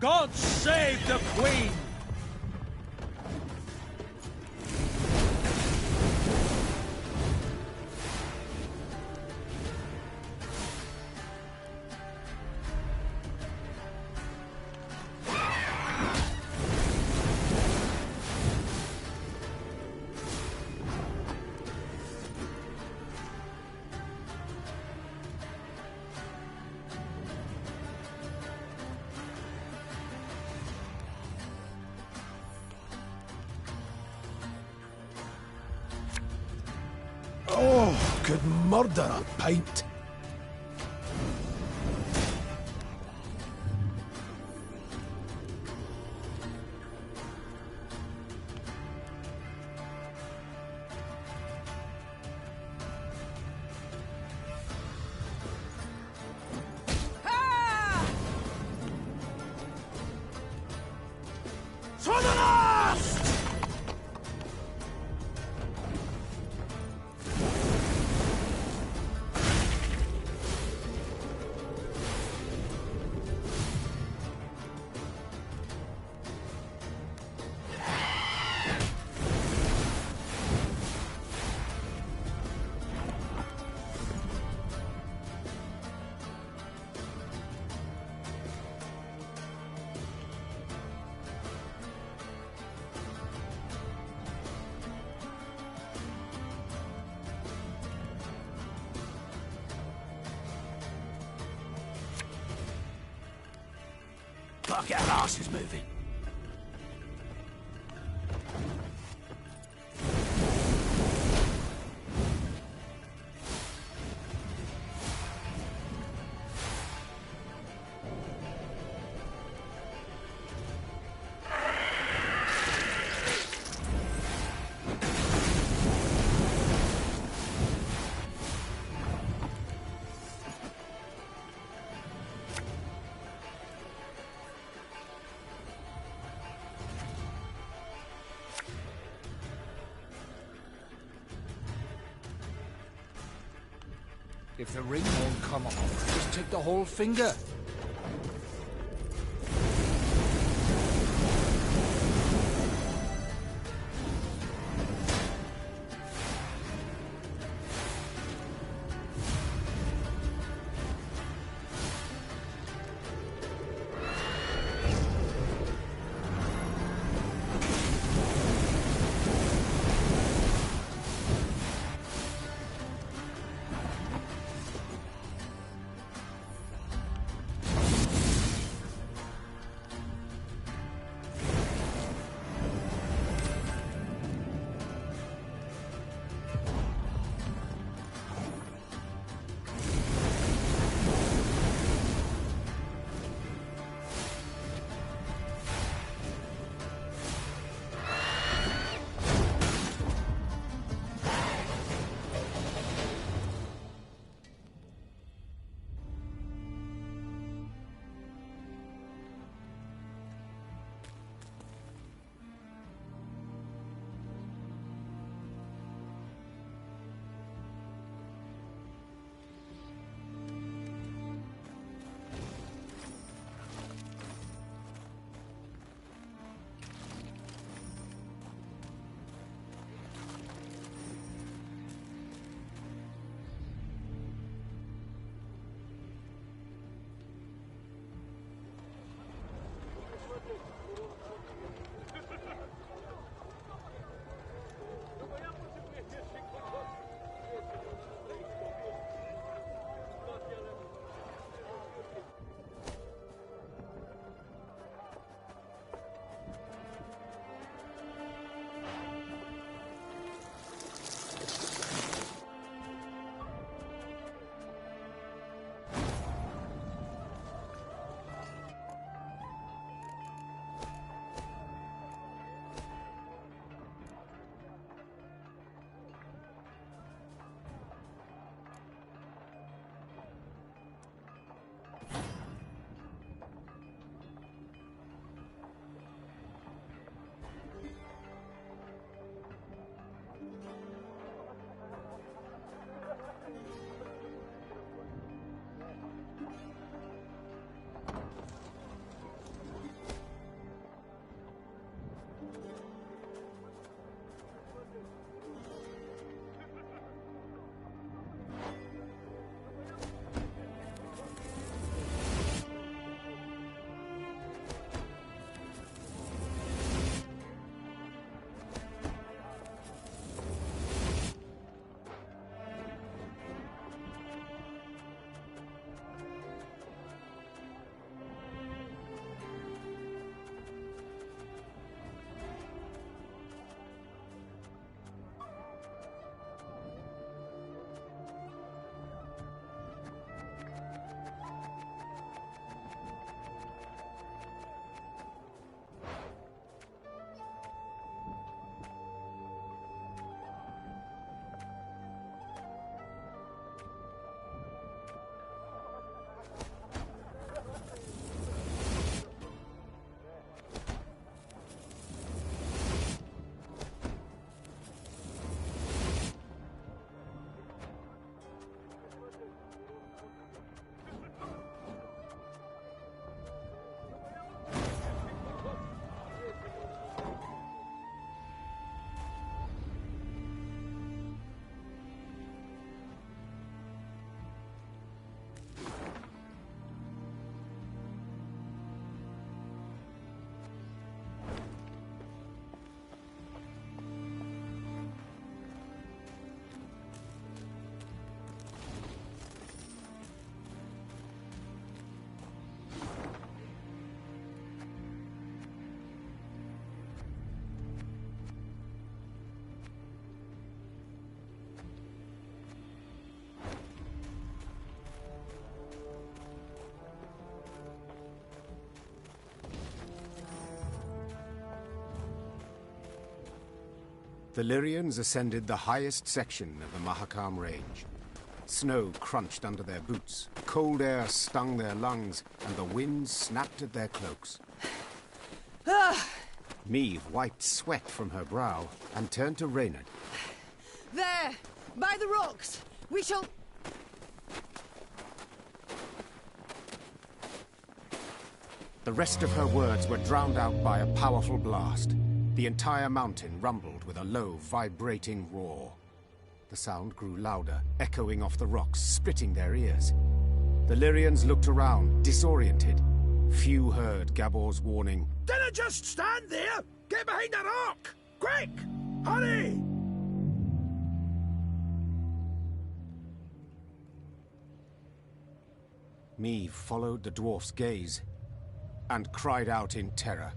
[SPEAKER 20] God save the Queen!
[SPEAKER 7] Oh, could murder a pint.
[SPEAKER 13] To the last! Fuck, our arse is moving.
[SPEAKER 12] If the ring won't come off, just take the whole finger.
[SPEAKER 5] The Lyrians ascended the highest section of the Mahakam Range. Snow crunched under their boots, cold air stung their lungs, and the wind snapped at their cloaks. Meve wiped sweat from her brow and turned to Reynard.
[SPEAKER 8] There! By the rocks! We shall...
[SPEAKER 5] The rest of her words were drowned out by a powerful blast. The entire mountain rumbled with a low, vibrating roar. The sound grew louder, echoing off the rocks, splitting their ears. The Lyrians looked around, disoriented. Few heard Gabor's warning.
[SPEAKER 11] Dinna just stand there! Get behind the rock! Quick! Hurry!
[SPEAKER 5] Meve followed the dwarf's gaze and cried out in terror.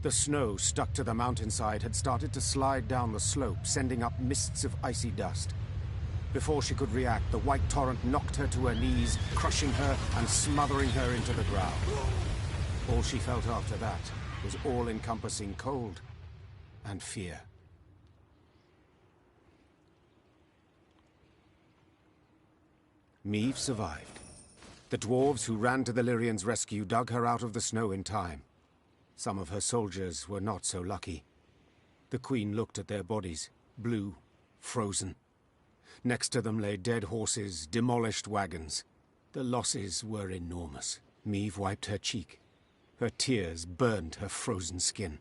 [SPEAKER 5] The snow stuck to the mountainside had started to slide down the slope, sending up mists of icy dust. Before she could react, the white torrent knocked her to her knees, crushing her and smothering her into the ground. All she felt after that was all-encompassing cold and fear. Meve survived. The dwarves who ran to the Lyrians' rescue dug her out of the snow in time. Some of her soldiers were not so lucky. The Queen looked at their bodies, blue, frozen. Next to them lay dead horses, demolished wagons. The losses were enormous. Meve wiped her cheek. Her tears burned her frozen skin.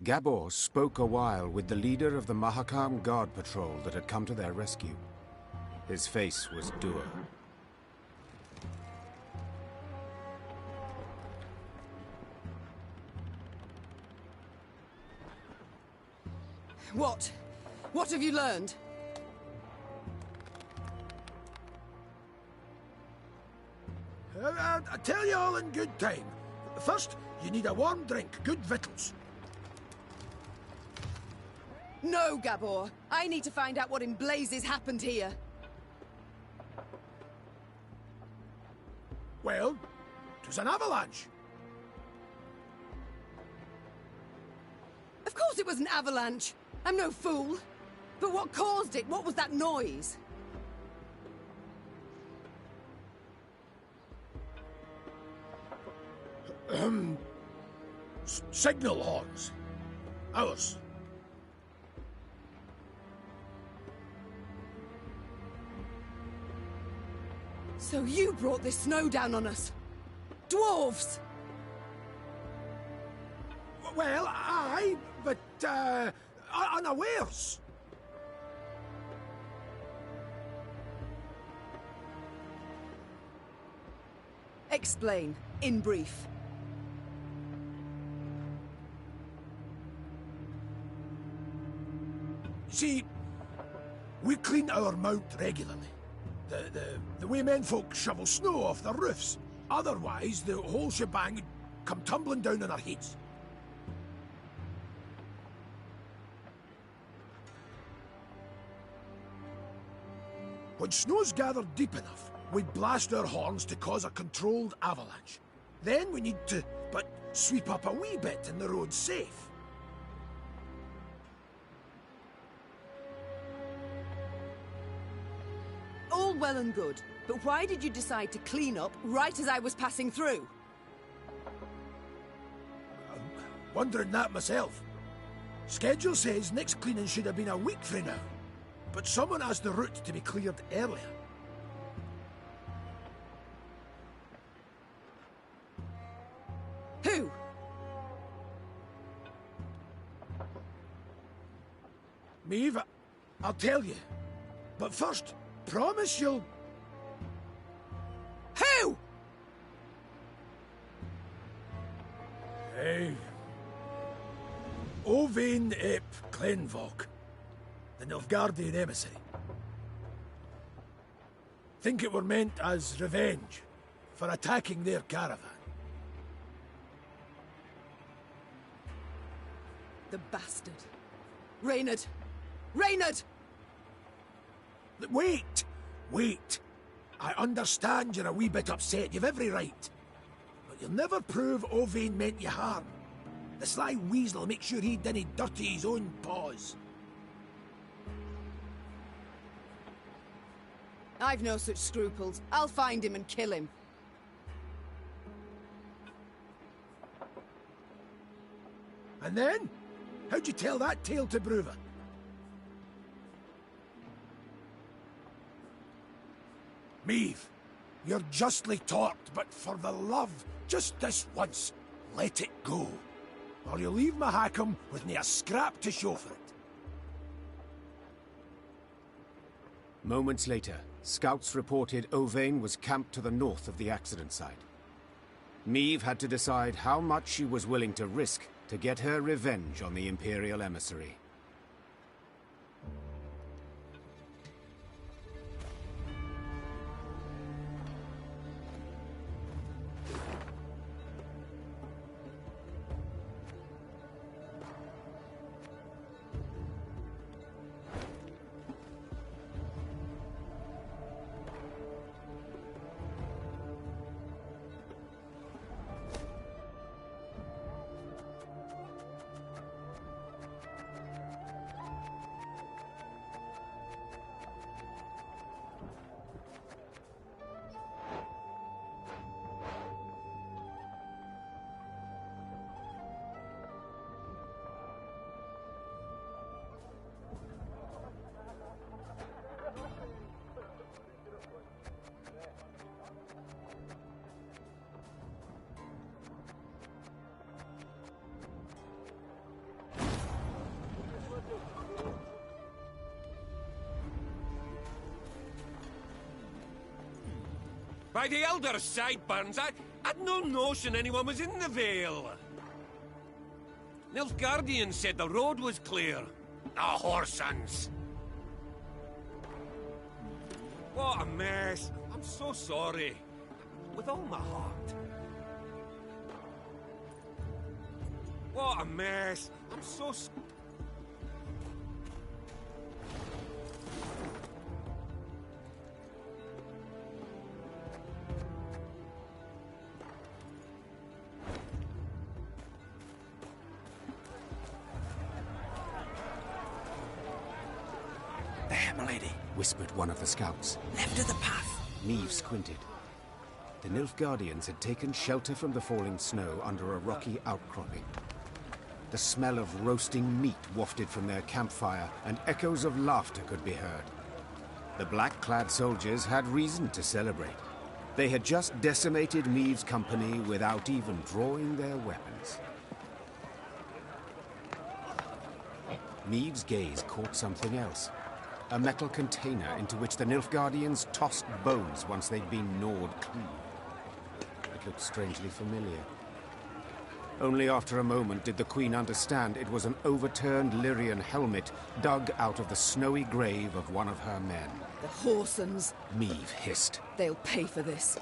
[SPEAKER 5] Gabor spoke a while with the leader of the Mahakam Guard Patrol that had come to their rescue. His face was dour.
[SPEAKER 8] What? What have you learned?
[SPEAKER 11] I'll tell you all in good time. First, you need a warm drink, good victuals.
[SPEAKER 8] No, Gabor. I need to find out what in blazes happened here.
[SPEAKER 11] Well, 'twas an avalanche.
[SPEAKER 8] Of course it was an avalanche. I'm no fool. But what caused it? What was that noise?
[SPEAKER 11] Signal horns. Ours.
[SPEAKER 8] So you brought this snow down on us? Dwarves!
[SPEAKER 11] Well, aye, but, unawares.
[SPEAKER 8] Explain, in brief.
[SPEAKER 11] See, we clean our mount regularly. The way menfolk shovel snow off their roofs. Otherwise, the whole shebang would come tumbling down on our heads. When snow's gathered deep enough, we blast our horns to cause a controlled avalanche. Then we need to, sweep up a wee bit and the road's safe.
[SPEAKER 8] All well and good, but why did you decide to clean up right as I was passing through?
[SPEAKER 11] Wondering that myself. Schedule says next cleaning should have been a week frae now, but someone asked the route to be cleared earlier.
[SPEAKER 8] Who?
[SPEAKER 11] Meve, I'll tell you. But first, promise you'll...
[SPEAKER 8] Who?
[SPEAKER 11] Hey. Owain ep Glenvok, the Nilfgaardian emissary. Think it were meant as revenge for attacking their caravan.
[SPEAKER 8] The bastard. Reynard! Reynard!
[SPEAKER 11] Wait! Wait! I understand you're a wee bit upset. You've every right. But You'll never prove Owain meant you harm. The sly weasel will make sure he didn't dirty his own paws.
[SPEAKER 8] I've no such scruples. I'll find him and kill him.
[SPEAKER 11] And then? How'd you tell that tale to Bruver? Meave, you're justly torqued, but for the love, just this once, let it go. Or you'll leave Mahakam with near a scrap to show for it.
[SPEAKER 5] Moments later, scouts reported Owain was camped to the north of the accident site. Meave had to decide how much she was willing to risk to get her revenge on the Imperial emissary.
[SPEAKER 15] By the Elder's sideburns, I'd no notion anyone was in the Vale. Nilfgaardian said the road was clear. Ah, whoresons! What a mess. I'm so sorry. With all my heart. What a mess. I'm so
[SPEAKER 5] whispered one of the scouts.
[SPEAKER 17] Left of the path.
[SPEAKER 5] Meave squinted. The Nilfgaardians had taken shelter from the falling snow under a rocky outcropping. The smell of roasting meat wafted from their campfire, and echoes of laughter could be heard. The black-clad soldiers had reason to celebrate. They had just decimated Meave's company without even drawing their weapons. Meave's gaze caught something else. A metal container into which the Nilfgaardians tossed bones once they'd been gnawed clean. It looked strangely familiar. Only after a moment did the Queen understand it was an overturned Lyrian helmet dug out of the snowy grave of one of her men.
[SPEAKER 8] The whoresons.
[SPEAKER 5] Meave hissed.
[SPEAKER 8] They'll pay for this.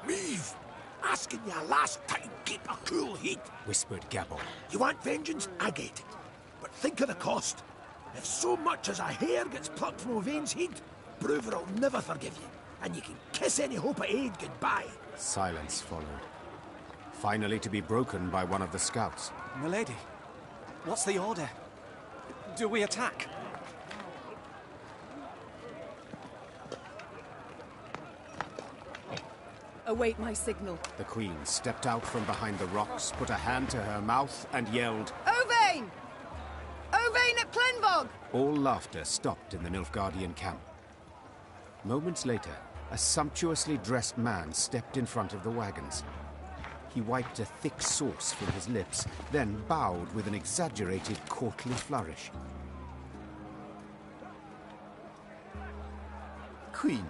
[SPEAKER 11] Meave! Asking you last time, keep a cool head.
[SPEAKER 5] Whispered Gabor.
[SPEAKER 11] You want vengeance? I get it. But think of the cost. If so much as a hair gets plucked from Owain's head, Bruver will never forgive you. And you can kiss any hope of aid goodbye.
[SPEAKER 5] Silence followed. Finally to be broken by one of the scouts.
[SPEAKER 23] Milady, what's the order? Do we attack?
[SPEAKER 8] Await my signal.
[SPEAKER 5] The Queen stepped out from behind the rocks, put a hand to her mouth, and yelled,
[SPEAKER 8] Owain! Owain at Plenvog!
[SPEAKER 5] All laughter stopped in the Nilfgaardian camp. Moments later, a sumptuously dressed man stepped in front of the wagons. He wiped a thick sauce from his lips, then bowed with an exaggerated courtly flourish.
[SPEAKER 17] Queen,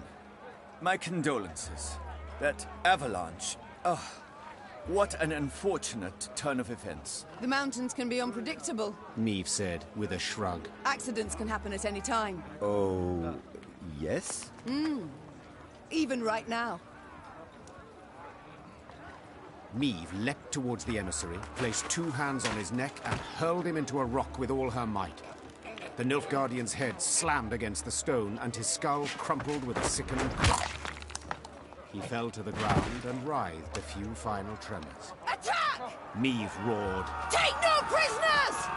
[SPEAKER 17] my condolences. That avalanche. Oh, what an unfortunate turn of events.
[SPEAKER 8] The mountains can be unpredictable.
[SPEAKER 5] Meave said with a shrug.
[SPEAKER 8] Accidents can happen at any time.
[SPEAKER 17] Oh, yes?
[SPEAKER 8] Even right now.
[SPEAKER 5] Meave leapt towards the emissary, placed two hands on his neck, and hurled him into a rock with all her might. The Nilfgaardian's head slammed against the stone, and his skull crumpled with a sickening crash. He fell to the ground and writhed a few final tremors.
[SPEAKER 8] Attack!
[SPEAKER 5] Neve roared.
[SPEAKER 8] Take no prisoners!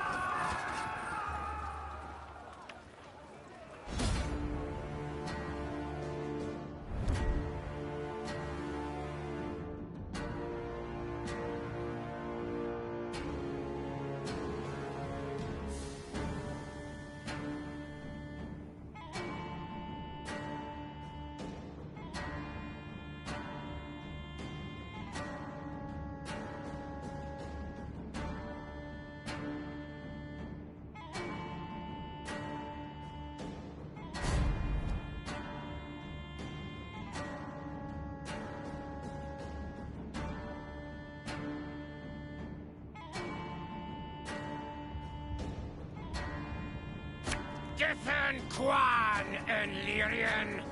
[SPEAKER 18] Giffen, Quan, and Lyrian.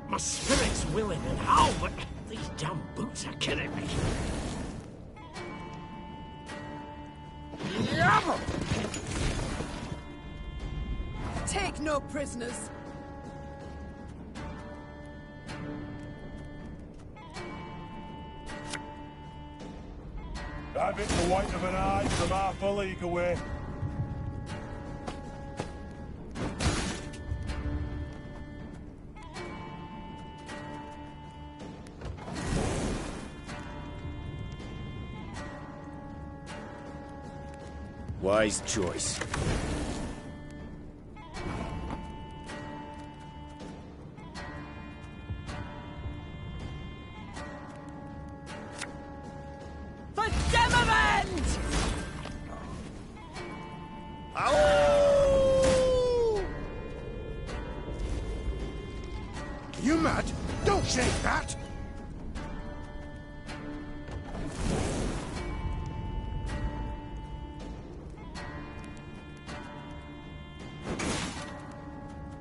[SPEAKER 13] My spirit's willing and how, but these damn boots are killing me. Yabba!
[SPEAKER 8] Take no prisoners.
[SPEAKER 10] Have it the white of an eye from half a league away.
[SPEAKER 6] Wise choice.
[SPEAKER 19] For Demavend!
[SPEAKER 2] You mad? Don't shake that!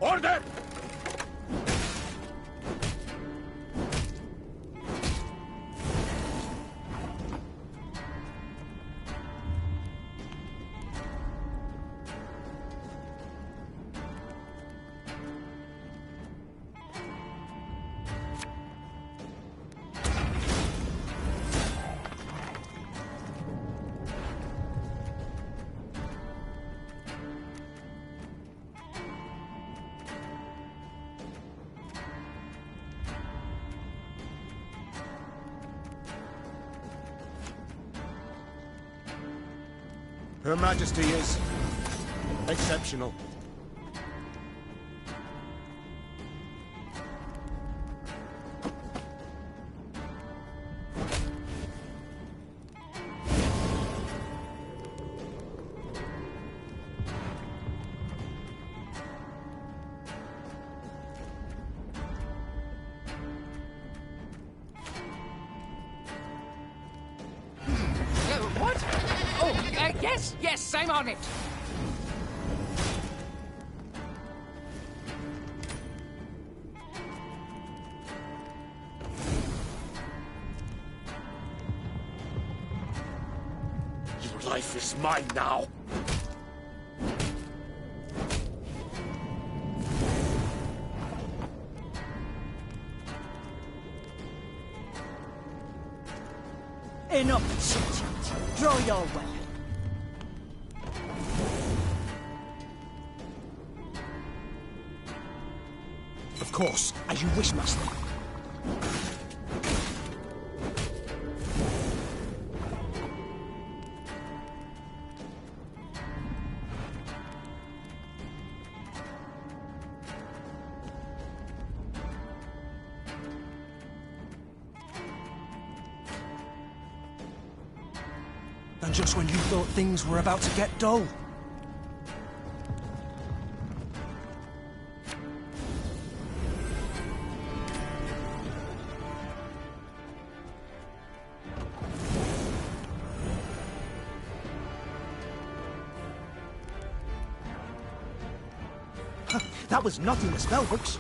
[SPEAKER 10] Order!
[SPEAKER 14] Her Majesty is exceptional.
[SPEAKER 18] What? Oh, yes, I'm on it.
[SPEAKER 10] Your life is mine now.
[SPEAKER 19] Enough chit-chat. Draw your weapon.
[SPEAKER 11] Of course, as you wish, master.
[SPEAKER 3] than just when you thought things were about to get dull.
[SPEAKER 2] That was not in the spellbooks.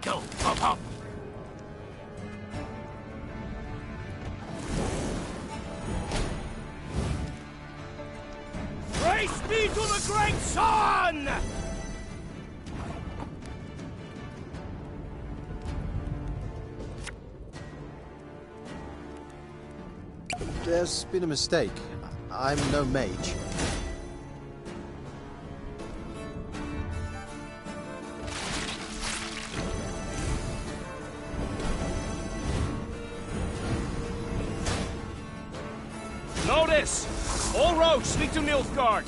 [SPEAKER 13] Go, hop, hop. Race me to the great sun!
[SPEAKER 5] There's been a mistake. I'm no mage.
[SPEAKER 20] Notice! All roads lead to Nilfgaard.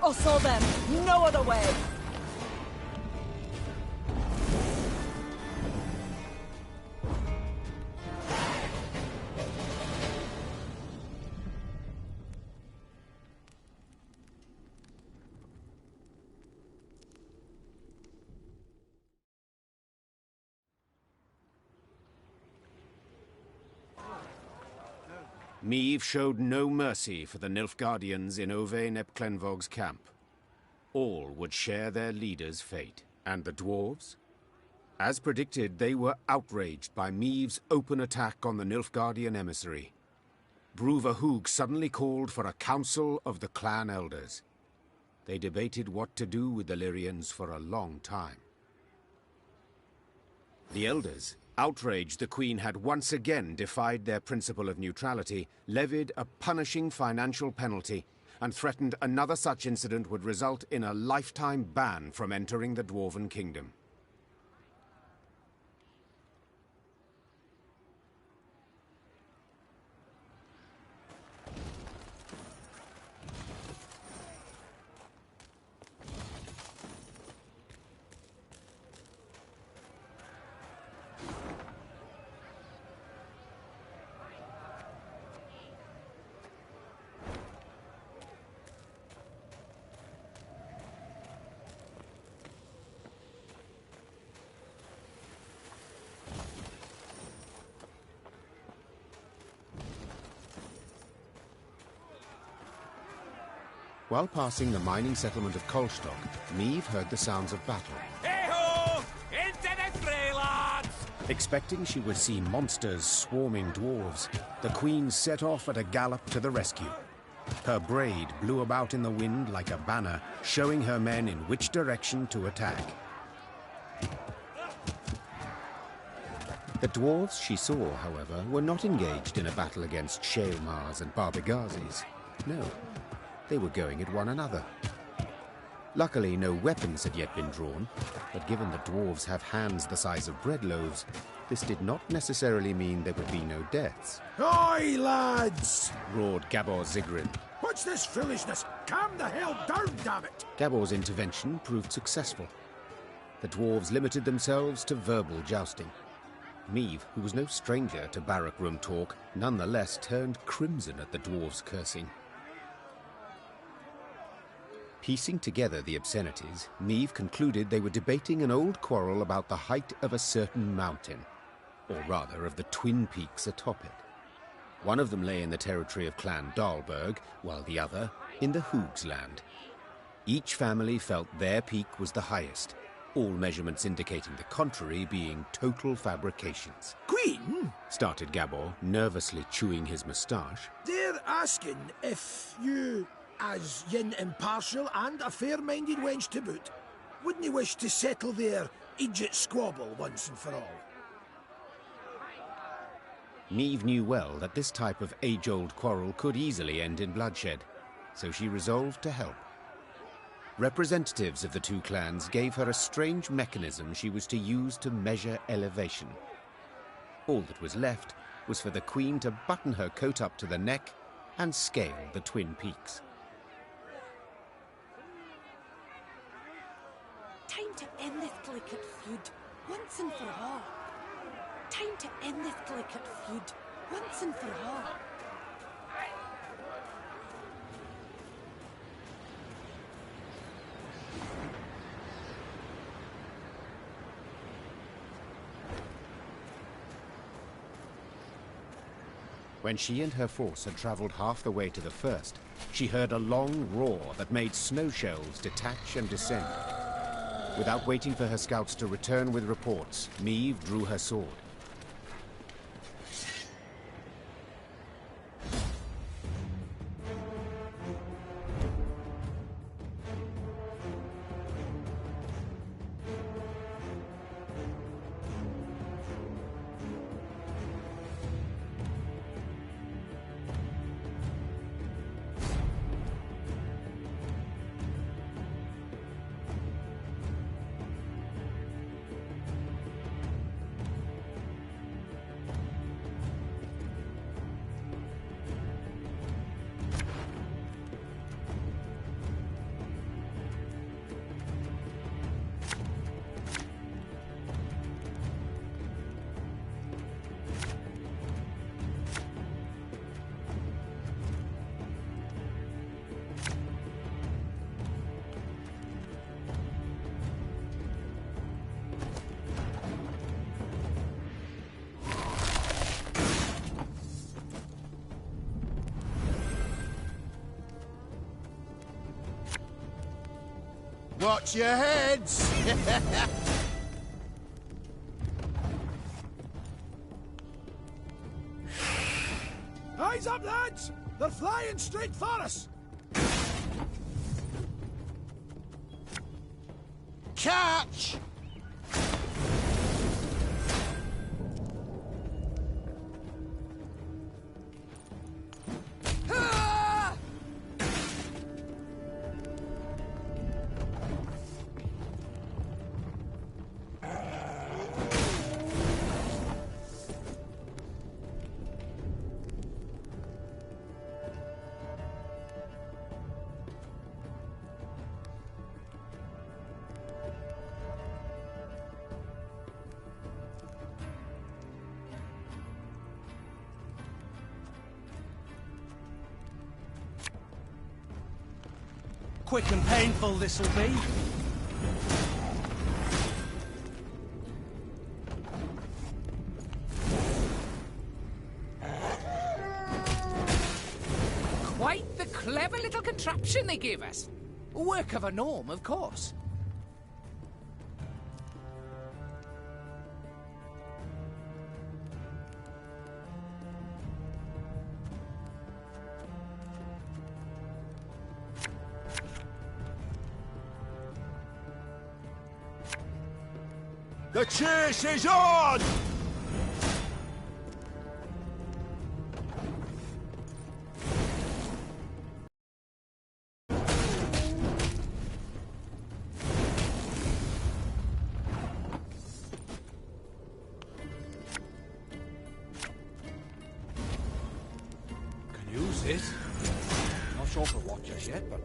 [SPEAKER 19] Hustle them! No other way!
[SPEAKER 5] Meve showed no mercy for the Nilfgaardians in Ove Nepklenvog's camp. All would share their leader's fate. And the dwarves? As predicted, they were outraged by Meve's open attack on the Nilfgaardian emissary. Bruva Hoog suddenly called for a council of the clan elders. They debated what to do with the Lyrians for a long time. The elders, outraged the Queen had once again defied their principle of neutrality, levied a punishing financial penalty, and threatened another such incident would result in a lifetime ban from entering the Dwarven Kingdom. While passing the mining settlement of Kolstock, Meve heard the sounds of battle.
[SPEAKER 13] Hey-ho! Into the fray, lads!
[SPEAKER 5] Expecting she would see monsters swarming dwarves, the Queen set off at a gallop to the rescue. Her braid blew about in the wind like a banner, showing her men in which direction to attack. The dwarves she saw, however, were not engaged in a battle against Shaelmars and Barbigazes. No. They were going at one another. Luckily, no weapons had yet been drawn, but given the dwarves have hands the size of bread loaves, this did not necessarily mean there would be no deaths.
[SPEAKER 11] Oi, lads!
[SPEAKER 5] Roared Gabor Zigrid.
[SPEAKER 11] What's this foolishness? Calm the hell down, damn it!
[SPEAKER 5] Gabor's intervention proved successful. The dwarves limited themselves to verbal jousting. Meve, who was no stranger to barrack room talk, nonetheless turned crimson at the dwarves' cursing. Piecing together the obscenities, Meve concluded they were debating an old quarrel about the height of a certain mountain, or rather of the twin peaks atop it. One of them lay in the territory of Clan Dahlberg, while the other in the Hoogs land. Each family felt their peak was the highest, all measurements indicating the contrary being total fabrications.
[SPEAKER 11] Queen?
[SPEAKER 5] Started Gabor, nervously chewing his moustache.
[SPEAKER 11] They're asking if you, as yin impartial and a fair-minded wench to boot, wouldn't you wish to settle their idiot squabble once and for all?
[SPEAKER 5] Niamh knew well that this type of age-old quarrel could easily end in bloodshed, so she resolved to help. Representatives of the two clans gave her a strange mechanism she was to use to measure elevation. All that was left was for the Queen to button her coat up to the neck and scale the twin peaks.
[SPEAKER 19] Time to end this delicate feud, once and for all. Time to end this delicate feud, once and for all.
[SPEAKER 5] When she and her force had travelled half the way to the first, she heard a long roar that made snow shells detach and descend. Without waiting for her scouts to return with reports, Niamh drew her sword.
[SPEAKER 1] Watch your heads!
[SPEAKER 11] Eyes up, lads! They're flying straight for us!
[SPEAKER 1] Catch!
[SPEAKER 3] Quick and painful this'll be.
[SPEAKER 18] Quite the clever little contraption they gave us. Work of a gnome, of course.
[SPEAKER 10] The chase is on!
[SPEAKER 12] Can use it. Not sure for what just yet, but...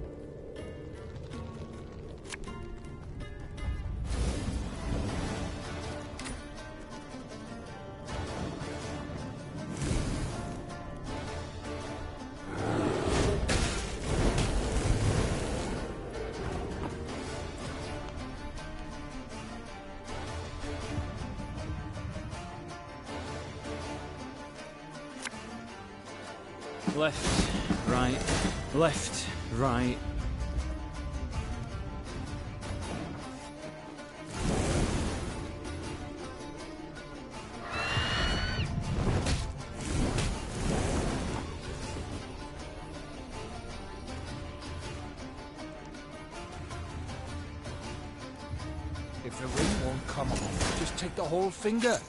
[SPEAKER 9] Left, right, left, right.
[SPEAKER 12] If the ring won't come off, just take the whole finger.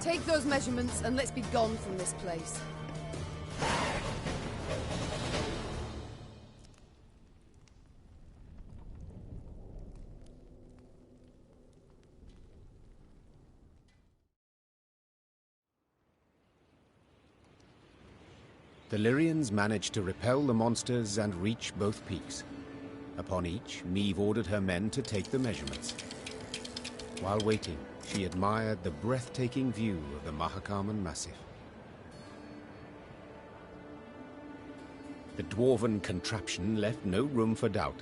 [SPEAKER 8] Take those measurements and let's be gone from this place.
[SPEAKER 5] The Lyrians managed to repel the monsters and reach both peaks. Upon each, Meve ordered her men to take the measurements. While waiting, she admired the breathtaking view of the Mahakaman Massif. The dwarven contraption left no room for doubt.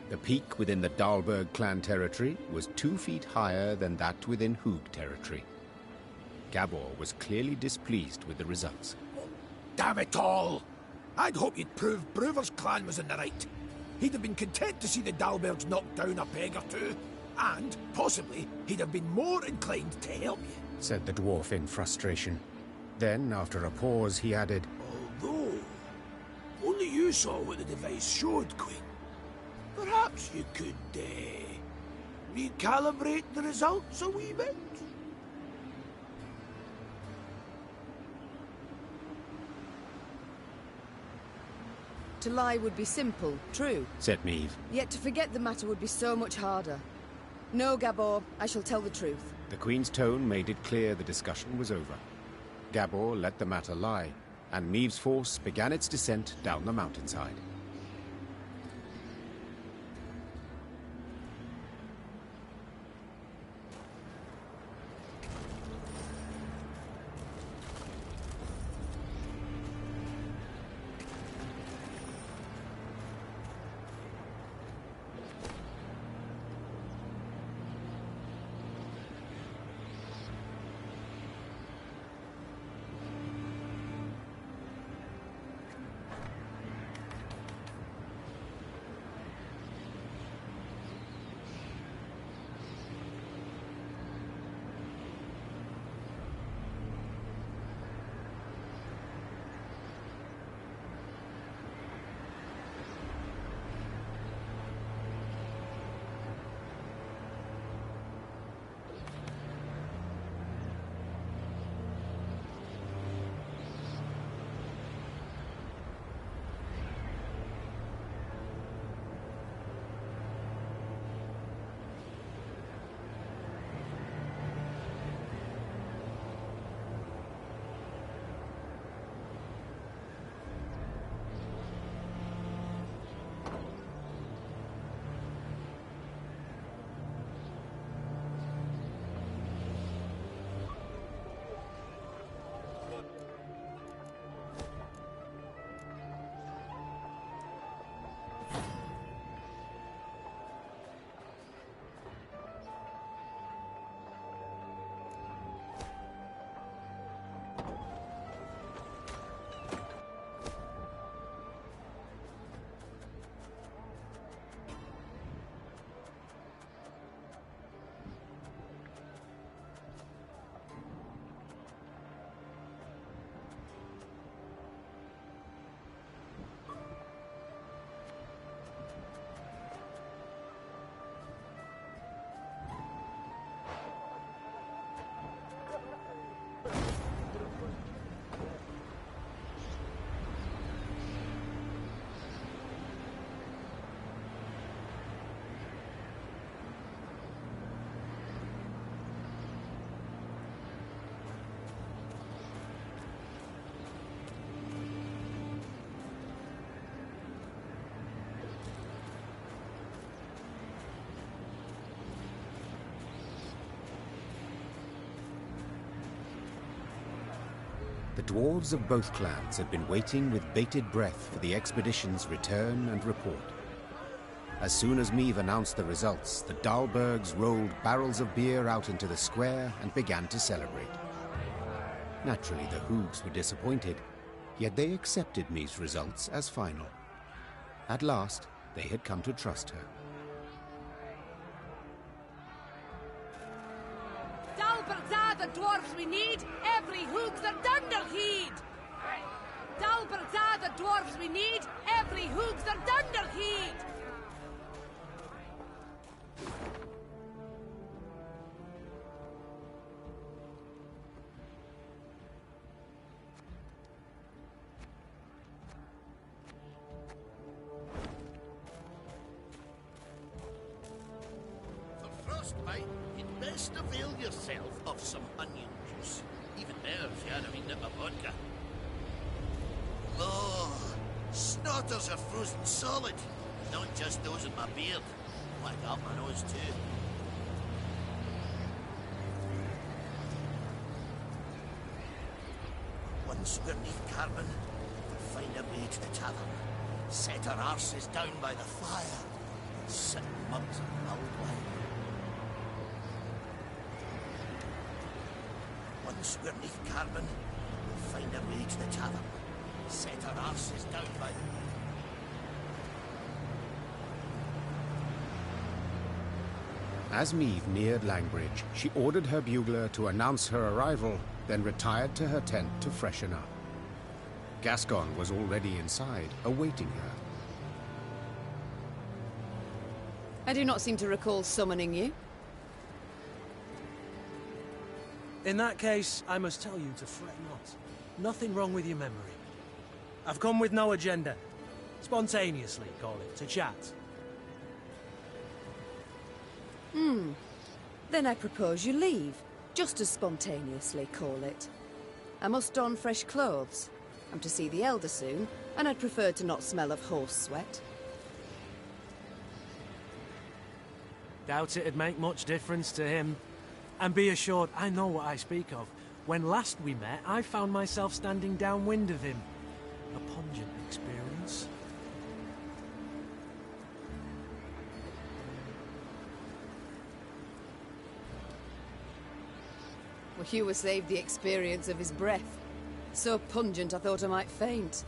[SPEAKER 5] The peak within the Dahlberg clan territory was 2 feet higher than that within Hoog territory. Gabor was clearly displeased with the results.
[SPEAKER 11] Damn it all! I'd hoped you'd prove Brewer's clan was in the right. He'd have been content to see the Dahlbergs knocked down a peg or two. And, possibly, he'd have been more inclined to help you,
[SPEAKER 5] said the dwarf in frustration. Then, after a pause, he added,
[SPEAKER 11] Although, only you saw what the device showed, Queen. Perhaps you could, recalibrate the results a wee bit?
[SPEAKER 8] To lie would be simple, true.
[SPEAKER 5] said Meve.
[SPEAKER 8] Yet to forget the matter would be so much harder. No, Gabor, I shall tell the truth.
[SPEAKER 5] The Queen's tone made it clear the discussion was over. Gabor let the matter lie, and Meve's force began its descent down the mountainside. The dwarves of both clans had been waiting with bated breath for the expedition's return and report. As soon as Meve announced the results, the Dahlbergs rolled barrels of beer out into the square and began to celebrate. Naturally, the Hoogs were disappointed, yet they accepted Meve's results as final. At last, they had come to trust her.
[SPEAKER 19] Dalberts are the dwarves we need. Every hoog's the Dunderheed. Dalberts are the dwarves we need. Every hoog's the Dunderheed.
[SPEAKER 21] For frostbite, you'd best avail yourself of some onion juice. Even better if you had a wee nip of vodka. Oh, snorters are frozen solid. Not just those in my beard. Like up my nose too. Once we're neath Carbon, we'll find a way to the tavern. Set our arses down by the fire. And sit mugs of mulled wine. Once we're neath Carbon, we'll find a way to the tavern. Set our arses down by the...
[SPEAKER 5] As Meve neared Langbridge, she ordered her bugler to announce her arrival, then retired to her tent to freshen up. Gascon was already inside, awaiting her.
[SPEAKER 8] I do not seem to recall summoning you.
[SPEAKER 3] In that case, I must tell you to fret not. Nothing wrong with your memory. I've come with no agenda. Spontaneously, call it, to chat.
[SPEAKER 8] Then I propose you leave. Just as spontaneously, call it. I must don fresh clothes. I'm to see the Elder soon, and I'd prefer to not smell of horse sweat.
[SPEAKER 3] Doubt it'd make much difference to him. And be assured, I know what I speak of. When last we met, I found myself standing downwind of him. A pungent experience.
[SPEAKER 8] Well, Hugh was saved the experience of his breath. So pungent I thought I might faint.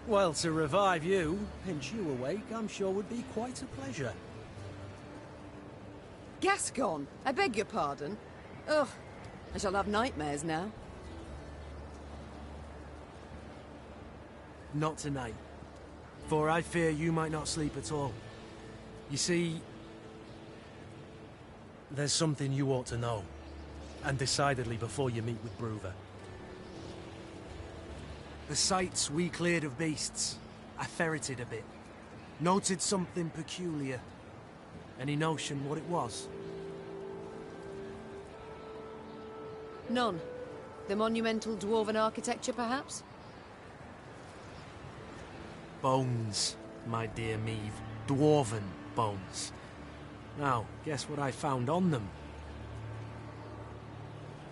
[SPEAKER 3] Well, to revive you, pinch you awake, I'm sure would be quite a pleasure.
[SPEAKER 8] Gascon, I beg your pardon. Ugh, I shall have nightmares now.
[SPEAKER 3] Not tonight. For I fear you might not sleep at all. You see, there's something you ought to know. And decidedly before you meet with Bruver. The sites we cleared of beasts, I ferreted a bit. Noted something peculiar. Any notion what it was?
[SPEAKER 8] None. The monumental dwarven architecture, perhaps?
[SPEAKER 3] Bones, my dear Meve. Dwarven bones. Now, guess what I found on them?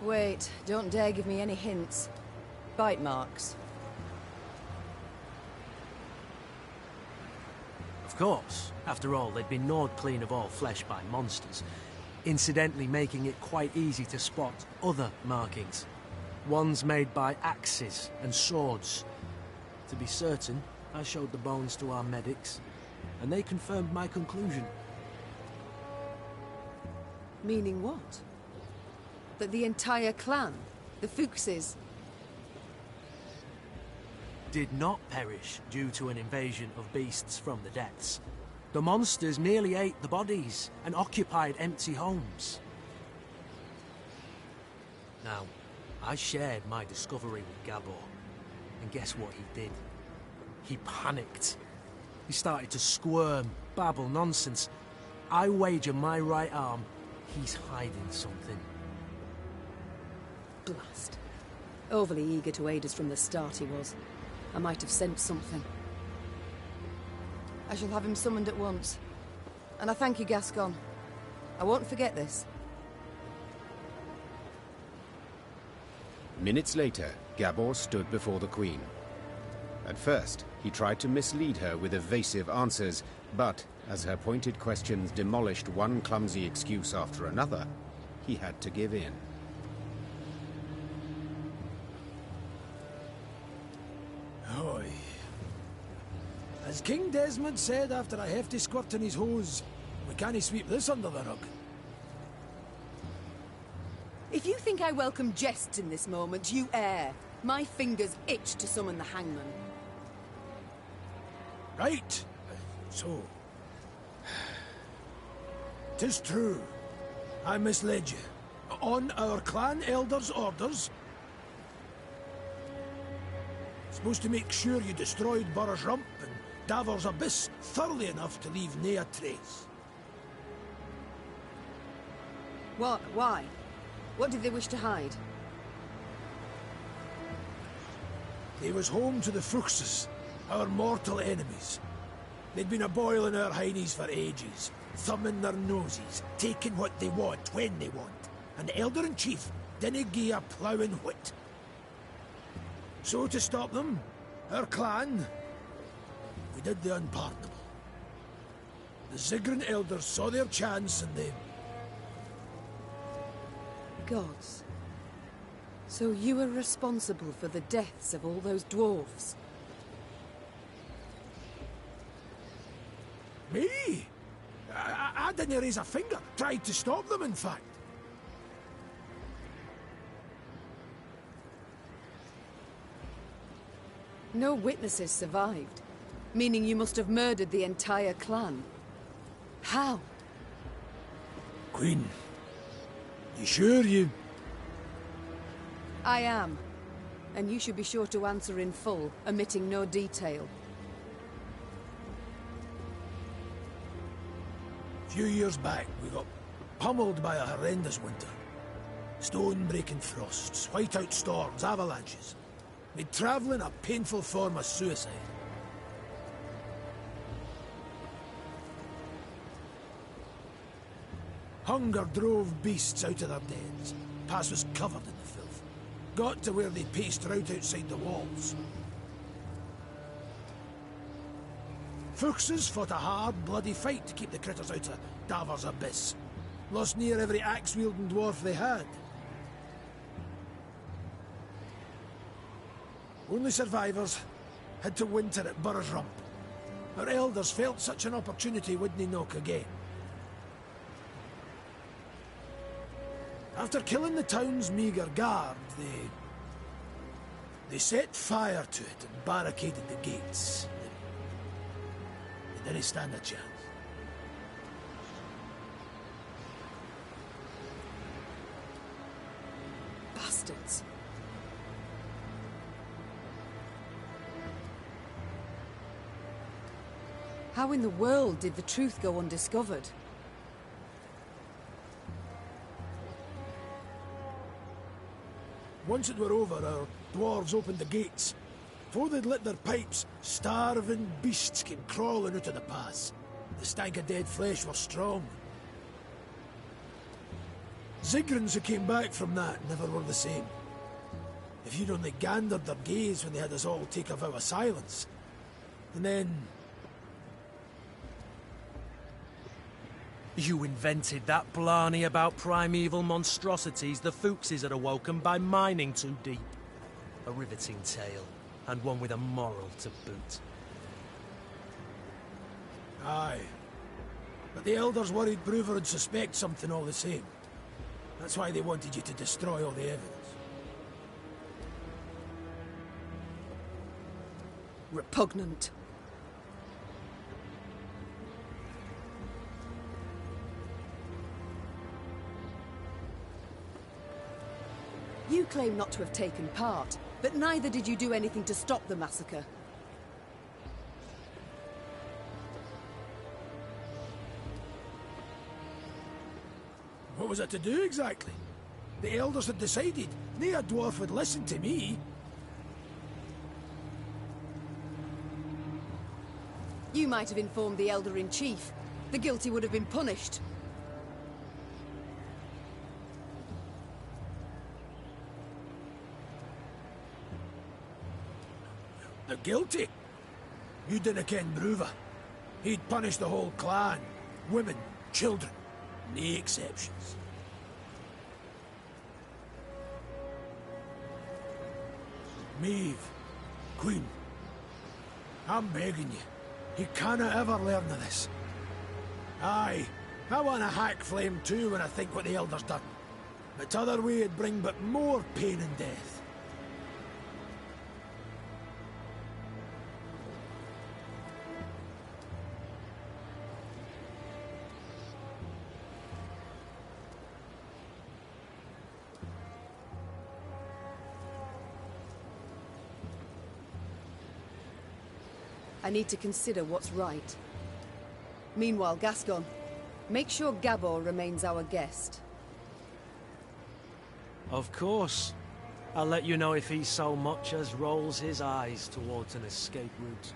[SPEAKER 8] Wait, don't dare give me any hints. Bite marks.
[SPEAKER 3] Of course. After all, they'd been gnawed clean of all flesh by monsters, incidentally making it quite easy to spot other markings. Ones made by axes and swords. To be certain, I showed the bones to our medics, and they confirmed my conclusion.
[SPEAKER 8] Meaning what? That the entire clan, the Fuchses,
[SPEAKER 3] did not perish due to an invasion of beasts from the depths. The monsters merely ate the bodies and occupied empty homes. Now, I shared my discovery with Gabor, and guess what he did? He panicked. He started to squirm, babble nonsense. I wager my right arm, he's hiding something.
[SPEAKER 8] Blast. Overly eager to aid us from the start he was. I might have sensed something. I shall have him summoned at once. And I thank you, Gascon. I won't forget this.
[SPEAKER 5] Minutes later, Gabor stood before the Queen. At first, he tried to mislead her with evasive answers, but as her pointed questions demolished one clumsy excuse after another, he had to give in.
[SPEAKER 11] Oy. As King Desmond said after a hefty squirt in his hose, we can't sweep this under the rug.
[SPEAKER 8] If you think I welcome jests in this moment, you err. My fingers itch to summon the hangman.
[SPEAKER 11] Right. So... 'Tis true. I misled you. On our clan elder's orders... Supposed to make sure you destroyed Burr's Rump and Davor's Abyss thoroughly enough to leave nae a trace.
[SPEAKER 8] What? Why? What did they wish to hide?
[SPEAKER 11] They was home to the Fuchses, our mortal enemies. They'd been a boiling our heinies for ages, thumbing their noses, taking what they want when they want, and the Elder-in-Chief didn't gie a ploughing whit. So to stop them, our clan, we did the unpardonable. The Ziggurin elders saw their chance and they...
[SPEAKER 8] Gods. So you were responsible for the deaths of all those dwarves?
[SPEAKER 11] Me? I didn't raise a finger. Tried to stop them, in fact.
[SPEAKER 8] No witnesses survived, meaning you must have murdered the entire clan. How?
[SPEAKER 11] Queen, you sure you...
[SPEAKER 8] I am. And you should be sure to answer in full, omitting no detail.
[SPEAKER 11] A few years back, we got pummeled by a horrendous winter. Stone-breaking frosts, whiteout storms, avalanches. Made travelling a painful form of suicide. Hunger drove beasts out of their dens. Pass was covered in the filth. Got to where they paced right outside the walls. Fuchses fought a hard, bloody fight to keep the critters out of Davor's Abyss. Lost near every axe-wielding dwarf they had. Only survivors had to winter at Burr's Rump. Our elders felt such an opportunity wouldn't knock again. After killing the town's meagre guard, they set fire to it and barricaded the gates. They didn't stand a chance.
[SPEAKER 8] Bastards. How in the world did the truth go undiscovered?
[SPEAKER 11] Once it were over, our dwarves opened the gates. Before they'd lit their pipes, starving beasts came crawling out of the pass. The stank of dead flesh were strong. Zigrins who came back from that never were the same. If you'd only gandered their gaze when they had us all take a vow of silence. And then...
[SPEAKER 3] You invented that blarney about primeval monstrosities the Fuchses had awoken by mining too deep. A riveting tale, and one with a moral to boot.
[SPEAKER 11] Aye. But the elders worried Bruver would suspect something all the same. That's why they wanted you to destroy all the evidence.
[SPEAKER 8] Repugnant. You claim not to have taken part, but neither did you do anything to stop the massacre.
[SPEAKER 11] What was I to do exactly? The elders had decided. Nae a dwarf would listen to me.
[SPEAKER 8] You might have informed the Elder-in-Chief. The guilty would have been punished.
[SPEAKER 11] The guilty? You didn't ken Bruver. He'd punish the whole clan. Women, children, nae exceptions. Maeve, Queen, I'm begging you. He canna ever learn of this. Aye, I want a hack flame too when I think what the Elder's done. But t'other way it'd bring but more pain and death.
[SPEAKER 8] I need to consider what's right. Meanwhile, Gascon, make sure Gabor remains our guest.
[SPEAKER 3] Of course. I'll let you know if he so much as rolls his eyes towards an escape route.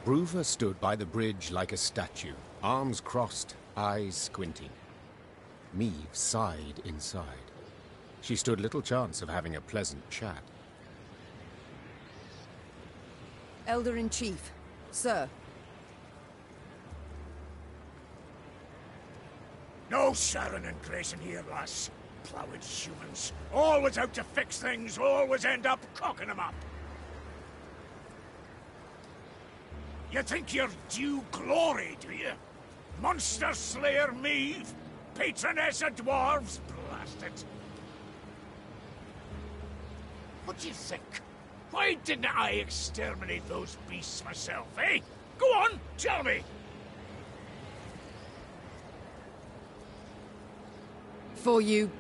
[SPEAKER 5] Bruver stood by the bridge like a statue, arms crossed, eyes squinting. Meve sighed inside. She stood little chance of having a pleasant chat.
[SPEAKER 8] Elder-in-Chief, sir.
[SPEAKER 13] No Sharon and Grayson here, lass. Plowed humans. Always out to fix things, always end up cocking them up. You think you're due glory, do you? Monster Slayer Meve? Patroness of dwarves? Blast it. What do you think? Why didn't I exterminate those beasts myself, eh? Go on, tell me!
[SPEAKER 8] For you.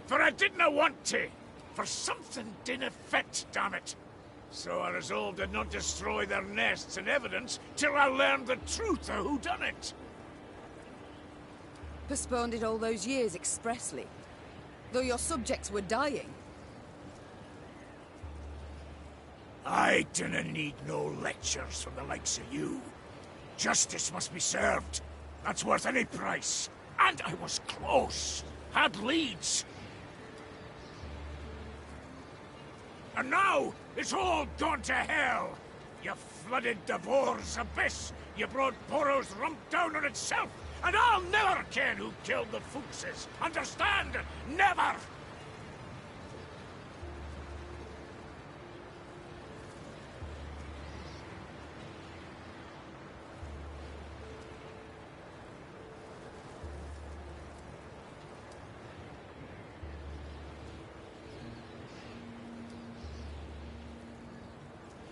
[SPEAKER 13] For I didn't want to. For something didn't fit, damn it. So I resolved to not destroy their nests and evidence till I learned the truth of who done it.
[SPEAKER 8] Postponed it all those years expressly, though your subjects were dying.
[SPEAKER 13] I didn't need no lectures from the likes of you. Justice must be served. That's worth any price. And I was close. Had leads. And now, it's all gone to hell. You flooded Devor's abyss. You brought Boros rump down on itself. And I'll never ken who killed the Fuchses. Understand? Never!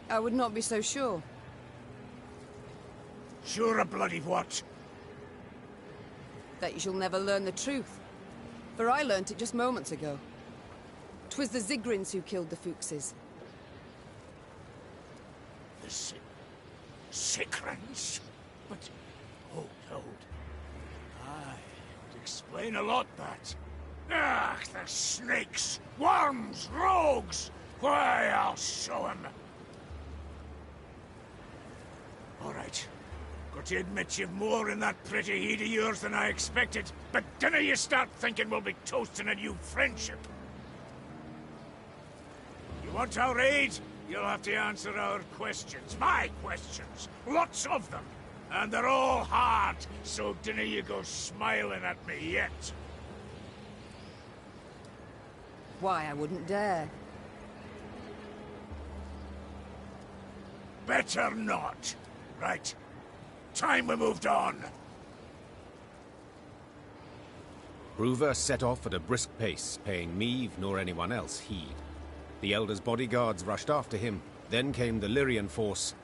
[SPEAKER 8] I would not be so sure.
[SPEAKER 13] Sure of bloody what?
[SPEAKER 8] That you shall never learn the truth. For I learnt it just moments ago. 'Twas the Zigrins who killed the Fuchses.
[SPEAKER 13] The Zigrins? But... hold. Aye, it'd explain a lot, that. Ah, the snakes! Worms! Rogues! Why, I'll show 'em! All right. Got to admit you've more in that pretty heat of yours than I expected, but dinna you start thinking we'll be toasting a new friendship. You want our aid? You'll have to answer our questions. My questions. Lots of them. And they're all hard, so dinna you go smiling at me yet.
[SPEAKER 8] Why, I wouldn't dare.
[SPEAKER 13] Better not. Right. Time we moved on.
[SPEAKER 5] Bruver set off at a brisk pace, paying Meve nor anyone else heed. The Elder's bodyguards rushed after him, then came the Lyrian force,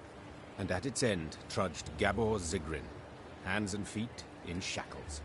[SPEAKER 5] and at its end trudged Gabor Zigrin, hands and feet in shackles.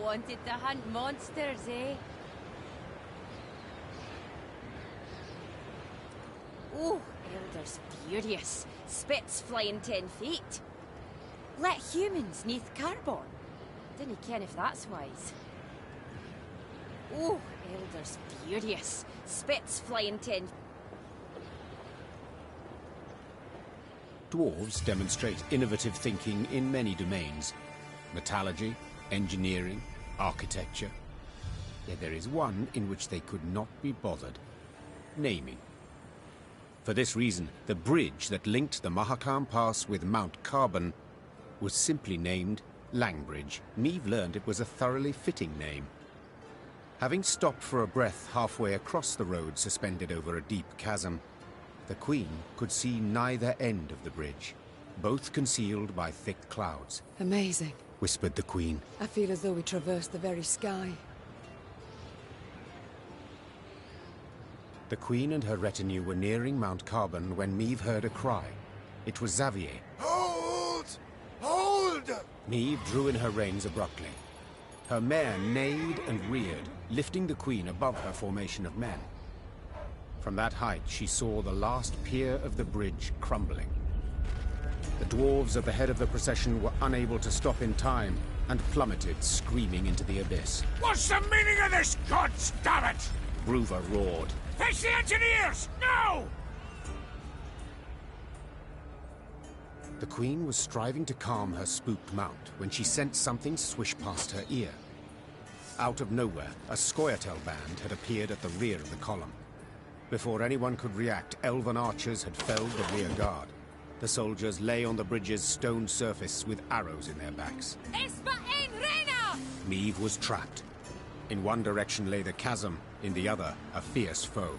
[SPEAKER 4] Wanted to hunt monsters, eh? Oh, Elder's furious. Spits flying 10 feet. Let humans neath carbon. Didn't ken if that's wise. Oh, Elder's furious. Spits flying 10 feet.
[SPEAKER 5] Dwarves demonstrate innovative thinking in many domains. Metallurgy, engineering, architecture. Yet there is one in which they could not be bothered. Naming. For this reason, the bridge that linked the Mahakam Pass with Mount Carbon was simply named Langbridge. Meve learned it was a thoroughly fitting name. Having stopped for a breath halfway across the road suspended over a deep chasm, the Queen could see neither end of the bridge. both concealed by thick clouds,
[SPEAKER 8] Amazing.
[SPEAKER 5] whispered the Queen.
[SPEAKER 8] I feel as though we traversed the very sky.
[SPEAKER 5] The Queen and her retinue were nearing Mount Carbon when Meve heard a cry. It was Xavier.
[SPEAKER 21] Hold! Hold!
[SPEAKER 5] Meve drew in her reins abruptly. Her mare neighed and reared, lifting the Queen above her formation of men. From that height, she saw the last pier of the bridge crumbling. The dwarves at the head of the procession were unable to stop in time and plummeted, screaming into the abyss.
[SPEAKER 13] What's the meaning of this, gods damn it?
[SPEAKER 5] Bruva roared.
[SPEAKER 13] Fetch the engineers! Now!
[SPEAKER 5] The Queen was striving to calm her spooked mount when she sensed something swish past her ear. Out of nowhere, a Scoia'tael band had appeared at the rear of the column. Before anyone could react, elven archers had felled the rear guard. The soldiers lay on the bridge's stone surface with arrows in their backs. Meve was trapped. In one direction lay the chasm, in the other, a fierce foe.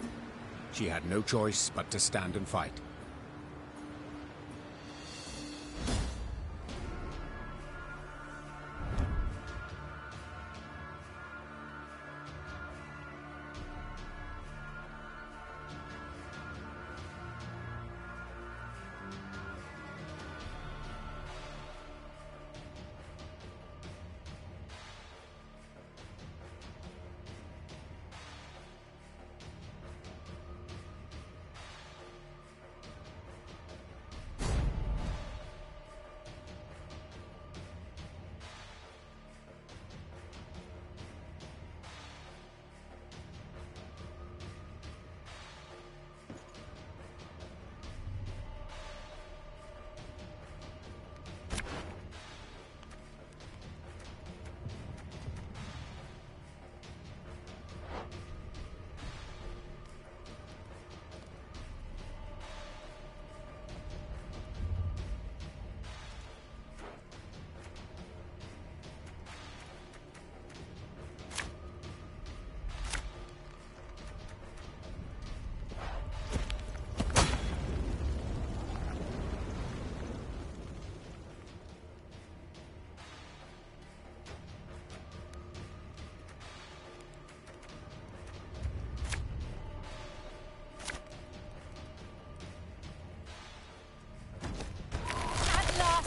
[SPEAKER 5] She had no choice but to stand and fight.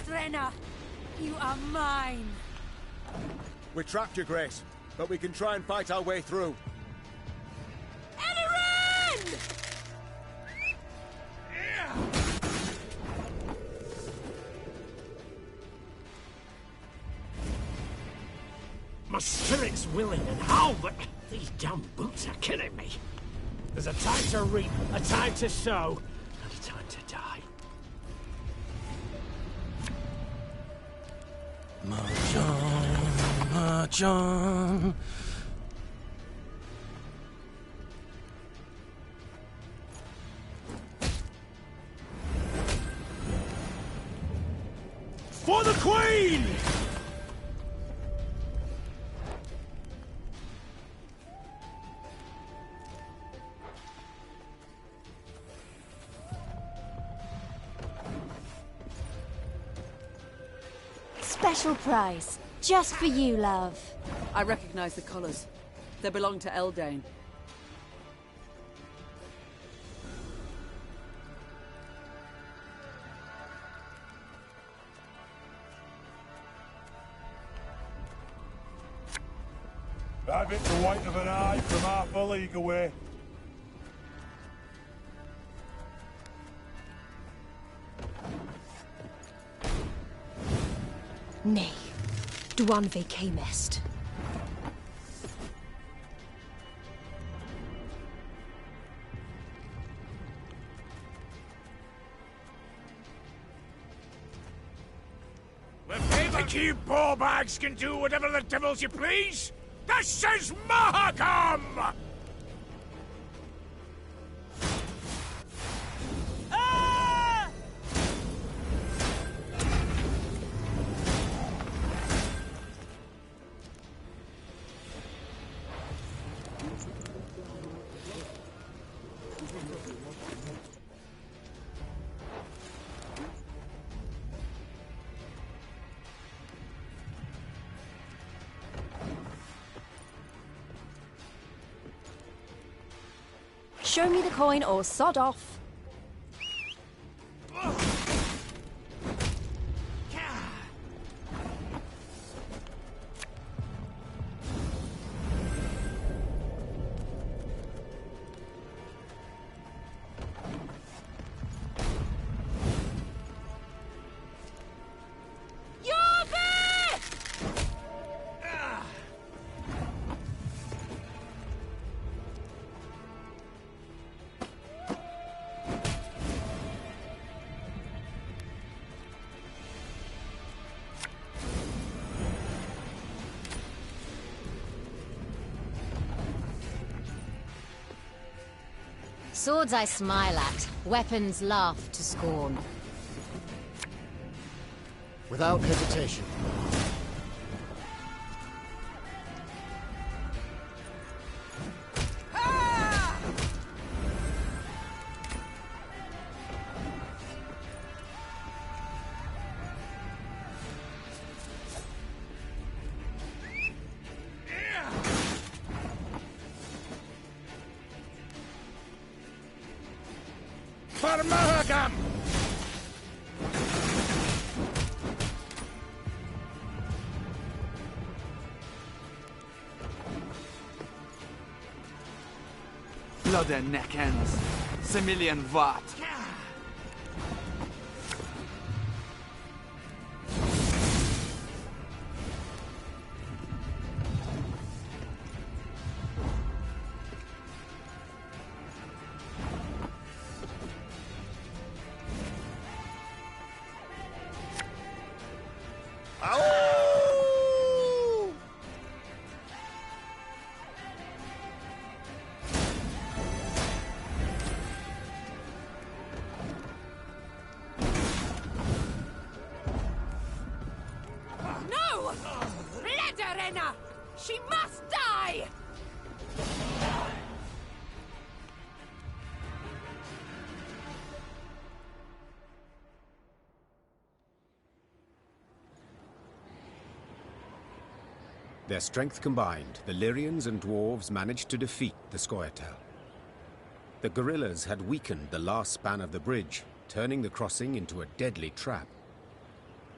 [SPEAKER 19] Renna, you are mine.
[SPEAKER 6] We're trapped, Your Grace, but we can try and fight our way through.
[SPEAKER 19] Eleran!
[SPEAKER 13] My spirit's willing and how, but these damn boots are killing me. There's a time to reap, a time to sow, and a time to die.
[SPEAKER 3] March on.
[SPEAKER 13] For the Queen!
[SPEAKER 7] Special prize. Just for you, love.
[SPEAKER 16] I recognize the colours. They belong to Eldane.
[SPEAKER 10] Have it the white of an eye from half a league away.
[SPEAKER 7] Nay, Dwan ve camest.
[SPEAKER 13] Think you ball bags can do whatever the devils you please? This is Mahakam!
[SPEAKER 7] show me the coin or sod off.
[SPEAKER 15] Swords I smile at, weapons laugh to scorn.
[SPEAKER 2] Without hesitation.
[SPEAKER 13] Mahakam!
[SPEAKER 22] Blood and neck ends. Similian Vat.
[SPEAKER 19] No! Lederena! She must die!
[SPEAKER 5] Their strength combined, the Lyrians and dwarves managed to defeat the Scoia'tael. The guerrillas had weakened the last span of the bridge, turning the crossing into a deadly trap.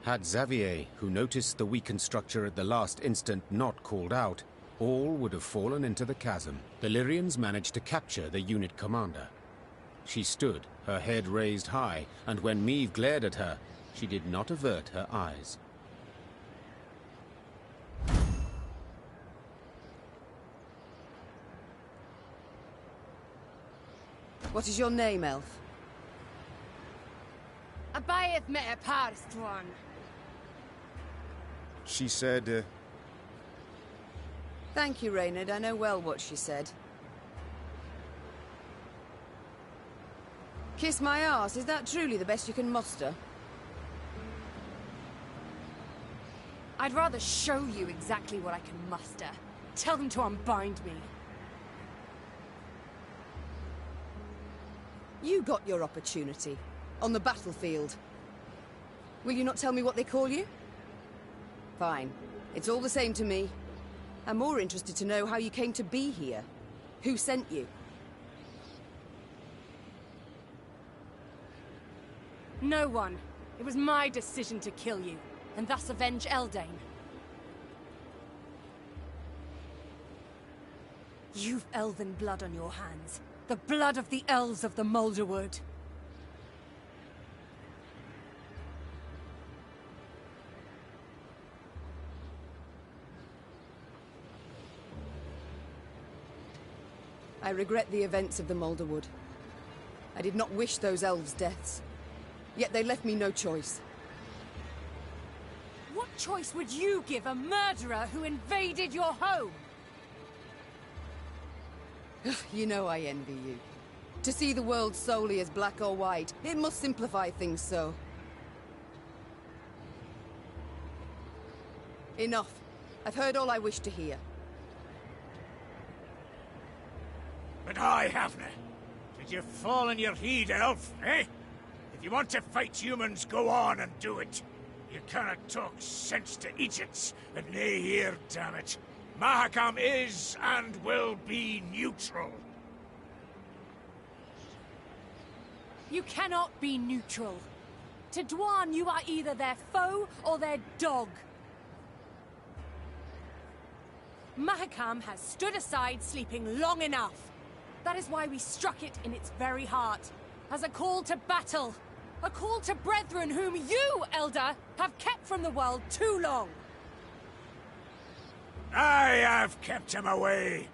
[SPEAKER 5] Had Xavier, who noticed the weakened structure at the last instant, not called out, all would have fallen into the chasm. The Lyrians managed to capture the unit commander. She stood, her head raised high, and when Meve glared at her, she did not avert her eyes.
[SPEAKER 8] What is your name, elf?
[SPEAKER 19] Abayeth meta Parstwan.
[SPEAKER 6] She said,
[SPEAKER 8] Thank you, Reynard. I know well what she said. Kiss my arse, is that truly the best you can muster?
[SPEAKER 4] I'd rather show you exactly what I can muster. Tell them to unbind me.
[SPEAKER 8] You got your opportunity. On the battlefield. Will you not tell me what they call you? Fine. It's all the same to me. I'm more interested to know how you came to be here. Who sent you?
[SPEAKER 4] No one. It was my decision to kill you, and thus avenge Eldain. You've elven blood on your hands. The blood of the elves of the Moulderwood.
[SPEAKER 8] I regret the events of the Moulderwood. I did not wish those elves' deaths. Yet they left me no choice.
[SPEAKER 4] What choice would you give a murderer who invaded your home?
[SPEAKER 8] You know I envy you. To see the world solely as black or white, it must simplify things so. Enough. I've heard all I wish to hear.
[SPEAKER 13] But I haven't. Did you fall on your heed, elf, eh? If you want to fight humans, go on and do it. You cannot talk sense to idiots and nae here, damn it. Mahakam is and will be neutral.
[SPEAKER 19] You cannot be neutral. To Dwan, you are either their foe or their dog. Mahakam has stood aside, sleeping long enough. That is why we struck it in its very heart. As a call to battle. A call to brethren whom you, Elder, have kept from the world too long.
[SPEAKER 13] I have kept him away.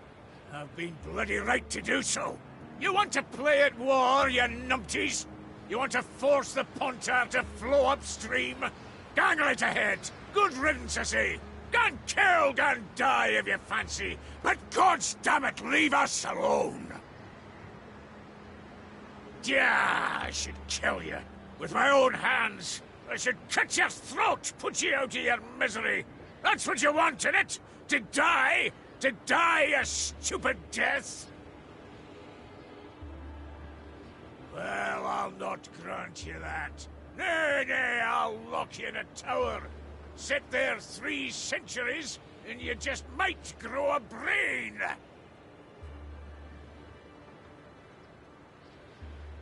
[SPEAKER 13] I've been bloody right to do so. You want to play at war, you numpties? You want to force the Pontar to flow upstream? Gang right ahead. Good riddance, I say. Gan kill, gan die if you fancy. But God's damn it, leave us alone. Yeah, I should kill you. With my own hands. I should cut your throat, put you out of your misery. That's what you want, innit? To die? To die a stupid death? Well, I'll not grant you that. Nay, nay, I'll lock you in a tower. Sit there 3 centuries, and you just might grow a brain.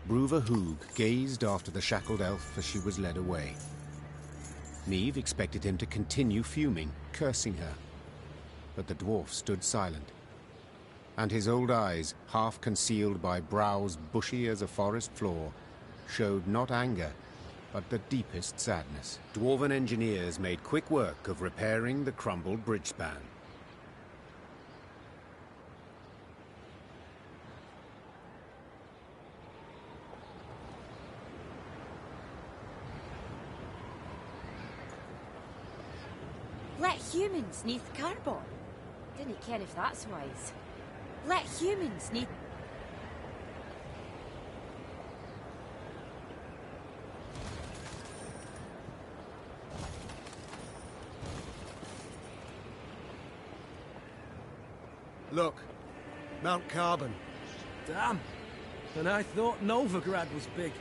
[SPEAKER 5] Bruva Hoog gazed after the shackled elf as she was led away. Neve expected him to continue fuming, cursing her. But the dwarf stood silent, and his old eyes, half concealed by brows bushy as a forest floor, showed not anger, but the deepest sadness. Dwarven engineers made quick work of repairing the crumbled bridge span.
[SPEAKER 4] Let humans neath carbon. Didn't ken if that's wise. Let humans neath...
[SPEAKER 2] Look, Mount Carbon.
[SPEAKER 3] Damn. And I thought Novigrad was big.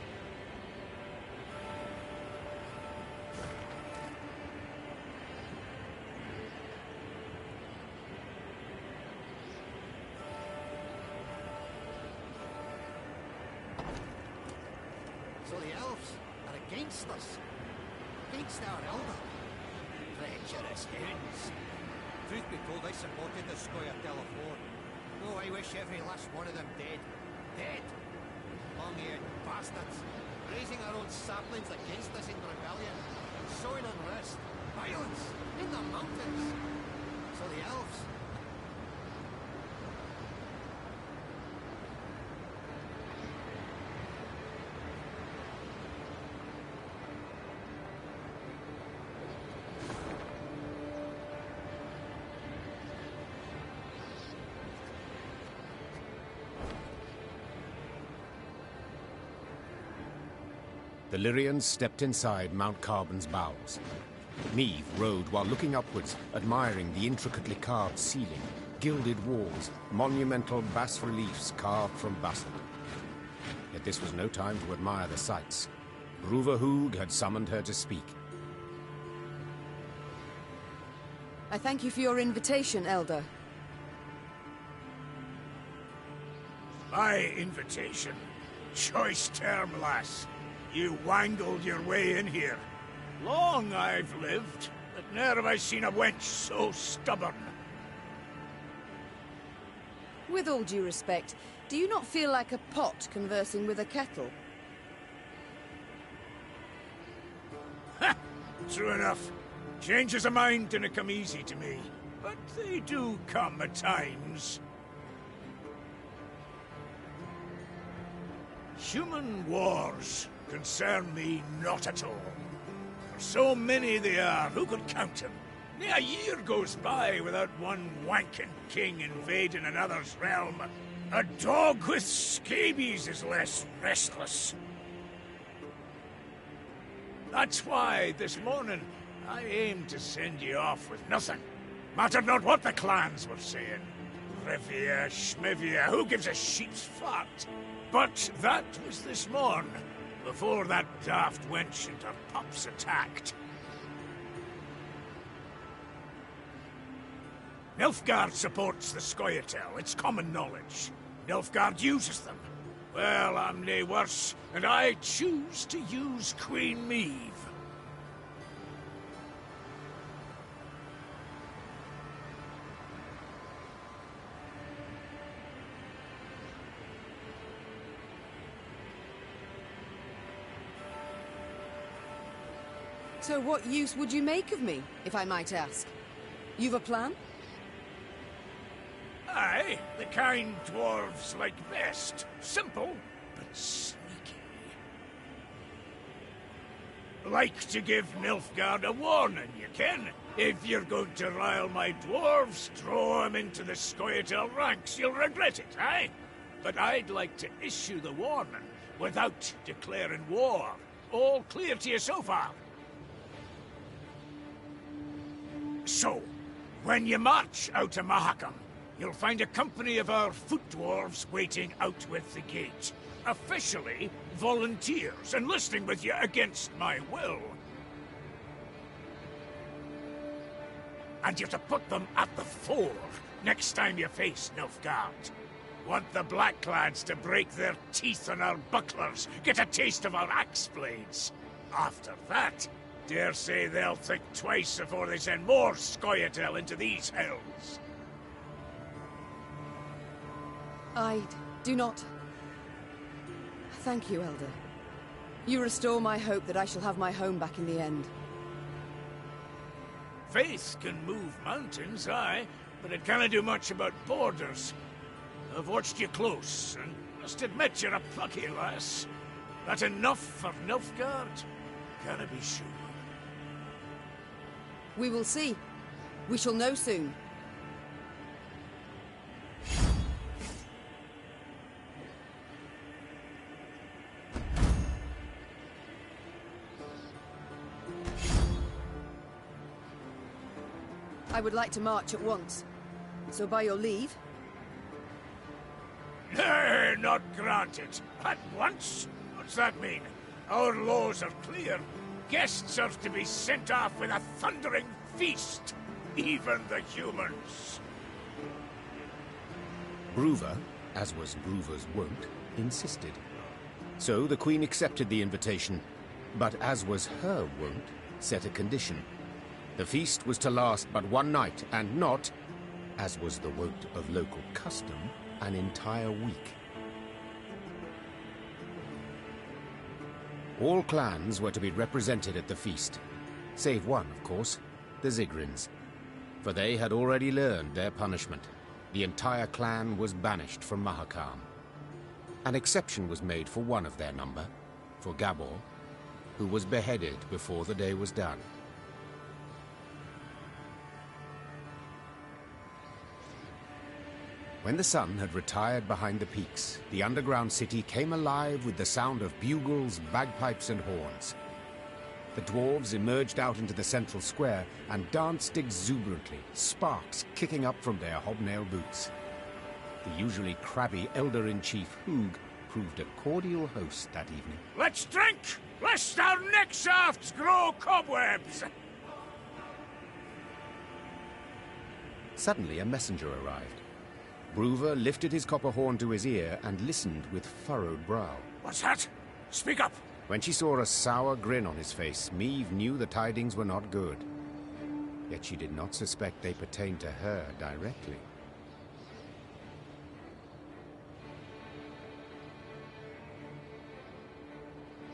[SPEAKER 2] So the elves are against us. Against our elder. Treacherous hounds. Truth be told, I supported the Scoia Telephone. Oh, I wish every last one of them dead. Dead. Long-eared bastards. Raising our own saplings against us in rebellion. Sowing unrest. Violence. In the mountains. So the elves...
[SPEAKER 5] The Lyrians stepped inside Mount Carbon's bowels. Neve rode while looking upwards, admiring the intricately carved ceiling, gilded walls, monumental bas-reliefs carved from basalt. Yet this was no time to admire the sights. Bruva Hoog had summoned her to speak.
[SPEAKER 8] I thank you for your invitation, Elder.
[SPEAKER 13] My invitation? Choice term, lass. You wangled your way in here. Long I've lived, but ne'er have I seen a wench so stubborn.
[SPEAKER 8] With all due respect, do you not feel like a pot conversing with a kettle?
[SPEAKER 13] Ha! True enough. Changes of mind didn't come easy to me, but they do come at times. Human wars concern me not at all. For so many they are, who could count them? Near a year goes by without one wanking king invading another's realm. A dog with scabies is less restless. That's why, this morning, I aimed to send you off with nothing. Mattered not what the clans were saying. Rivia, Schmivia, who gives a sheep's fart? But that was this morn, before that daft wench and her pups attacked. Nilfgaard supports the Scoia'tael, it's common knowledge. Nilfgaard uses them. Well, I'm nae worse, and I choose to use Queen Meave.
[SPEAKER 8] So what use would you make of me, if I might ask? You've a plan?
[SPEAKER 13] Aye, the kind dwarves like best. Simple, but sneaky. Like to give Nilfgaard a warning, you ken. If you're going to rile my dwarves, throw 'em into the Scoia'tael ranks. You'll regret it, aye? But I'd like to issue the warning without declaring war. All clear to you so far? So, when you march out of Mahakam, you'll find a company of our foot dwarves waiting out with the gate. Officially, volunteers, enlisting with you against my will. And you're to put them at the fore next time you face Nilfgaard. Want the Blacklads to break their teeth on our bucklers, get a taste of our axe blades. After that, dare say they'll think twice before they send more Scoia'tael into these hells.
[SPEAKER 8] I do not... Thank you, Elder. You restore my hope that I shall have my home back in the end.
[SPEAKER 13] Faith can move mountains, aye, but it can't do much about borders. I've watched you close, and must admit you're a plucky lass. That enough for Nilfgaard? Can I be sure?
[SPEAKER 8] We will see. We shall know soon. I would like to march at once. So by your leave...
[SPEAKER 13] Nay, not granted. At once? What's that mean? Our laws are clear. Guests are to be sent off with a thundering feast. Even the humans.
[SPEAKER 5] Bruver, as was Bruver's wont, insisted. So the Queen accepted the invitation, but as was her wont, set a condition. The feast was to last but one night, and not, as was the wont of local custom, an entire week. All clans were to be represented at the feast, save one, of course, the Zigrins, for they had already learned their punishment. The entire clan was banished from Mahakam. An exception was made for one of their number, for Gabor, who was beheaded before the day was done. When the sun had retired behind the peaks, the underground city came alive with the sound of bugles, bagpipes, and horns. The dwarves emerged out into the central square and danced exuberantly, sparks kicking up from their hobnail boots. The usually crabby Elder-in-Chief Hoog proved a cordial host that evening.
[SPEAKER 13] Let's drink, lest our neck shafts grow cobwebs!
[SPEAKER 5] Suddenly a messenger arrived. Bruver lifted his copper horn to his ear and listened with furrowed brow.
[SPEAKER 13] What's that? Speak up!
[SPEAKER 5] When she saw a sour grin on his face, Meave knew the tidings were not good. Yet she did not suspect they pertained to her directly.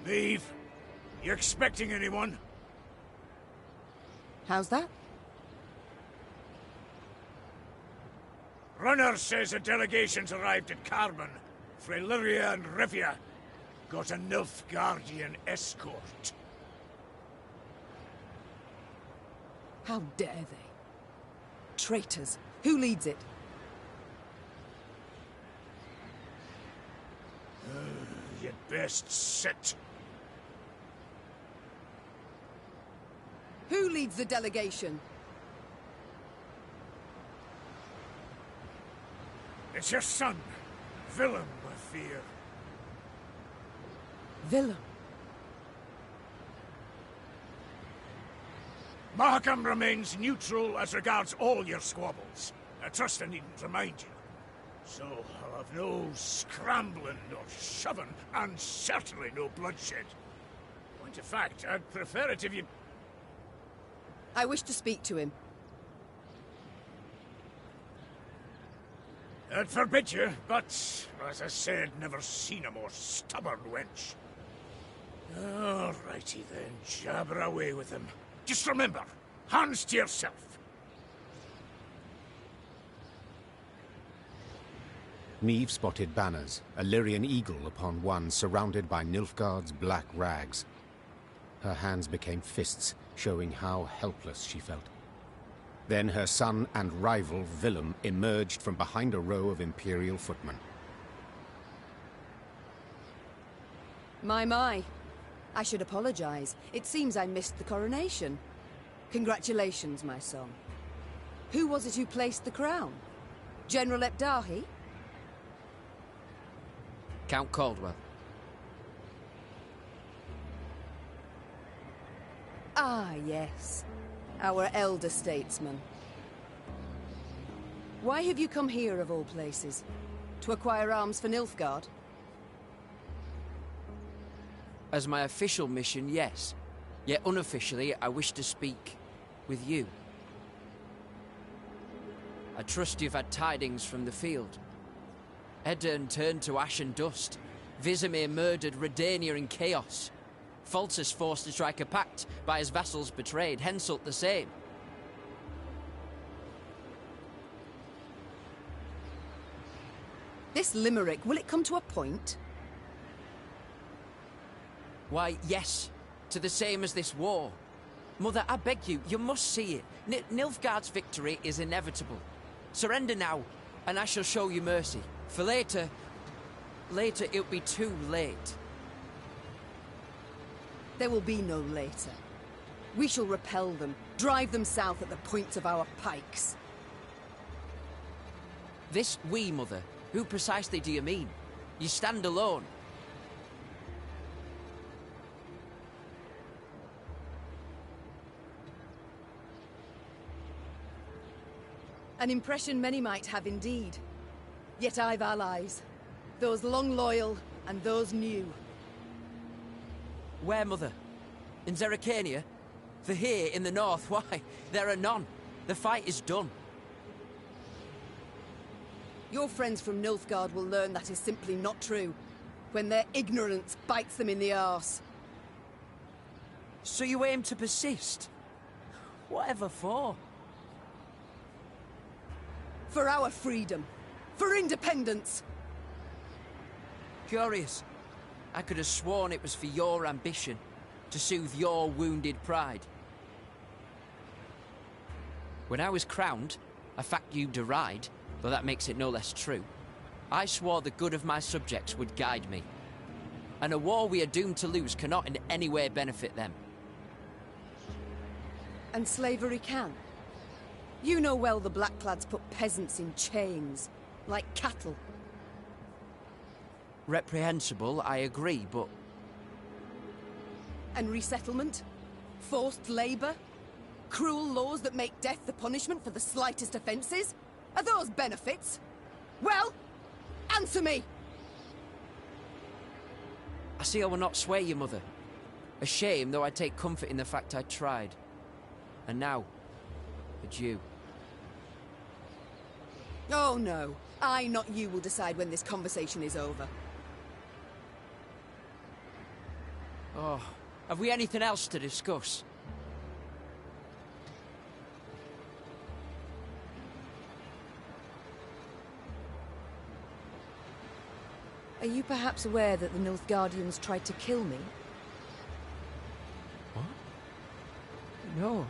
[SPEAKER 13] Meave, you expecting anyone?
[SPEAKER 8] How's that?
[SPEAKER 13] Runner says a delegation's arrived at Carbon. Freyliria and Rivia got a Nilfgaardian escort.
[SPEAKER 8] How dare they? Traitors. Who leads it?
[SPEAKER 13] You'd best sit.
[SPEAKER 8] Who leads the delegation?
[SPEAKER 13] It's your son, Willem, I fear.
[SPEAKER 8] Willem?
[SPEAKER 13] Mahakam remains neutral as regards all your squabbles. I trust I needn't remind you. So I'll have no scrambling or shoving, and certainly no bloodshed. Point of fact, I'd prefer it if you...
[SPEAKER 8] I wish to speak to him.
[SPEAKER 13] I'd forbid you, but, as I said, never seen a more stubborn wench. Alrighty then, jabber away with him. Just remember, hands to yourself.
[SPEAKER 5] Neve spotted banners, a Lyrian eagle upon one surrounded by Nilfgaard's black rags. Her hands became fists, showing how helpless she felt. Then her son and rival, Willem, emerged from behind a row of Imperial footmen.
[SPEAKER 8] My. I should apologize. It seems I missed the coronation. Congratulations, my son. Who was it who placed the crown? General Epdahi?
[SPEAKER 14] Count Caldwell.
[SPEAKER 8] Ah, yes. Our elder statesman. Why have you come here, of all places? To acquire arms for Nilfgaard?
[SPEAKER 14] As my official mission, yes. Yet unofficially, I wish to speak with you. I trust you've had tidings from the field. Edirn turned to ash and dust. Vizimir murdered Redania in chaos. Foltest forced to strike a pact by his vassals betrayed, Henselt the same.
[SPEAKER 8] This limerick, will it come to a point?
[SPEAKER 14] Why, yes. To the same as this war. Mother, I beg you, you must see it. Nilfgaard's victory is inevitable. Surrender now, and I shall show you mercy. For later it'll be too late.
[SPEAKER 8] There will be no later. We shall repel them, drive them south at the points of our pikes.
[SPEAKER 14] This we, Mother? Who precisely do you mean? You stand alone.
[SPEAKER 8] An impression many might have indeed. Yet I've allies. Those long loyal, and those new.
[SPEAKER 14] Where, Mother? In Zerrikania? For here, in the north, why, there are none. The fight is done.
[SPEAKER 8] Your friends from Nilfgaard will learn that is simply not true, when their ignorance bites them in the arse.
[SPEAKER 14] So you aim to persist? Whatever for?
[SPEAKER 8] For our freedom. For independence.
[SPEAKER 14] Curious. I could have sworn it was for your ambition, to soothe your wounded pride. When I was crowned, a fact you deride, though that makes it no less true, I swore the good of my subjects would guide me. And a war we are doomed to lose cannot in any way benefit them.
[SPEAKER 8] And slavery can. You know well the Blackclads put peasants in chains, like cattle.
[SPEAKER 14] Reprehensible, I agree, but...
[SPEAKER 8] And resettlement? Forced labor? Cruel laws that make death the punishment for the slightest offenses? Are those benefits? Well, answer me!
[SPEAKER 14] I see I will not sway you, Mother. A shame, though I take comfort in the fact I tried. And now, adieu.
[SPEAKER 8] Oh no, I, not you, will decide when this conversation is over.
[SPEAKER 14] Oh, have we anything else to discuss?
[SPEAKER 8] Are you perhaps aware that the Nilfgaardians tried to kill me?
[SPEAKER 14] What? No,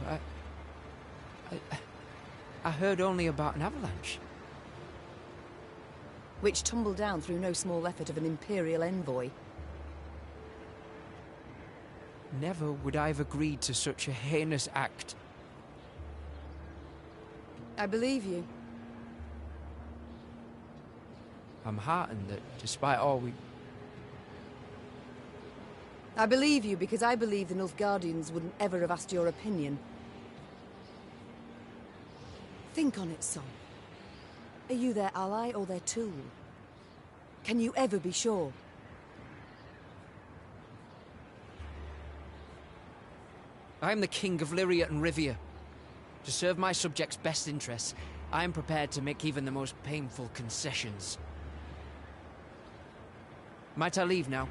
[SPEAKER 14] I heard only about an avalanche.
[SPEAKER 8] Which tumbled down through no small effort of an Imperial envoy.
[SPEAKER 14] Never would I have agreed to such a heinous act.
[SPEAKER 8] I believe you.
[SPEAKER 14] I'm heartened that, despite all we...
[SPEAKER 8] I believe you because I believe the Nilfgaardians wouldn't ever have asked your opinion. Think on it, son. Are you their ally or their tool? Can you ever be sure?
[SPEAKER 14] I am the king of Lyria and Rivia. To serve my subjects' best interests, I am prepared to make even the most painful concessions. Might I leave now?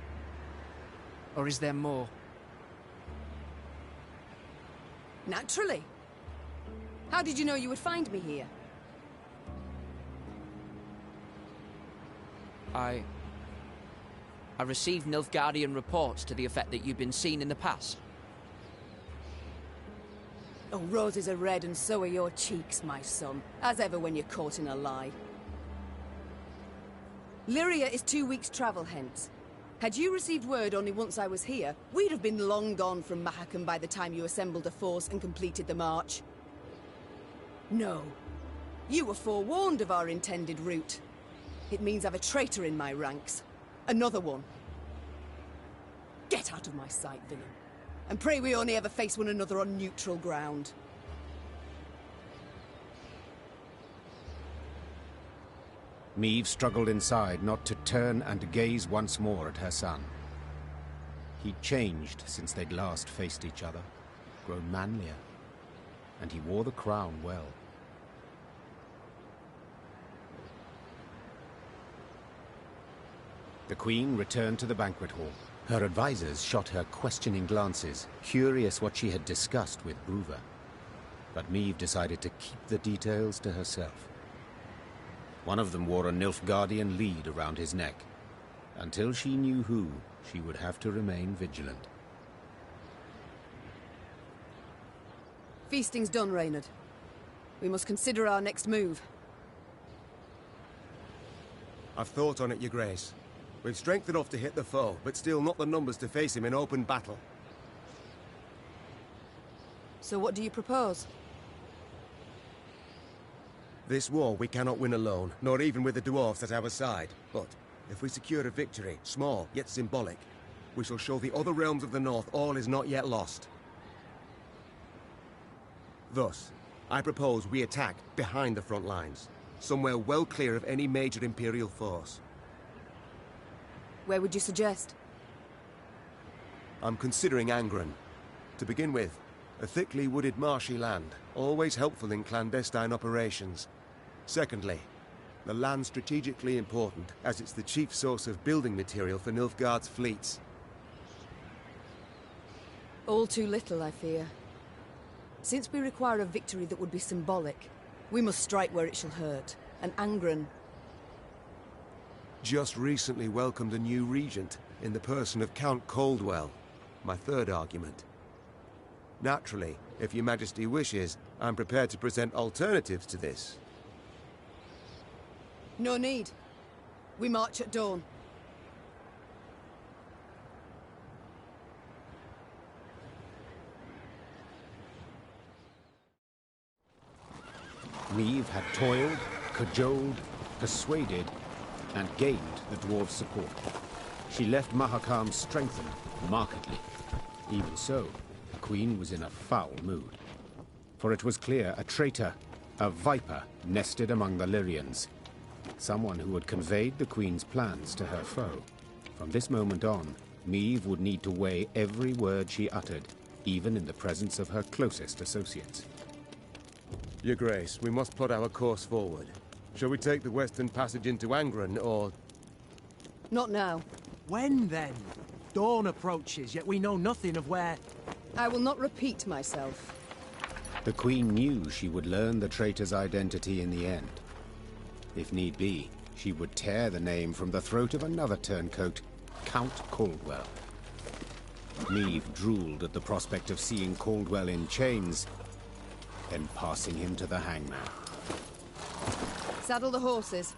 [SPEAKER 14] Or is there more?
[SPEAKER 8] Naturally. How did you know you would find me here?
[SPEAKER 14] I received Nilfgaardian reports to the effect that you've been seen in the past.
[SPEAKER 8] Oh, roses are red and so are your cheeks, my son. As ever when you're caught in a lie. Lyria is 2 weeks' travel hence. Had you received word only once I was here, we'd have been long gone from Mahakam by the time you assembled a force and completed the march. No. You were forewarned of our intended route. It means I've a traitor in my ranks. Another one. Get out of my sight, villain. And pray we only ever face one another on neutral ground.
[SPEAKER 5] Meve struggled inside not to turn and gaze once more at her son. He'd changed since they'd last faced each other, grown manlier, and he wore the crown well. The Queen returned to the banquet hall. Her advisors shot her questioning glances, curious what she had discussed with Bruver. But Meve decided to keep the details to herself. One of them wore a Nilfgaardian lead around his neck. Until she knew who, she would have to remain vigilant.
[SPEAKER 8] Feasting's done, Reynard. We must consider our next move.
[SPEAKER 6] I've thought on it, Your Grace. We've strength enough to hit the foe, but still not the numbers to face him in open battle.
[SPEAKER 8] So what do you propose?
[SPEAKER 6] This war we cannot win alone, nor even with the dwarves at our side. But if we secure a victory, small yet symbolic, we shall show the other realms of the north all is not yet lost. Thus, I propose we attack behind the front lines, somewhere well clear of any major Imperial force.
[SPEAKER 8] Where would you suggest?
[SPEAKER 6] I'm considering Angren. To begin with, a thickly wooded marshy land, always helpful in clandestine operations. Secondly, the land's strategically important, as it's the chief source of building material for Nilfgaard's fleets.
[SPEAKER 8] All too little, I fear. Since we require a victory that would be symbolic, we must strike where it shall hurt, and Angren...
[SPEAKER 6] Just recently welcomed a new regent, in the person of Count Coldwell, my third argument. Naturally, if Your Majesty wishes, I'm prepared to present alternatives to this.
[SPEAKER 8] No need. We march at dawn.
[SPEAKER 5] Meve had toiled, cajoled, persuaded, and gained the dwarves' support. She left Mahakam strengthened, markedly. Even so, the Queen was in a foul mood. For it was clear a traitor, a viper, nested among the Lyrians. Someone who had conveyed the Queen's plans to her foe. From this moment on, Meve would need to weigh every word she uttered, even in the presence of her closest associates.
[SPEAKER 6] Your Grace, we must plot our course forward. Shall we take the western passage into Angren, or...
[SPEAKER 8] Not now.
[SPEAKER 3] When, then? Dawn approaches, yet we know nothing of where...
[SPEAKER 8] I will not repeat myself.
[SPEAKER 5] The Queen knew she would learn the traitor's identity in the end. If need be, she would tear the name from the throat of another turncoat, Count Caldwell. Meve drooled at the prospect of seeing Caldwell in chains, then passing him to the hangman.
[SPEAKER 8] Saddle the horses.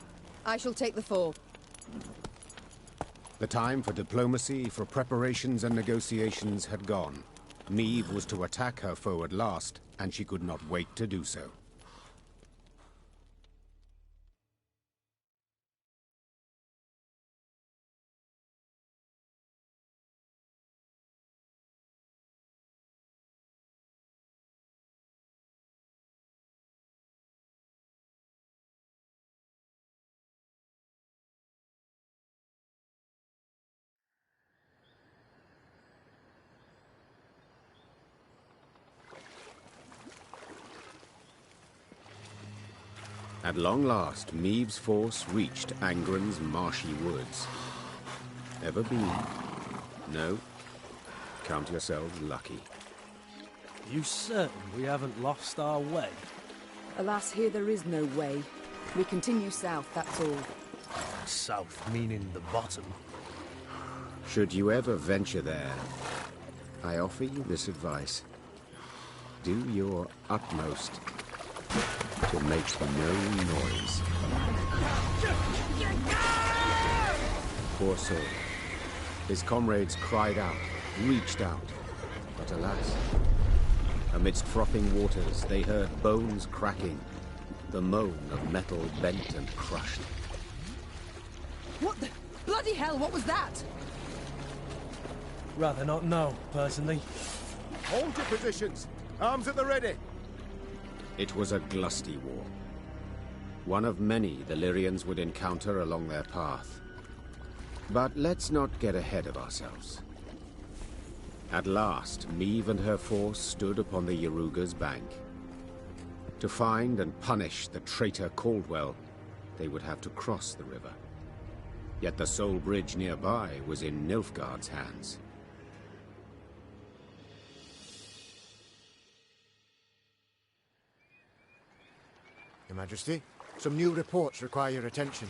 [SPEAKER 8] I shall take the fore.
[SPEAKER 5] The time for diplomacy, for preparations and negotiations had gone. Meve was to attack her foe at last, and she could not wait to do so. At long last, Meave's force reached Angren's marshy woods. Ever been? No? Count yourselves lucky.
[SPEAKER 3] Are you certain we haven't lost our way?
[SPEAKER 16] Alas, here there is no way. We continue south, that's all.
[SPEAKER 3] South meaning the bottom.
[SPEAKER 5] Should you ever venture there, I offer you this advice. Do your utmost to make no noise. Poor soul. His comrades cried out, reached out, but alas, amidst frothing waters they heard bones cracking, the moan of metal bent and crushed.
[SPEAKER 8] What the... bloody hell, what was that?
[SPEAKER 3] Rather not know, personally.
[SPEAKER 6] Hold your positions! Arms at the ready!
[SPEAKER 5] It was a glusty war. One of many the Lyrians would encounter along their path. But let's not get ahead of ourselves. At last, Meave and her force stood upon the Yaruga's bank. To find and punish the traitor Caldwell, they would have to cross the river. Yet the sole bridge nearby was in Nilfgaard's hands.
[SPEAKER 2] Your Majesty, some new reports require your attention.